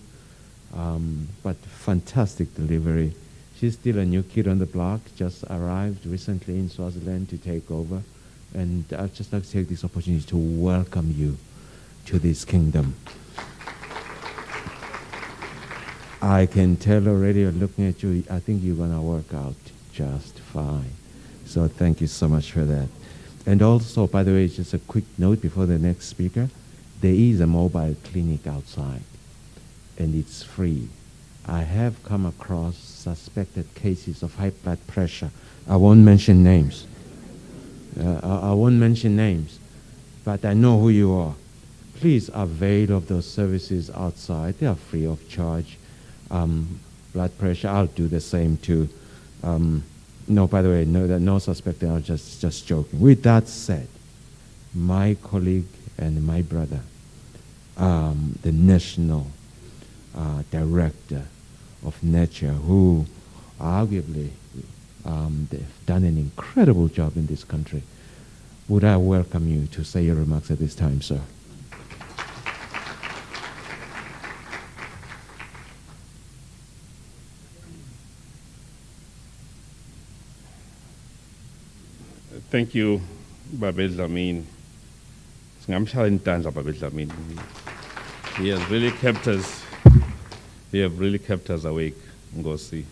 But fantastic delivery. She's still a new kid on the block, just arrived recently in Swaziland to take over. And I'd just like to take this opportunity to welcome you to this kingdom. I can tell already, looking at you, I think you're going to work out just fine. So thank you so much for that. And also, by the way, just a quick note before the next speaker, there is a mobile clinic outside, and it's free. I have come across suspected cases of high blood pressure. I won't mention names. I won't mention names, but I know who you are. Please avail of those services outside. They are free of charge. Blood pressure, I'll do the same too. No, by the way, no suspect. I'm just joking. With that said, my colleague and my brother, the national director of nature, who arguably they've done an incredible job in this country. Would I welcome you to say your remarks at this time, sir? Thank you, Babet Lamin. He has really kept us. He have really kept us awake, Ngosi.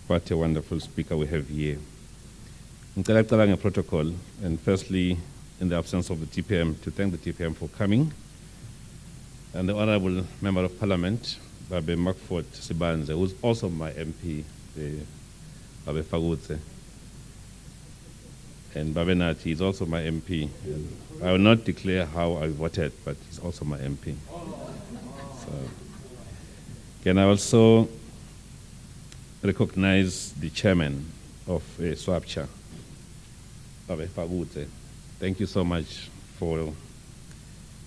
What a wonderful speaker we have here. Ngicela kucabanga protocol, and firstly, in the absence of the TPM, to thank the TPM for coming, and the Honorable Member of Parliament, Babe Makford Sibanze, who's also my MP, Babe Fagutse. And Babe Nati is also my MP. And I will not declare how I voted, but he's also my MP. So, can I also recognize the chairman of SWABCHA, Babe Fagutse. Thank you so much for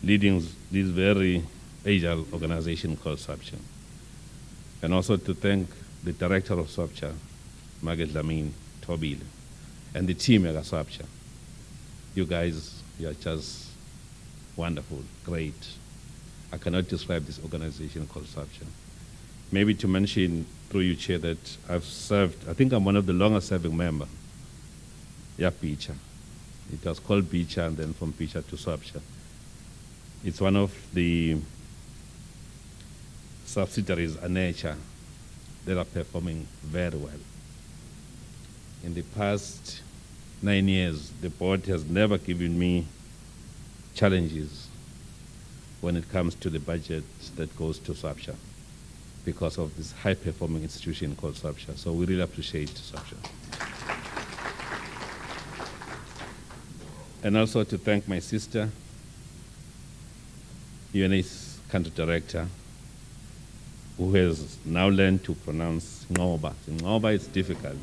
leading this very agile organization called SWABCHA. And also to thank the director of SWABCHA, Margaret Lamin Tobile, and the team at SWABCHA. You guys, you are just wonderful, great. I cannot describe this organization called SWABCHA. Maybe to mention through you, Chair, that I've served, I think I'm one of the longest serving members. Yeah, BCHA. It was called BCHA, and then from BCHA to SWABCHA. It's one of the subsidiaries of nature that are performing very well. In the past 9 years, the board has never given me challenges when it comes to the budget that goes to SWABCHA because of this high-performing institution called SWABCHA. So we really appreciate SWABCHA. And also to thank my sister, UNA's country director, who has now learned to pronounce Ngoba. Ngoba is difficult.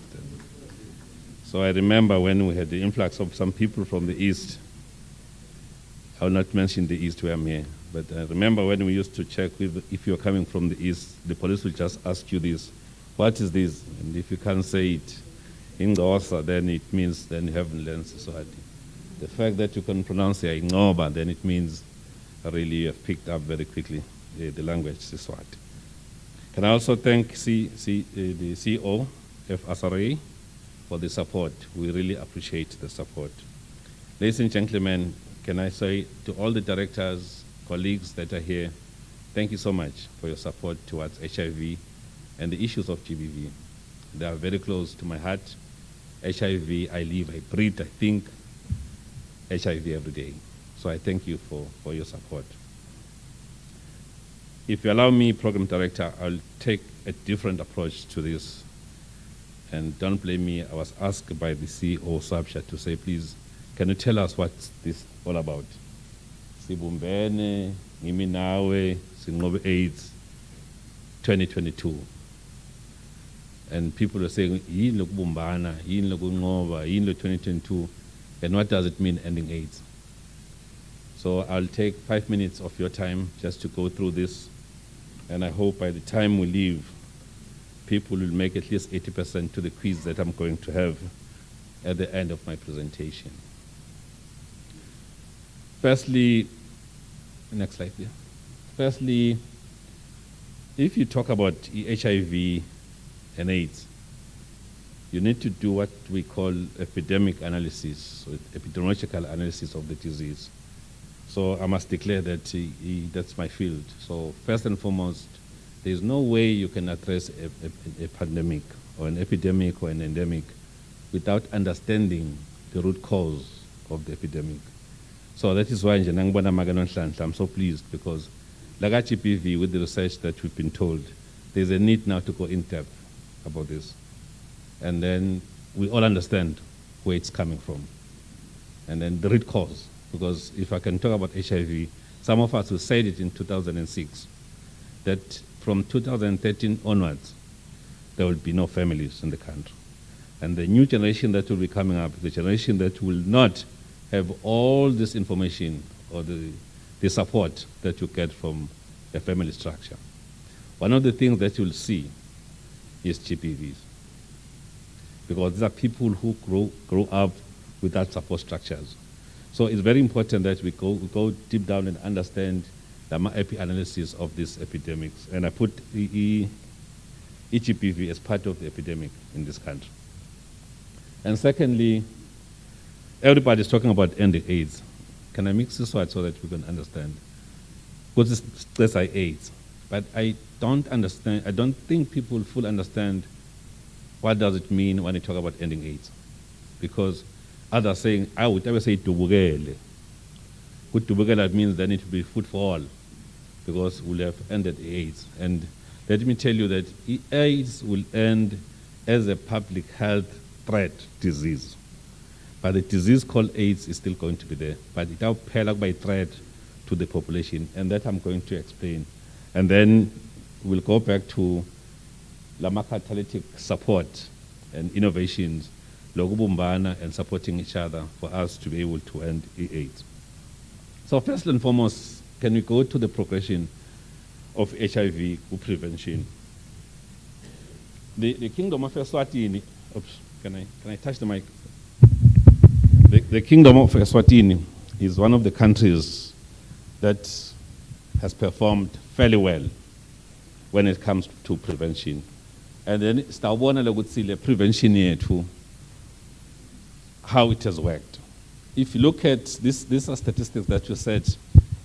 So I remember when we had the influx of some people from the East. I will not mention the East where I'm here, but I remember when we used to check if you're coming from the East, the police will just ask you this, what is this? And if you can't say it in Gaosa, then it means then you haven't learned Siswati. The fact that you can pronounce it Ngoba, then it means really you have picked up very quickly the language Siswati. Can I also thank the CEO of SRA for the support. We really appreciate the support. Ladies and gentlemen, can I say to all the directors, colleagues that are here, thank you so much for your support towards HIV and the issues of GBV. They are very close to my heart. HIV, I live, I breathe, I think HIV every day. So I thank you for your support. If you allow me, Program Director, I'll take a different approach to this. And don't blame me, I was asked by the CEO of SWABCHA to say, please, can you tell us what's this all about? Sibumbene, ngimi nawe, sinqobe AIDS, 2022. And people are saying, yini lokubumbana, yini lokunqoba, yini lo 2022, and what does it mean ending AIDS? So I'll take 5 minutes of your time just to go through this, and I hope by the time we leave, people will make at least 80% to the quiz that I'm going to have at the end of my presentation. Firstly, next slide, please. Firstly, if you talk about HIV and AIDS, you need to do what we call epidemic analysis, or epidemiological analysis of the disease. So I must declare that that's my field. So first and foremost, there's no way you can address a pandemic or an epidemic or an endemic without understanding the root cause of the epidemic. So that is why I'm so pleased, because like GPV, with the research that we've been told, there's a need now to go in depth about this. And then we all understand where it's coming from. And then the root cause, because if I can talk about HIV, some of us who said it in 2006, that from 2013 onwards, there will be no families in the country. And the new generation that will be coming up, the generation that will not have all this information or the support that you get from a family structure. One of the things that you'll see is GPVs. Because these are people who grow up without support structures. So it's very important that we go deep down and understand the epi analysis of these epidemics. And I put EGPV as part of the epidemic in this country. And secondly, everybody's talking about ending AIDS. Can I mix this word so that we can understand? Because it's AIDS. But I don't understand, I don't think people fully understand what does it mean when you talk about ending AIDS? Because others are saying, I would never say tubukele. Good tubukele means there need to be food for all, because we'll have ended AIDS. And let me tell you that AIDS will end as a public health threat disease. But the disease called AIDS is still going to be there. But it will pale by threat to the population, and that I'm going to explain. And then we'll go back to Lama catalytic support and innovations, lokubumbana and supporting each other for us to be able to end AIDS. So first and foremost, can we go to the progression of HIV prevention? The Kingdom of Eswatini, oops, can I touch the mic? The Kingdom of Eswatini is one of the countries that has performed fairly well when it comes to prevention. And then the prevention here too, how it has worked. If you look at this, these are statistics that you said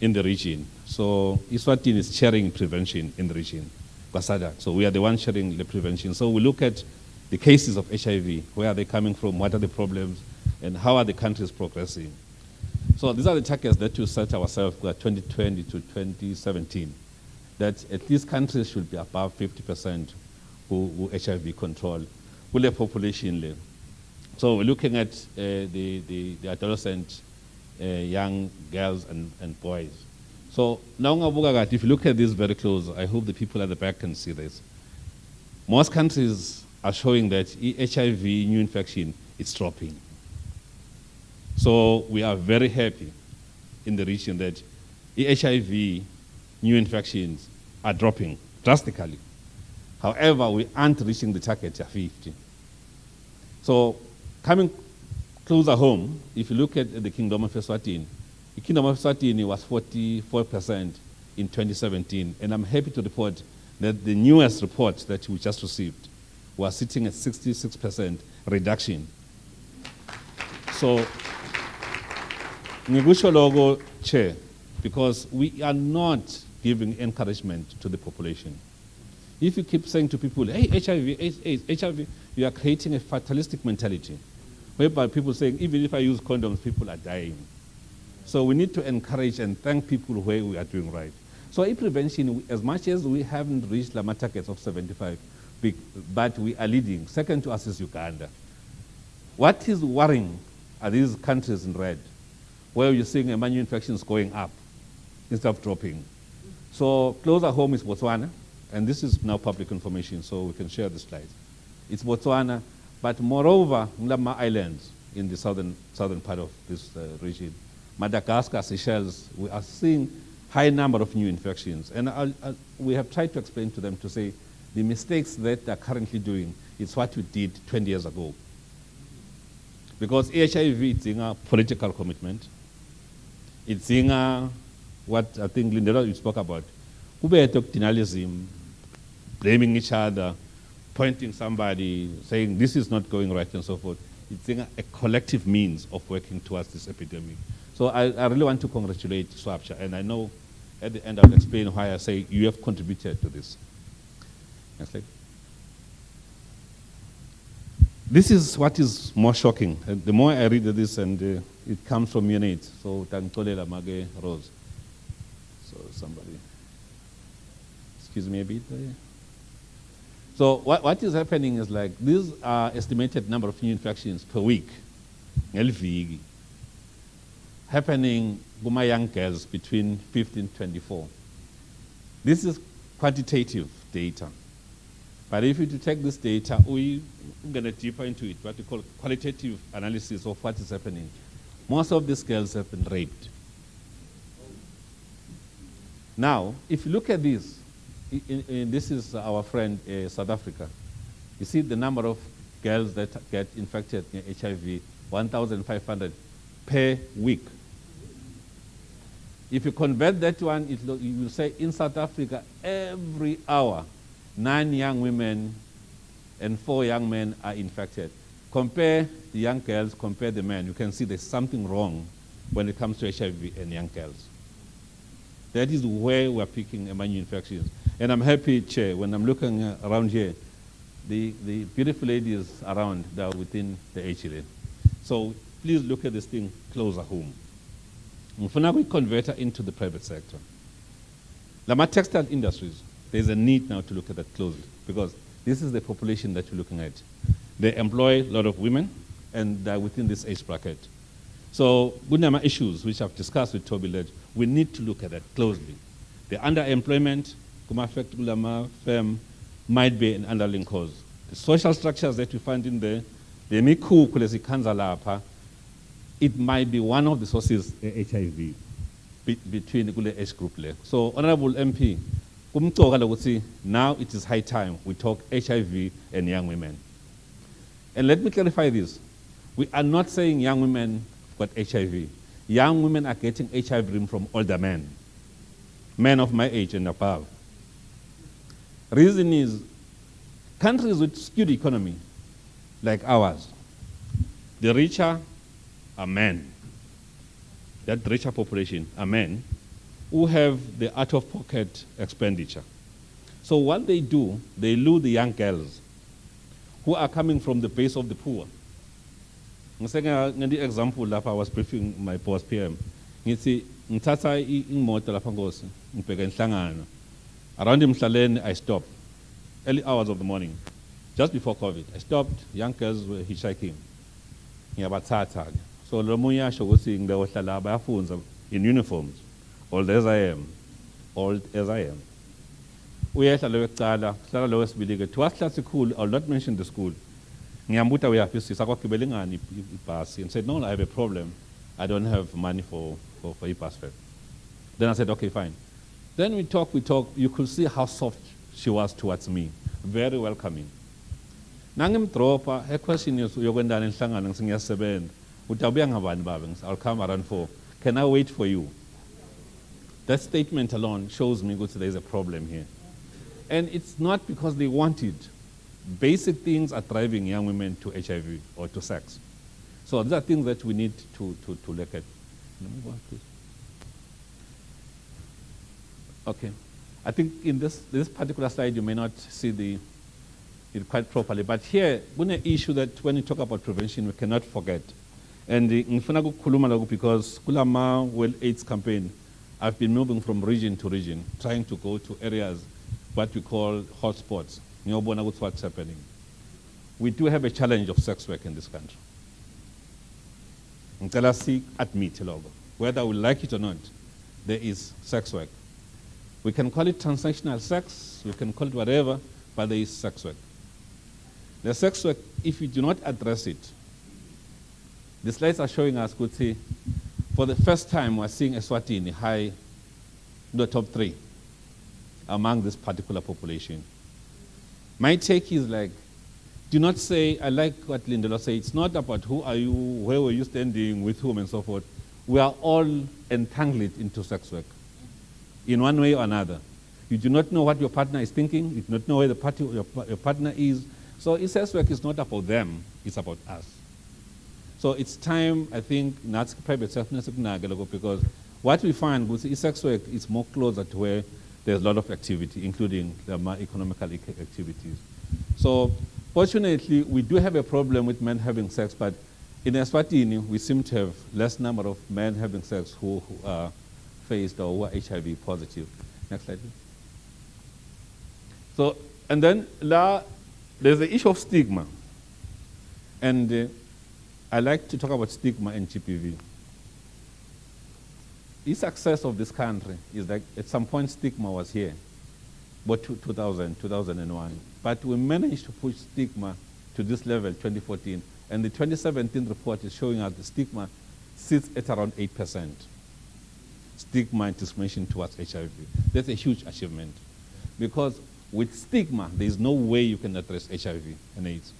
in the region. So Eswatini is sharing prevention in the region, Kwasada. So we are the ones sharing the prevention. So we look at the cases of HIV, where are they coming from, what are the problems, and how are the countries progressing. So these are the targets that we set ourselves for 2020 to 2017, that at least countries should be above 50% who HIV control, with the population level. So we're looking at the adolescent young girls and boys. So now if you look at this very close, I hope the people at the back can see this. Most countries are showing that HIV new infection is dropping. So we are very happy in the region that HIV new infections are dropping drastically. However, we aren't reaching the target of 50. So coming closer home, if you look at the Kingdom of Eswatini, the Kingdom of Eswatini was 44% in 2017, and I'm happy to report that the newest report that we just received was sitting at 66% reduction. So, Ngigusho logo chair, because we are not giving encouragement to the population. If you keep saying to people, hey, HIV, HIV, you are creating a fatalistic mentality, whereby people saying, even if I use condoms, people are dying. So we need to encourage and thank people where we are doing right. So in prevention, as much as we haven't reached the targets of 75, but we are leading. Second to us is Uganda. What is worrying are these countries in red, where you're seeing new infections going up instead of dropping. So closer home is Botswana, and this is now public information, so we can share the slides. It's Botswana, but moreover, Ngulama Islands in the southern part of this region, Madagascar, Seychelles, we are seeing high number of new infections. And we have tried to explain to them to say, the mistakes that they're currently doing is what we did 20 years ago. Because HIV is in a political commitment. It's in a, what I think Lindela you spoke about, denialism, blaming each other, pointing somebody, saying this is not going right and so forth. It's in a collective means of working towards this epidemic. So I really want to congratulate SWABCHA, and I know at the end I'll explain why I say you have contributed to this. Next slide. This is what is more shocking. The more I read this, and it comes from UNAIDS. So Tankolela Mage Rose. So somebody, excuse me a bit. So what is happening is like, these are estimated number of new infections per week. LVG. Happening with my young girls between 15 and 24. This is quantitative data. But if you take this data, we're going to deeper into it, what we call qualitative analysis of what is happening. Most of these girls have been raped. Now, if you look at this, this is our friend South Africa. You see the number of girls that get infected in HIV, 1,500 per week. If you convert that one, you will say in South Africa, every hour, 9 young women and 4 young men are infected. Compare the young girls, compare the men. You can see there's something wrong when it comes to HIV and young girls. That is where we're picking among infections. And I'm happy, Chair, when I'm looking around here, the beautiful ladies around that are within the age limit. So please look at this thing closer home. Mfuna we convert her into the private sector. Lama textile industries, there's a need now to look at that closely because this is the population that you're looking at. They employ a lot of women and they're within this age bracket. So Gunama issues which I've discussed with Toby Ledge, we need to look at that closely. The underemployment, firm, might be an underlying cause. The social structures that we find in there, it might be one of the sources of HIV between the age group. So, Honorable MP, now it is high time we talk HIV and young women. And let me clarify this. We are not saying young women got HIV. Young women are getting HIV from older men of my age and above. Reason is, countries with skewed economy, like ours, the richer are men. That richer population are men who have the out-of-pocket expenditure. So what they do, they lure the young girls who are coming from the base of the poor. Ngisenge example lapha I was briefing my boss PM. Ngithi ngithatha imoto lapha Nkosi ngibheka inhlangano. Around Mhlaleni I stopped early hours of the morning. Just before COVID, I stopped, young girls were hitchhiking. Ngiyabathatha. So lo munye yasho ukuthi ngileyohlala bayafunza in uniforms. Old as I am. Uyehla lo wekucala, hlala lo wesibili ke. Thiwa sikhulu, I'll not mention the school. Ngiyambuta uyafisisa kwagibela ngani ibhasi and said, no, I have a problem. I don't have money for e-bus fare. Then I said, okay, fine. Then we talk. You could see how soft she was towards me. Very welcoming. Nangimdropa, her question is, uyokwendana enhlangano ngiyasebenza. Utabuya ngabani baba? I'll come around 4. Can I wait for you? That statement alone shows me that there's a problem here. And it's not because they want it. Basic things are driving young women to HIV or to sex. So these are things that we need to look at. Let me go on, please. Okay. I think in this particular slide you may not see it quite properly, but here, one issue that when you talk about prevention, we cannot forget. And because Kulama World AIDS campaign, I've been moving from region to region, trying to go to areas, what we call hotspots. What's happening. We do have a challenge of sex work in this country. Admit, whether we like it or not, there is sex work. We can call it transactional sex, we can call it whatever, but there is sex work. The sex work, if we do not address it, the slides are showing us, for the first time we're seeing Eswatini high, the top 3 among this particular population. My take is do not say, I like what Lindelo said, it's not about who are you, where were you standing, with whom, and so forth. We are all entangled into sex work in one way or another. You do not know what your partner is thinking, you do not know where your partner is. So sex work is not about them, it's about us. So it's time, I think, not private because what we find with sex work is more closer to where there's a lot of activity, including the more economical activities. So fortunately, we do have a problem with men having sex, but in Eswatini, we seem to have less number of men having sex who are faced or who are HIV positive. Next slide, please. So, and then there's the issue of stigma. And I like to talk about stigma and GPV. The success of this country is at some point stigma was here, but 2000, 2001. But we managed to push stigma to this level, 2014. And the 2017 report is showing us the stigma sits at around 8%. Stigma and discrimination towards HIV. That's a huge achievement. Because with stigma, there is no way you can address HIV and AIDS.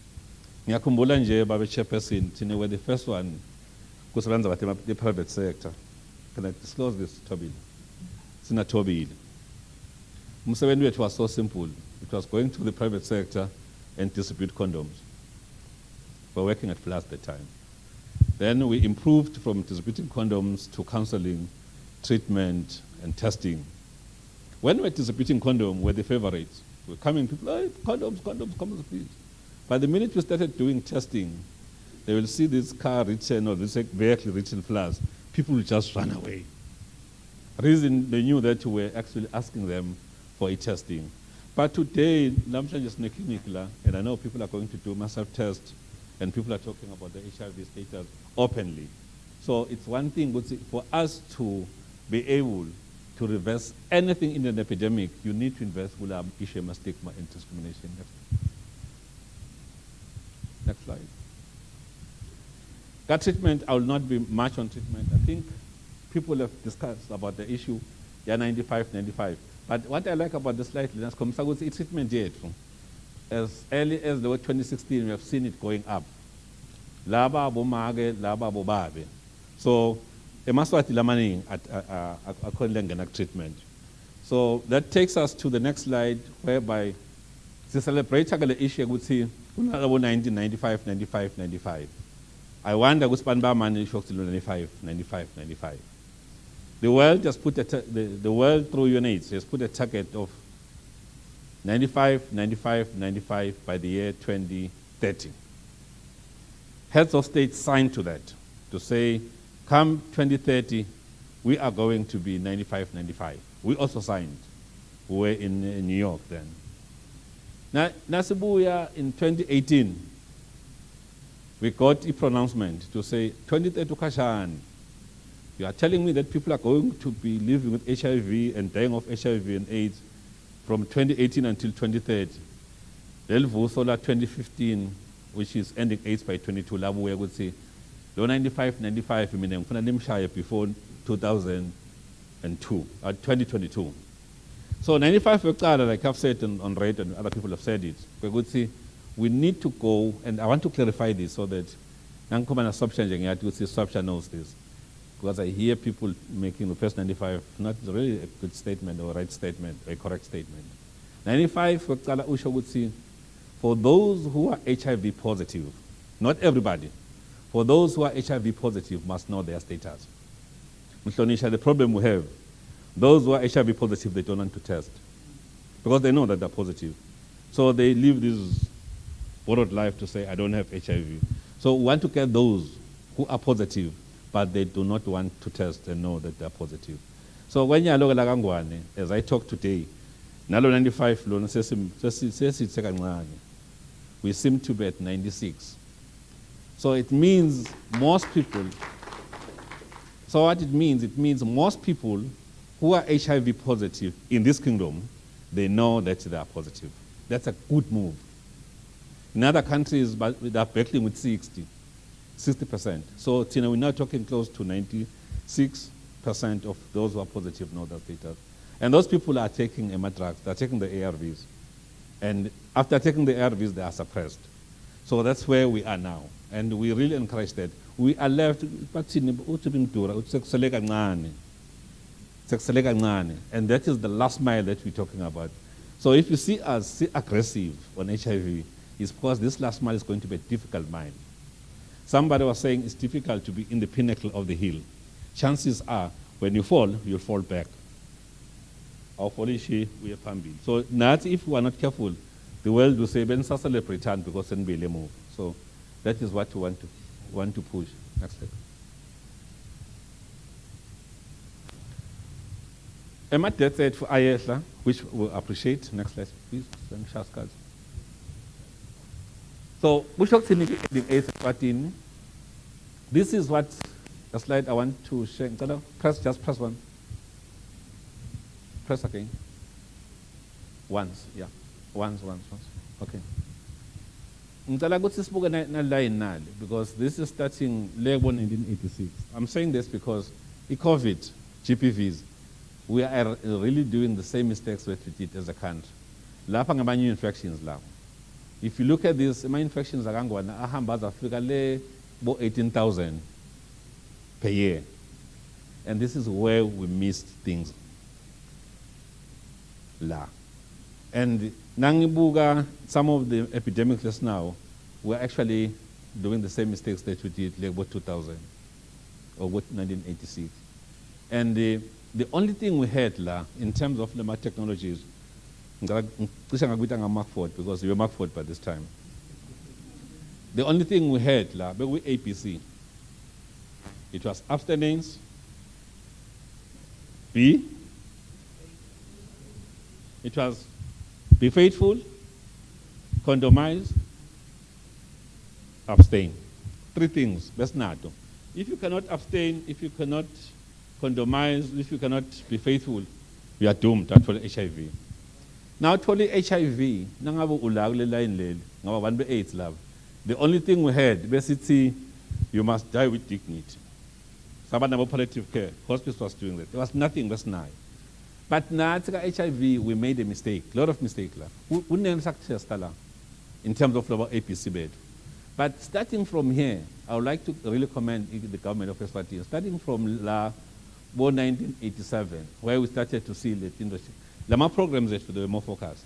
Ngiyakhumbula nje baba chairperson, thina were the first one kusebenza bathi the private sector. Can I disclose this, Tobile? Sina Tobile. Umsebenzi wethu was so simple. It was going to the private sector and distribute condoms. We were working at FLAS at the time. Then we improved from distributing condoms to counseling, treatment, and testing. When we were distributing condoms, we were the favorites. We're coming, people, hey, condoms, please. By the minute we started doing testing, they will see this car written or this vehicle written flowers. People will just run away. Reason they knew that we were actually asking them for a testing. But today, Namhlanje is and I know people are going to do massive tests, and people are talking about the HIV status openly. So it's one thing for us to be able to reverse anything in an epidemic, you need to invest in issue stigma and discrimination. Next slide. That treatment, I will not be much on treatment. I think people have discussed about the issue, 95. But what I like about this slide, it's treatment yet. As early as the 2016, we have seen it going up. Laba bomage, laba bobabe. So, emaswati lamaning at treatment. So that takes us to the next slide, whereby the celebrate the issue would see 1995. I wonder who's Panba money shocked 95. The world just put the world through UNAIDS has put a target of 95 by the year 2030. Heads of state signed to that to say, come 2030, we are going to be 95. We also signed. We were in New York then. Now, Nasibuya in 2018, we got a pronouncement to say 2030 Kashan. You are telling me that people are going to be living with HIV and dying of HIV and AIDS from 2018 until 2030. Delvu Solar 2015, which is ending AIDS by 22, Labu we would say, 95, before 2002, 2022. So 95, like I've said on radio and other people have said it, we would say, we need to go, and I want to clarify this so that SWABCHA knows this. Because I hear people making the first 95 not really a good statement or a right statement, or a correct statement. 95, would see, for those who are HIV positive, not everybody, for those who are HIV positive must know their status. The problem we have, those who are HIV positive, they don't want to test because they know that they're positive. So they live this borrowed life to say, I don't have HIV. So we want to get those who are positive, but they do not want to test and know that they're positive. So when you look at as I talk today, Nalo 95, we seem to be at 96. So it means most people, so what it means most people who are HIV positive in this kingdom, they know that they are positive. That's a good move. In other countries, but they're battling with 60%. So we're now talking close to 96% of those who are positive know that data. And those people are taking MR drugs, they're taking the ARVs. And after taking the ARVs, they are suppressed. So that's where we are now. And we really encourage that. We are left, and that is the last mile that we're talking about. So if you see us aggressive on HIV, it's because this last mile is going to be a difficult mile. Somebody was saying it's difficult to be in the pinnacle of the hill. Chances are, when you fall, you'll fall back. Our policy, we are pumping. So not if we are not careful, the world will say, Ben Sasale pretend because then we move. So that is what we want to push. Next slide. Emma said for ISLA, which we appreciate. Next slide, please. So, Eswatini, this is what the slide I want to share. Just press one. Press again. Once, yeah. Once. Okay. Because this is starting late 1986. I'm saying this because COVID, GPVs, we are really doing the same mistakes that we did as a country. Lapha new infections lapha. If you look at these, my infections are Africa 18,000 per year. And this is where we missed things. And Nangibuga, some of the epidemics just now, we're actually doing the same mistakes that we did like 2000 or 1986. And the only thing we had in terms of the technologies, because you were Markford by this time. The only thing we had, we APC. It was abstinence, B. It was be faithful, condomize, abstain. 3 things, best NATO. If you cannot abstain, if you cannot condomize, if you cannot be faithful, you are doomed to HIV. Now, totally HIV, AIDS love. The only thing we had, basically, you must die with dignity. Sabana palliative care, hospice was doing that. There was nothing, was nigh. But now, HIV, we made a mistake, a lot of mistakes. We didn't success in terms of our APC bed. But starting from here, I would like to really commend the government of Eswatini, starting from 1987, where we started to see the industry. Lama programs that were more focused.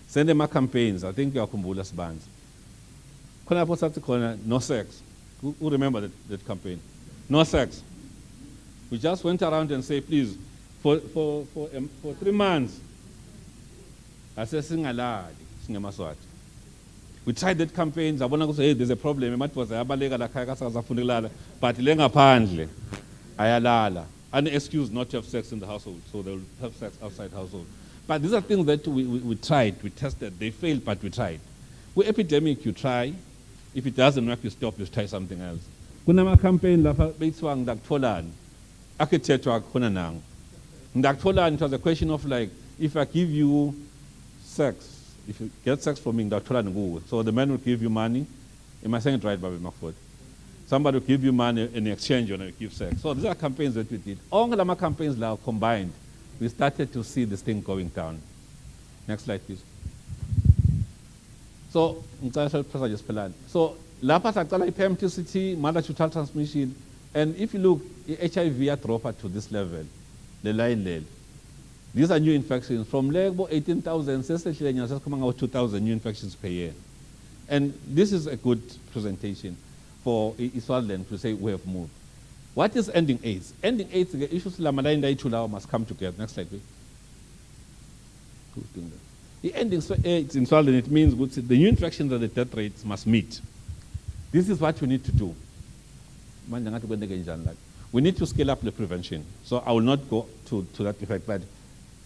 Send them campaigns, I think you are Kumbulas bands. No sex. Who remember that campaign? No sex. We just went around and say, please, for 3 months, assessing a lad, we tried that campaign. I want to say, hey, there's a problem. But an excuse not to have sex in the household, so they'll have sex outside household. But these are things that we tried, we tested. They failed, but we tried. With epidemic, you try. If it doesn't work, you stop, you try something else. Kuna campaign la beitswang ndakutholan. Akithethwa khona nang. Ndakutholan, it was a question of like, if I give you sex, if you get sex from me, ndakutholan nguwe. So the man will give you money. Am I saying it right, Bobby McFord? Somebody will give you money in exchange when you give sex. So these are campaigns that we did. All the campaigns now combined, we started to see this thing going down. Next slide, please. So, lapa saqala i-PMTCT, mother-to-child transmission, and if you look, HIV had dropped to this level, the line level. These are new infections. From Lego 18,000, 2,000 new infections per year. And this is a good presentation for Swaziland to say we have moved. What is ending AIDS? Ending AIDS, the issues must come together. Next slide, please. Who's doing that? The ending AIDS in Swaziland, it means the new infections and the death rates must meet. This is what we need to do. We need to scale up the prevention. So I will not go to that effect, but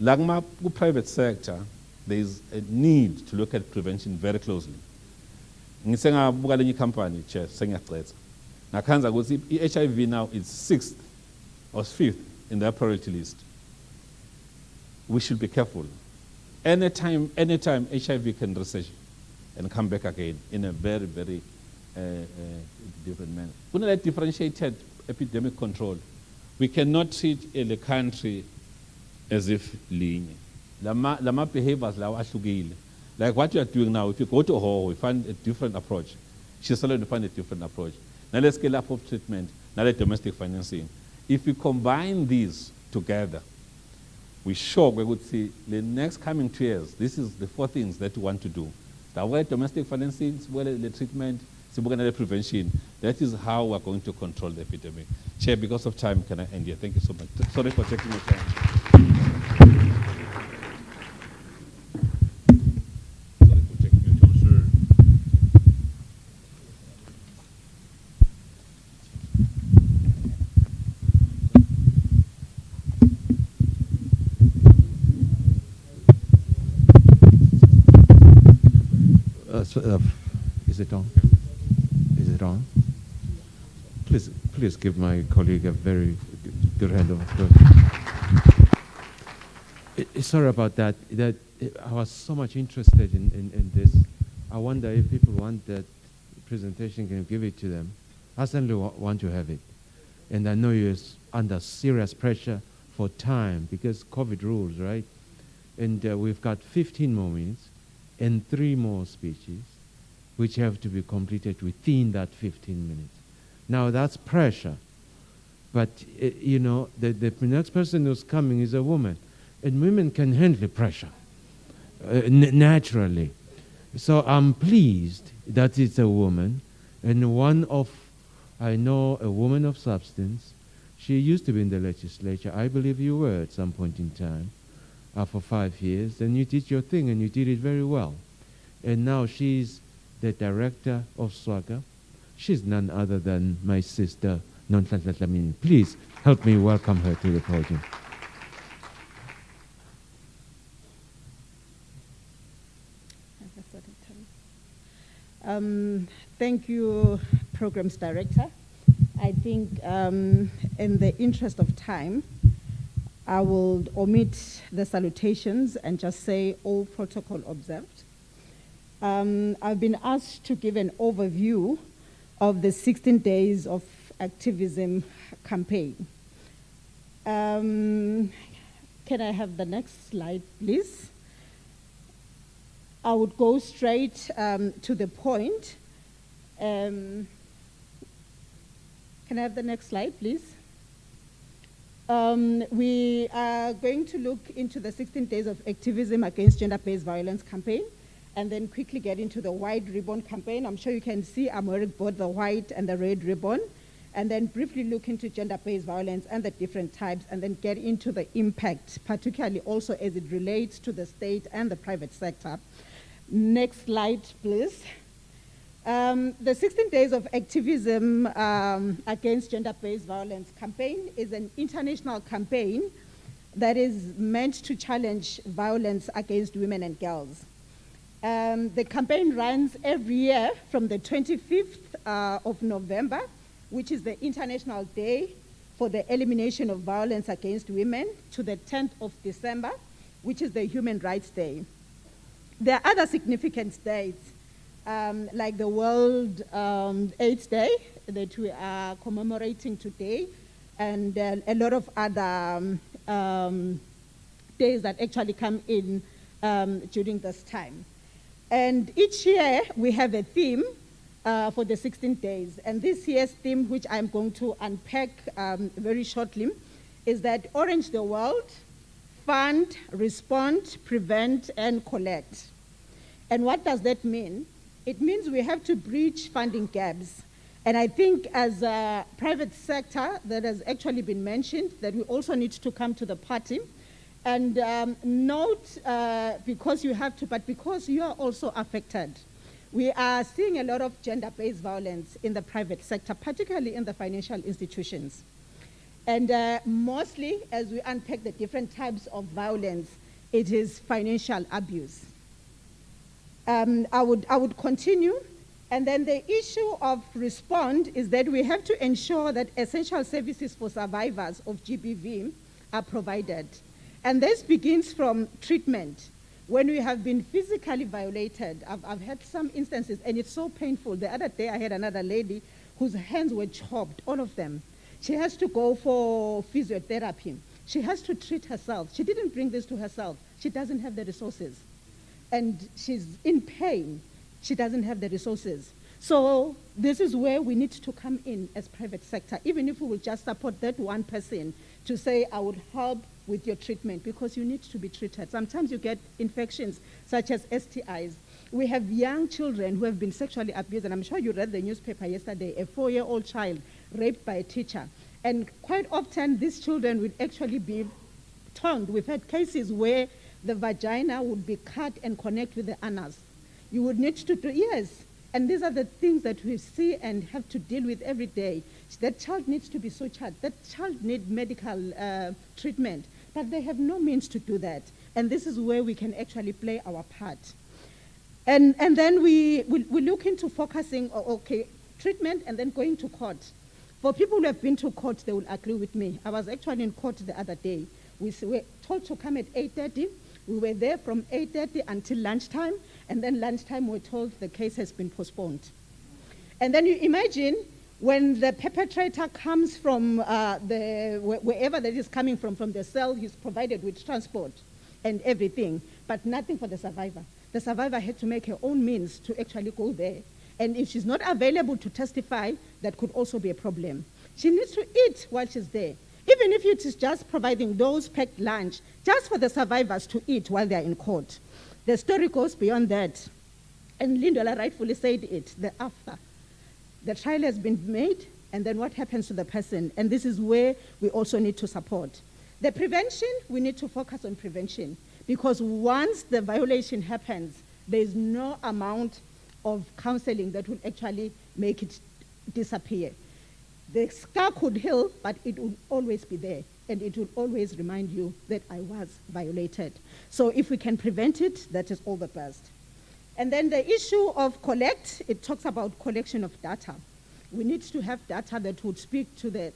Lagma private sector, there is a need to look at prevention very closely. Ngisenga buka lenye company chair sengiyacetha. Nakhanza ukuthi i-HIV now is 6th or 5th in the priority list. We should be careful. Anytime HIV can resurge and come back again in a very, very different manner. We need a differentiated epidemic control. We cannot treat the country as if linear. Lama behaviors lawa ahlukile. Like what you are doing now, if you go to her, we find a different approach. She's going to find a different approach. Now let's scale up of treatment, now let domestic financing. If we combine these together, we would see the next coming 2 years, this is the 4 things that we want to do. The way domestic financing, the treatment, the prevention, that is how we're going to control the epidemic. Chair, because of time, can I end here? Thank you so much. Sorry for taking your time. Is it on? Is it on? Please give my colleague a very good hand of applause. Sorry about that. I was so much interested in this. I wonder if people want that presentation, can you give it to them? I certainly want to have it. And I know you're under serious pressure for time because COVID rules, right? And we've got 15 more minutes and 3 more speeches, which have to be completed within that 15 minutes. Now that's pressure, but you know, the next person who's coming is a woman, and women can handle pressure naturally. So I'm pleased that it's a woman, and I know a woman of substance. She used to be in the legislature. I believe you were at some point in time. for 5 years, and you did your thing, and you did it very well. And now she's the director of SWABCHA. She's none other than my sister, Nonhlanhla Dlamini. Please help me welcome her to the podium. Thank you, Programs Director. I think in the interest of time, I will omit the salutations and just say all protocol observed. I've been asked to give an overview of the 16 days of activism campaign. Can I have the next slide, please? I would go straight to the point. Can I have the next slide, please? We are going to look into the 16 days of activism against gender-based violence campaign, and then quickly get into the white ribbon campaign. I'm sure you can see I'm wearing both the white and the red ribbon, and then briefly look into gender-based violence and the different types, and then get into the impact, particularly also as it relates to the state and the private sector. Next slide, please. The 16 days of activism against gender-based violence campaign is an international campaign that is meant to challenge violence against women and girls. The campaign runs every year from the 25th of November, which is the International Day for the Elimination of Violence Against Women, to the 10th of December, which is the Human Rights Day. There are other significant dates, like the World AIDS Day that we are commemorating today, and a lot of other days that actually come in during this time. And each year we have a theme for the 16 days. And this year's theme, which I'm going to unpack very shortly, is that Orange the World, fund, respond, prevent, and collect. And what does that mean? It means we have to bridge funding gaps. And I think as a private sector, that has actually been mentioned, that we also need to come to the party and not because you have to, but because you are also affected. We are seeing a lot of gender-based violence in the private sector, particularly in the financial institutions. And mostly, as we unpack the different types of violence, it is financial abuse. I would continue. And then the issue of respond is that we have to ensure that essential services for survivors of GBV are provided. And this begins from treatment. When we have been physically violated, I've had some instances, and it's so painful. The other day I had another lady whose hands were chopped, all of them. She has to go for physiotherapy. She has to treat herself. She didn't bring this to herself. She doesn't have the resources. And she's in pain. She doesn't have the resources. So this is where we need to come in as private sector, even if we will just support that one person to say, I would help with your treatment, because you need to be treated. Sometimes you get infections such as STIs. We have young children who have been sexually abused, and I'm sure you read the newspaper yesterday, a 4-year-old child raped by a teacher. And quite often these children would actually be tongued. We've had cases where the vagina would be cut and connect with the anus. You would need to do, yes. And these are the things that we see and have to deal with every day. That child needs to be sutured. That child needs medical treatment. But they have no means to do that. And this is where we can actually play our part. And then we look into focusing, okay, treatment and then going to court. For people who have been to court, they will agree with me. I was actually in court the other day. We were told to come at 8:30. We were there from 8:30 until lunchtime, and then lunchtime we were told the case has been postponed. And then you imagine when the perpetrator comes from wherever that is coming from the cell, he's provided with transport and everything, but nothing for the survivor. The survivor had to make her own means to actually go there. And if she's not available to testify, that could also be a problem. She needs to eat while she's there. Even if it is just providing those packed lunch, just for the survivors to eat while they're in court. The story goes beyond that. And Lindola rightfully said it, the after. The trial has been made, and then what happens to the person? And this is where we also need to support. The prevention, we need to focus on prevention, because once the violation happens, there's no amount of counseling that will actually make it disappear. The scar could heal, but it will always be there, and it will always remind you that I was violated. So if we can prevent it, that is all the best. And then the issue of collect, it talks about collection of data. We need to have data that would speak to the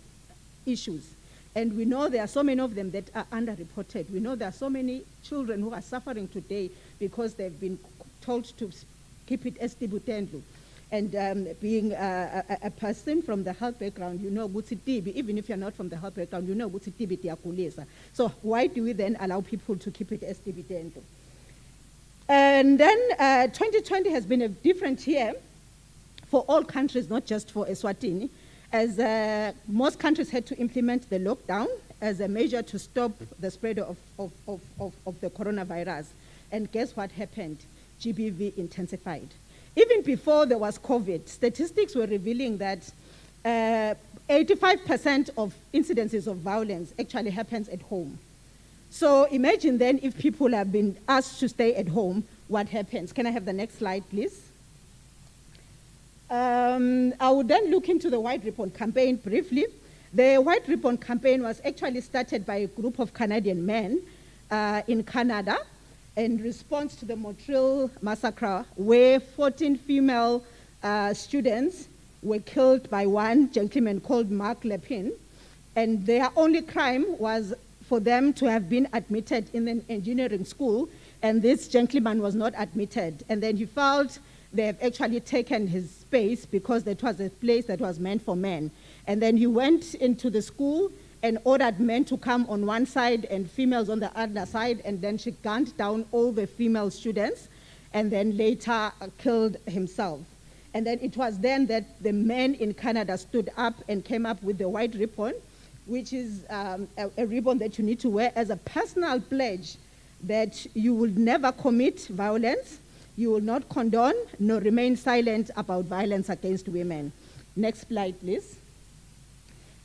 issues. And we know there are so many of them that are underreported. We know there are so many children who are suffering today because they've been told to keep it esitibutendlu. And being a person from the health background, you know, even if you're not from the health background, you know, so why do we then allow people to keep it esitibutendlu? And then 2020 has been a different year for all countries, not just for Eswatini, as most countries had to implement the lockdown as a measure to stop the spread of the coronavirus. And guess what happened? GBV intensified. Even before there was COVID, statistics were revealing that 85% of incidences of violence actually happens at home. So imagine then if people have been asked to stay at home, what happens? Can I have the next slide, please? I would then look into the White Ribbon campaign briefly. The White Ribbon campaign was actually started by a group of Canadian men in Canada in response to the Montreal massacre, where 14 female students were killed by one gentleman called Mark Lepin, and their only crime was for them to have been admitted in an engineering school, and this gentleman was not admitted. And then he felt they have actually taken his space because that was a place that was meant for men. And then he went into the school and ordered men to come on one side and females on the other side, and then she gunned down all the female students, and then later killed himself. And then it was then that the men in Canada stood up and came up with the White Ribbon, which is a ribbon that you need to wear as a personal pledge that you will never commit violence, you will not condone, nor remain silent about violence against women. Next slide, please.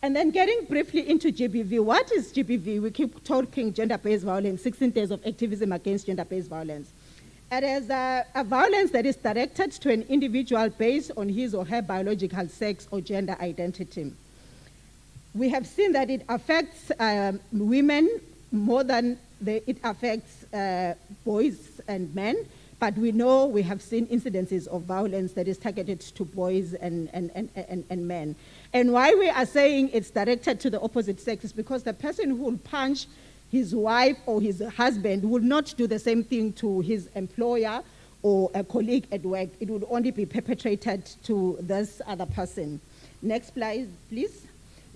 And then getting briefly into GBV. What is GBV? We keep talking gender-based violence, 16 days of activism against gender-based violence. It is a violence that is directed to an individual based on his or her biological sex or gender identity. We have seen that it affects women more than it affects boys and men, but we know we have seen incidences of violence that is targeted to boys and men. And why we are saying it's directed to the opposite sex is because the person who will punch his wife or his husband will not do the same thing to his employer or a colleague at work. It would only be perpetrated to this other person. Next slide, please.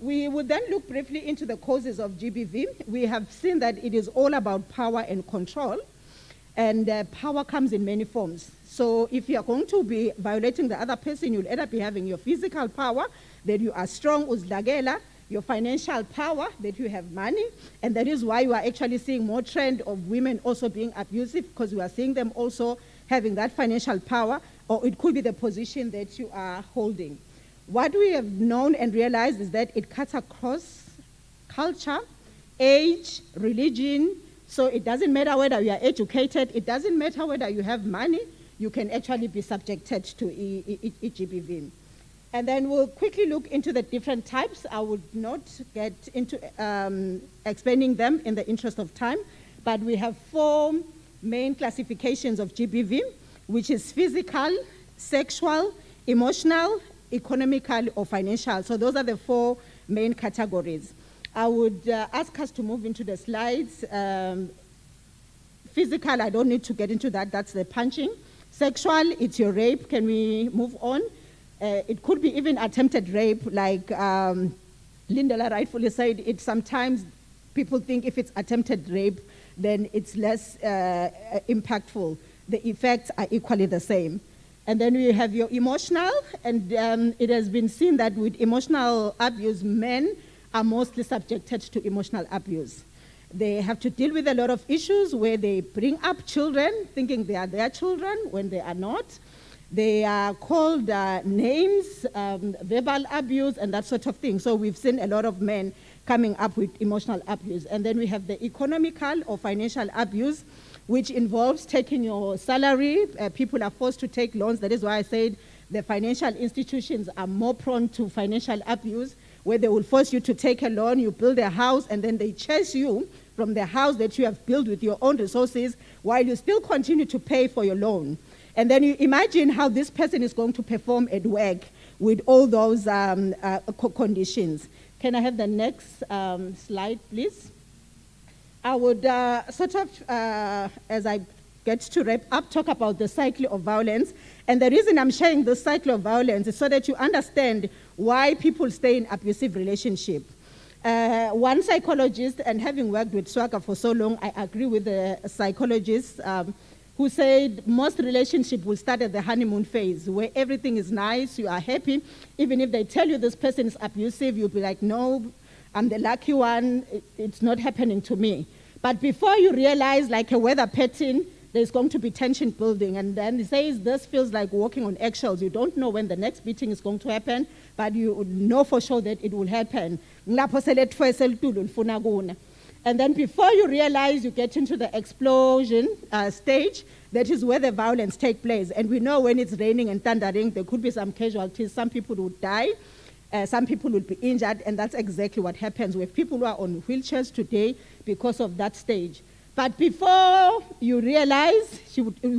We will then look briefly into the causes of GBV. We have seen that it is all about power and control, and power comes in many forms. So if you are going to be violating the other person, you'll end up having your physical power, that you are strong, uzdagela, your financial power, that you have money, and that is why you are actually seeing more trend of women also being abusive, because you are seeing them also having that financial power, or it could be the position that you are holding. What we have known and realized is that it cuts across culture, age, religion, so it doesn't matter whether you are educated, it doesn't matter whether you have money, you can actually be subjected to GBV. And then we'll quickly look into the different types. I would not get into explaining them in the interest of time, but we have 4 main classifications of GBV, which is physical, sexual, emotional, economical, or financial. So those are the 4 main categories. I would ask us to move into the slides. Physical, I don't need to get into that. That's the punching. Sexual, it's your rape. Can we move on? It could be even attempted rape, like Lindela rightfully said. It sometimes people think if it's attempted rape, then it's less impactful. The effects are equally the same. And then we have your emotional, and it has been seen that with emotional abuse, men are mostly subjected to emotional abuse. They have to deal with a lot of issues where they bring up children thinking they are their children when they are not. They are called names, verbal abuse, and that sort of thing. So we've seen a lot of men coming up with emotional abuse. And then we have the economical or financial abuse, which involves taking your salary. People are forced to take loans. That is why I said the financial institutions are more prone to financial abuse, where they will force you to take a loan, you build a house, and then they chase you from the house that you have built with your own resources while you still continue to pay for your loan. And then you imagine how this person is going to perform at work with all those conditions. Can I have the next slide, please? I would as I get to wrap up, talk about the cycle of violence. And the reason I'm sharing this cycle of violence is so that you understand why people stay in abusive relationship. One psychologist, and having worked with SWABCHA for so long, I agree with the psychologist who said most relationships will start at the honeymoon phase, where everything is nice, you are happy. Even if they tell you this person is abusive, you'll be like, no, I'm the lucky one, it's not happening to me. But before you realize, like a weather pattern, there's going to be tension building. And then he says this feels like walking on eggshells. You don't know when the next beating is going to happen, but you know for sure that it will happen. And then before you realize, you get into the explosion stage. That is where the violence takes place. And we know when it's raining and thundering, there could be some casualties. Some people would die. Some people will be injured. And that's exactly what happens with people who are on wheelchairs today because of that stage. But before you realize,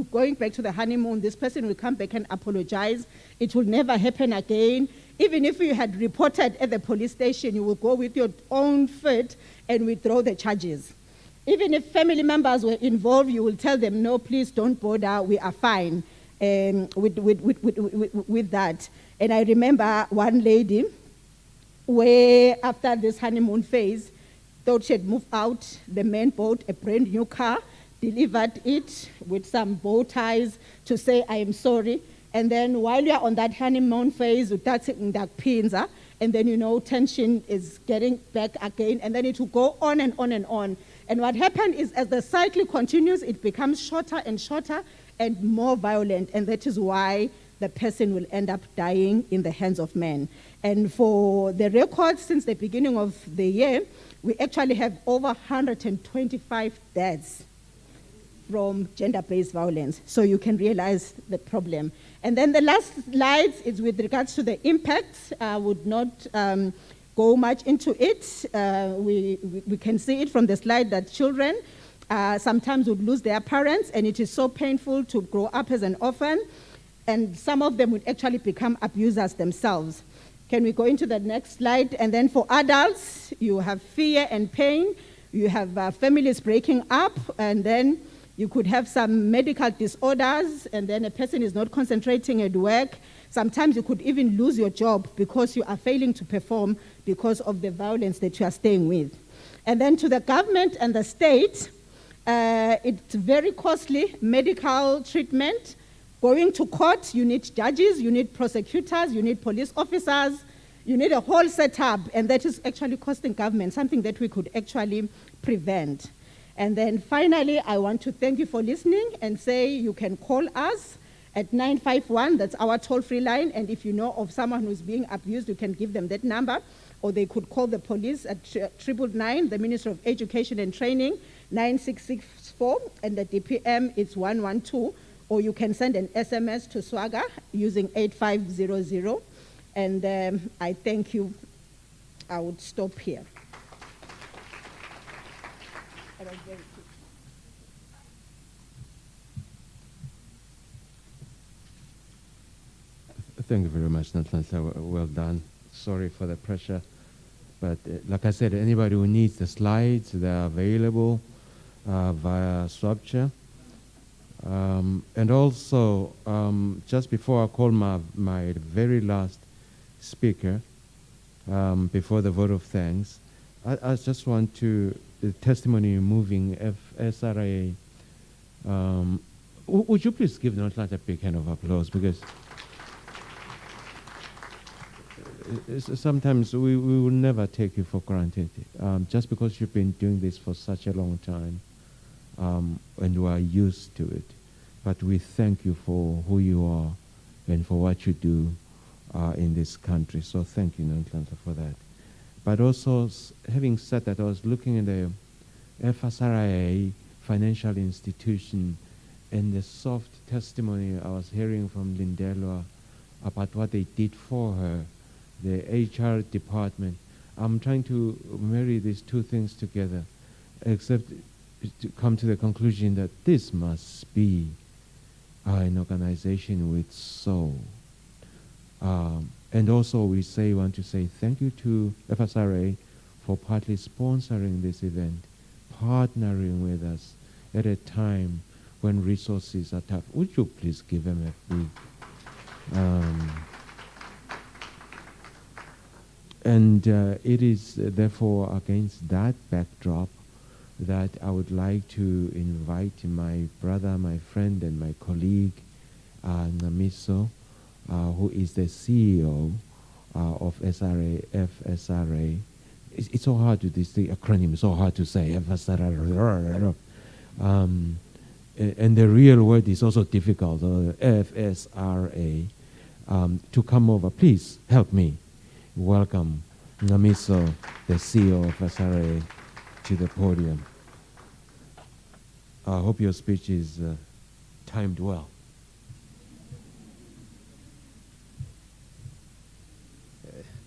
going back to the honeymoon, this person will come back and apologize. It will never happen again. Even if you had reported at the police station, you will go with your own feet and withdraw the charges. Even if family members were involved, you will tell them, no, please don't bother, we are fine with that. And I remember one lady where after this honeymoon phase, thought she had moved out, the man bought a brand new car, delivered it with some bow ties to say, I am sorry. And then while you are on that honeymoon phase, you start taking that pinza, and then tension is getting back again, and then it will go on and on and on. And what happened is, as the cycle continues, it becomes shorter and shorter and more violent, and that is why the person will end up dying in the hands of men. And for the records since the beginning of the year, we actually have over 125 deaths from gender-based violence. So you can realize the problem. And then the last slide is with regards to the impact. I would not go much into it. We can see it from the slide that children sometimes would lose their parents, and it is so painful to grow up as an orphan. And some of them would actually become abusers themselves. Can we go into the next slide? And then for adults, you have fear and pain. You have families breaking up, and then you could have some medical disorders, and then a person is not concentrating at work. Sometimes you could even lose your job because you are failing to perform because of the violence that you are staying with. And then to the government and the state, it's very costly medical treatment. Going to court, you need judges, you need prosecutors, you need police officers, you need a whole setup, and that is actually costing government, something that we could actually prevent. And then finally, I want to thank you for listening and say you can call us at 951, that's our toll-free line, and if you know of someone who's being abused, you can give them that number, or they could call the police at 999, the Ministry of Education and Training, 9664, and the DPM is 112, or you can send an SMS to SWAGA using 8500, and I thank you. I would stop here. Thank you very much, Natasha. Well done. Sorry for the pressure. But like I said, anybody who needs the slides, they're available via SWABCHA. And also, just before I call my very last speaker, before the vote of thanks, I just want to, the testimony moving FSRA, would you please give Northland a big hand of applause, because sometimes we will never take you for granted, just because you've been doing this for such a long time, and you are used to it. But we thank you for who you are and for what you do in this country. So thank you, Northland, for that. But also, having said that, I was looking at the FSRA financial institution and the soft testimony I was hearing from Lindelwa about what they did for her, the HR department. I'm trying to marry these two things together, except to come to the conclusion that this must be an organization with soul. And also we want to say thank you to FSRA for partly sponsoring this event, partnering with us at a time when resources are tough. Would you please give them a big... and it is therefore against that backdrop that I would like to invite my brother, my friend, and my colleague, Namiso, who is the CEO of FSRA. It's so hard to, this acronym is so hard to say, FSRA. And the real word is also difficult, FSRA, to come over. Please help me welcome Namiso, the CEO of FSRA, to the podium. I hope your speech is timed well.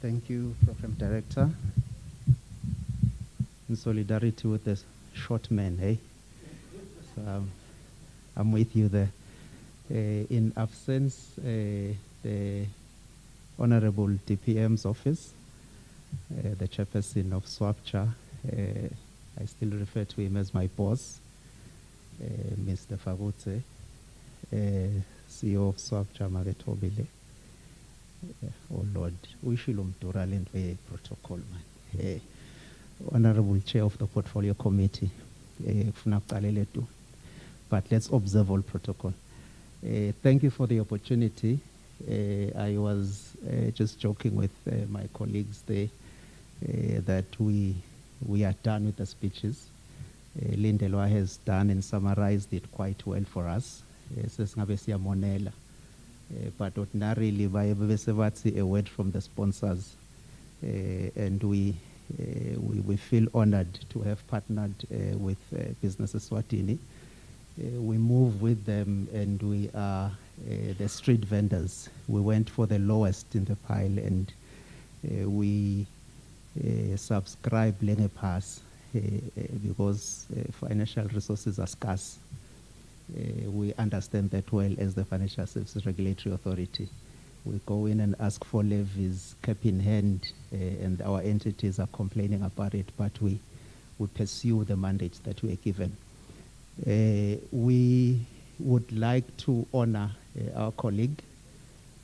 Thank you, Program Director. In solidarity with the short man, eh? So, I'm with you there. In absence, the Honorable DPM's office, the chairperson of SWABCHA, I still refer to him as my boss, Mr. Fabutse, CEO of SWABCHA, Magetobile. Oh Lord, we should umduralent ve protocol man. Honorable Chair of the Portfolio Committee, but let's observe all protocol. Thank you for the opportunity. I was just joking with my colleagues there that we are done with the speeches. Lindelwa has done and summarized it quite well for us. But ordinarily, a word from the sponsors, and we feel honored to have partnered with Business Eswatini. We move with them, and we are the street vendors. We went for the lowest in the pile, and we subscribe Lenge Pass because financial resources are scarce. We understand that well as the Financial Services Regulatory Authority. We go in and ask for levies, cap in hand, and our entities are complaining about it, but we pursue the mandates that we are given. We would like to honor our colleague,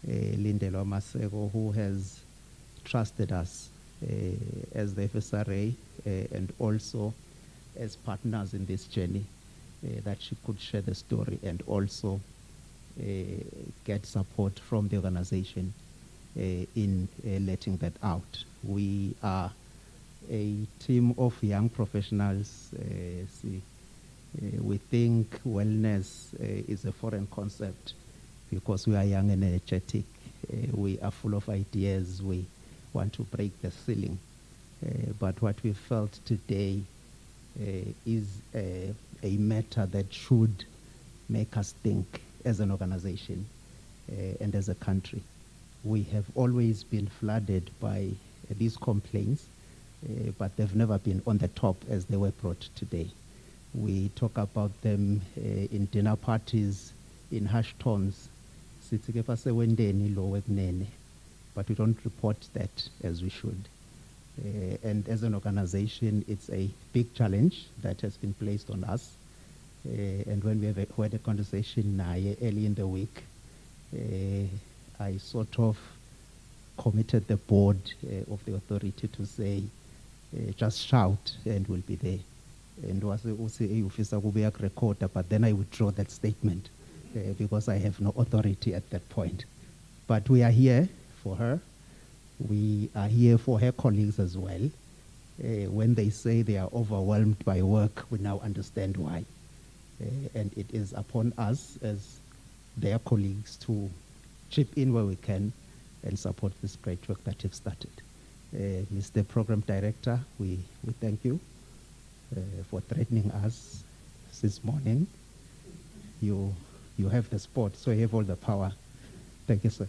Lindelwa Masego, who has trusted us as the FSRA and also as partners in this journey, that she could share the story and also get support from the organization in letting that out. We are a team of young professionals. We think wellness is a foreign concept because we are young and energetic. We are full of ideas. We want to break the ceiling. But what we felt today is a matter that should make us think as an organization and as a country. We have always been flooded by these complaints, but they've never been on the top as they were brought today. We talk about them in dinner parties, in harsh tones, but we don't report that as we should. And as an organization, it's a big challenge that has been placed on us. And when we have had a conversation early in the week, I sort of committed the board of the authority to say, just shout and we'll be there. And was also a officer who be a recorder, but then I withdraw that statement because I have no authority at that point. But we are here for her. We are here for her colleagues as well. When they say they are overwhelmed by work, we now understand why. And it is upon us as their colleagues to chip in where we can and support this great work that you've started. Mr. Program Director, we thank you for threatening us this morning. You have the spot, so you have all the power. Thank you, sir.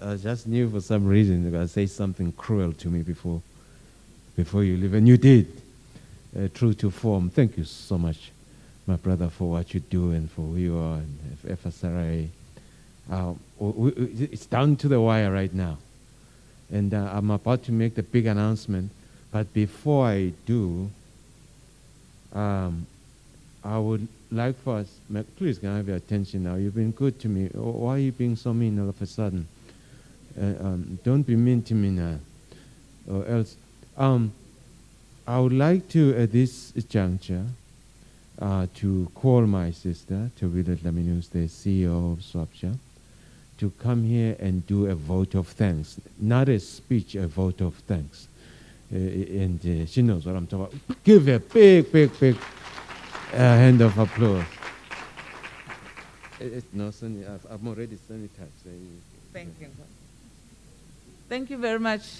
I just knew for some reason you're going to say something cruel to me before you leave, and you did, true to form. Thank you so much, my brother, for what you do and for who you are and FSRA. It's down to the wire right now, and I'm about to make the big announcement, but before I do, I would like for us, please can I have your attention now? You've been good to me. Why are you being so mean all of a sudden? Don't be mean to me now, or else. I would like to, at this juncture, to call my sister, Tawila Dlamini, who's the CEO of SWABCHA, to come here and do a vote of thanks. Not a speech, a vote of thanks. And she knows what I'm talking about. Give her a big hand of applause. No, Sonia, I'm already sanitized. Thank you. Thank you very much,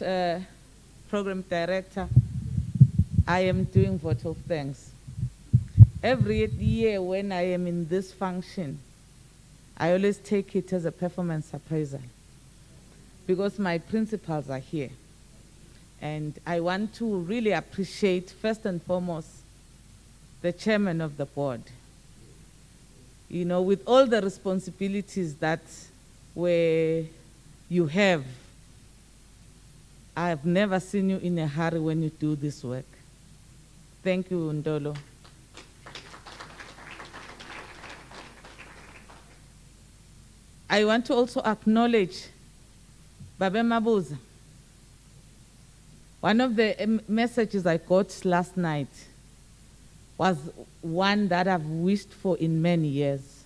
Program Director. I am doing vote of thanks. Every year when I am in this function, I always take it as a performance appraisal because my principals are here. And I want to really appreciate, first and foremost, the chairman of the board. You know, with all the responsibilities that you have, I have never seen you in a hurry when you do this work. Thank you, Ndolo. I want to also acknowledge Babe Mabuza. One of the messages I got last night was one that I've wished for in many years.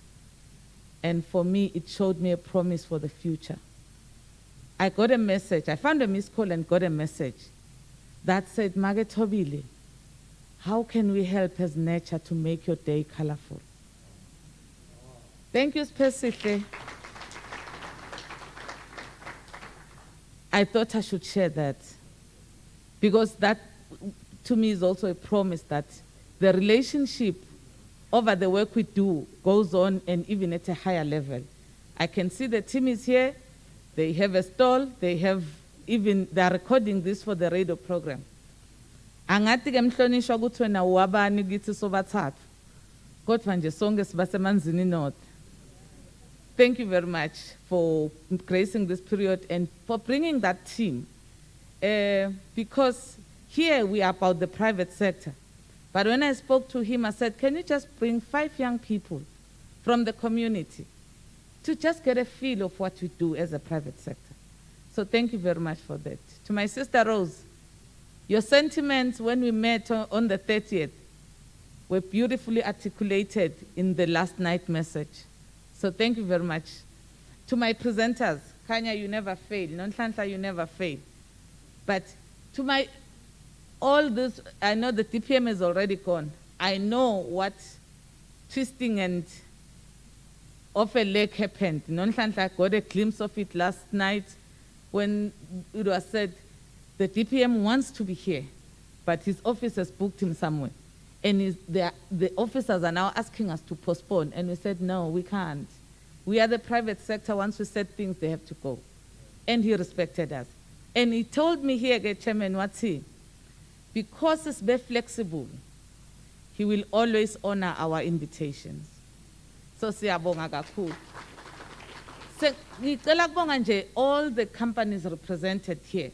And for me, it showed me a promise for the future. I got a message. I found a missed call and got a message that said, Magetobile, how can we help as nature to make your day colorful? Thank you, Specific. I thought I should share that because that, to me, is also a promise that the relationship over the work we do goes on and even at a higher level. I can see the team is here. They have a stall. They're recording this for the radio program. Angathi ke mhlonishwa ukuthi wena uwabani kithi sobathathu. Kodwa nje sonke sibasemanzini north. Thank you very much for gracing this period and for bringing that team. Because here we are about the private sector. But when I spoke to him, I said, can you just bring 5 young people from the community to just get a feel of what we do as a private sector? So thank you very much for that. To my sister Rose, your sentiments when we met on the 30th were beautifully articulated in the last night message. So thank you very much. To my presenters, Kanya, you never fail. Nonhlanhla, you never fail. But to all this, I know the DPM is already gone. I know what twisting and of a leg happened. Nonhlanhla got a glimpse of it last night when it was said the DPM wants to be here, but his office has booked him somewhere. And the officers are now asking us to postpone. And we said, no, we can't. We are the private sector. Once we said things, they have to go. And he respected us. And he told me here, Chairman, what's he? Because it's very flexible, he will always honor our invitations. So siyabonga kakhulu. Ngicela kubonga nje all the companies represented here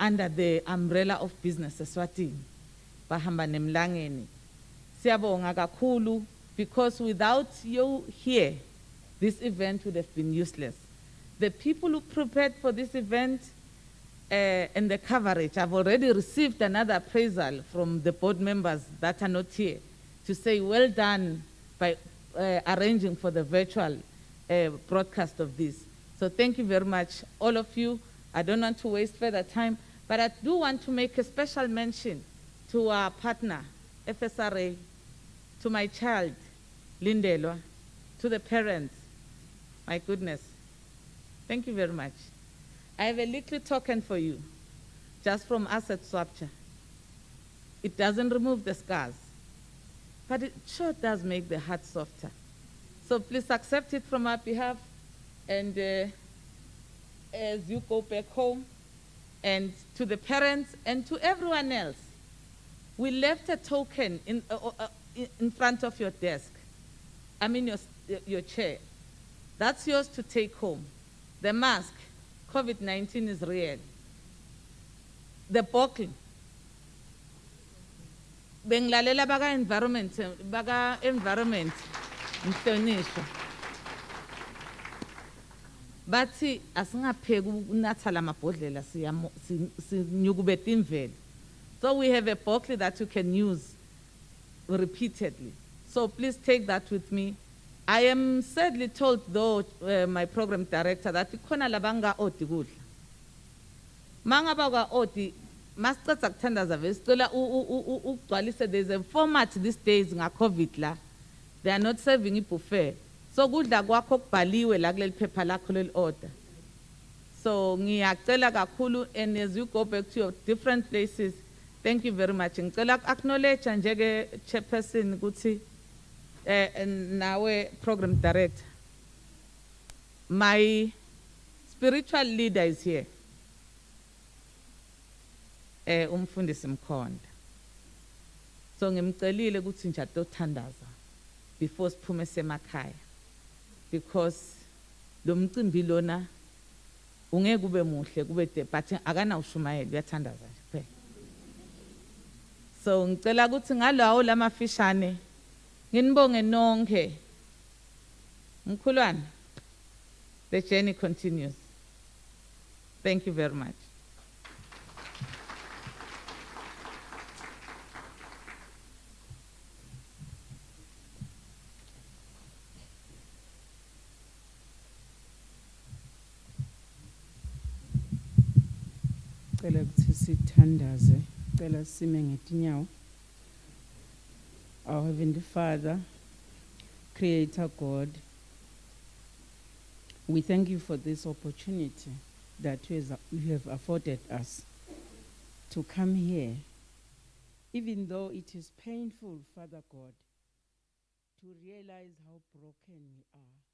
under the umbrella of Business Eswatini. Bahamba nemlangeni. Siyabonga kakhulu because without you here, this event would have been useless. The people who prepared for this event and the coverage, I've already received another appraisal from the board members that are not here to say well done by arranging for the virtual broadcast of this. So thank you very much, all of you. I don't want to waste further time, but I do want to make a special mention to our partner, FSRA, to my child, Lindelwa, to the parents. My goodness. Thank you very much. I have a little token for you, just from us at SWABCHA. It doesn't remove the scars, but it sure does make the heart softer. So please accept it from our behalf, and as you go back home, and to the parents and to everyone else, we left a token in front of your desk. I mean your chair. That's yours to take home. The mask, COVID-19 is real. The buckle. Bengilalela baka environment, mhlonishwa. Bathi asingapheki unatha lamabhodlela sinyukubeta imvelo. So we have a buckle that you can use repeatedly. So please take that with me. I am sadly told, though, my program director, that ikhona labanga oti kudla. Mangaba ka oti, masicatha kuthandaza vesicela ugcwalise. There's a format these days nga COVID la. They are not serving buffet. So kudla kwakho kubhaliwe la kuleli phepha lakho leli order. So ngiyacela kakhulu, and as you go back to your different places, thank you very much. Ngicela acknowledge njenge chairperson ukuthi nawe program director. My spiritual leader is here. Umfundisi Mkhonda. So ngimcelile ukuthi nje atothandaza before siphume semakhaya, because lo mcimbi lona ungeke kube muhle kube but akana ushumayela uyathandaza nje kuphela. So ngicela ukuthi ngalawo lamafishane nginibonge nonke. Mkhulwana, the journey continues. Thank you very much. Cela ukuthi sithandaze, cela sime ngetinyawo. Our Heavenly Father, Creator God, we thank you for this opportunity that you have afforded us to come here, even though it is painful, Father God, to realize how broken we are.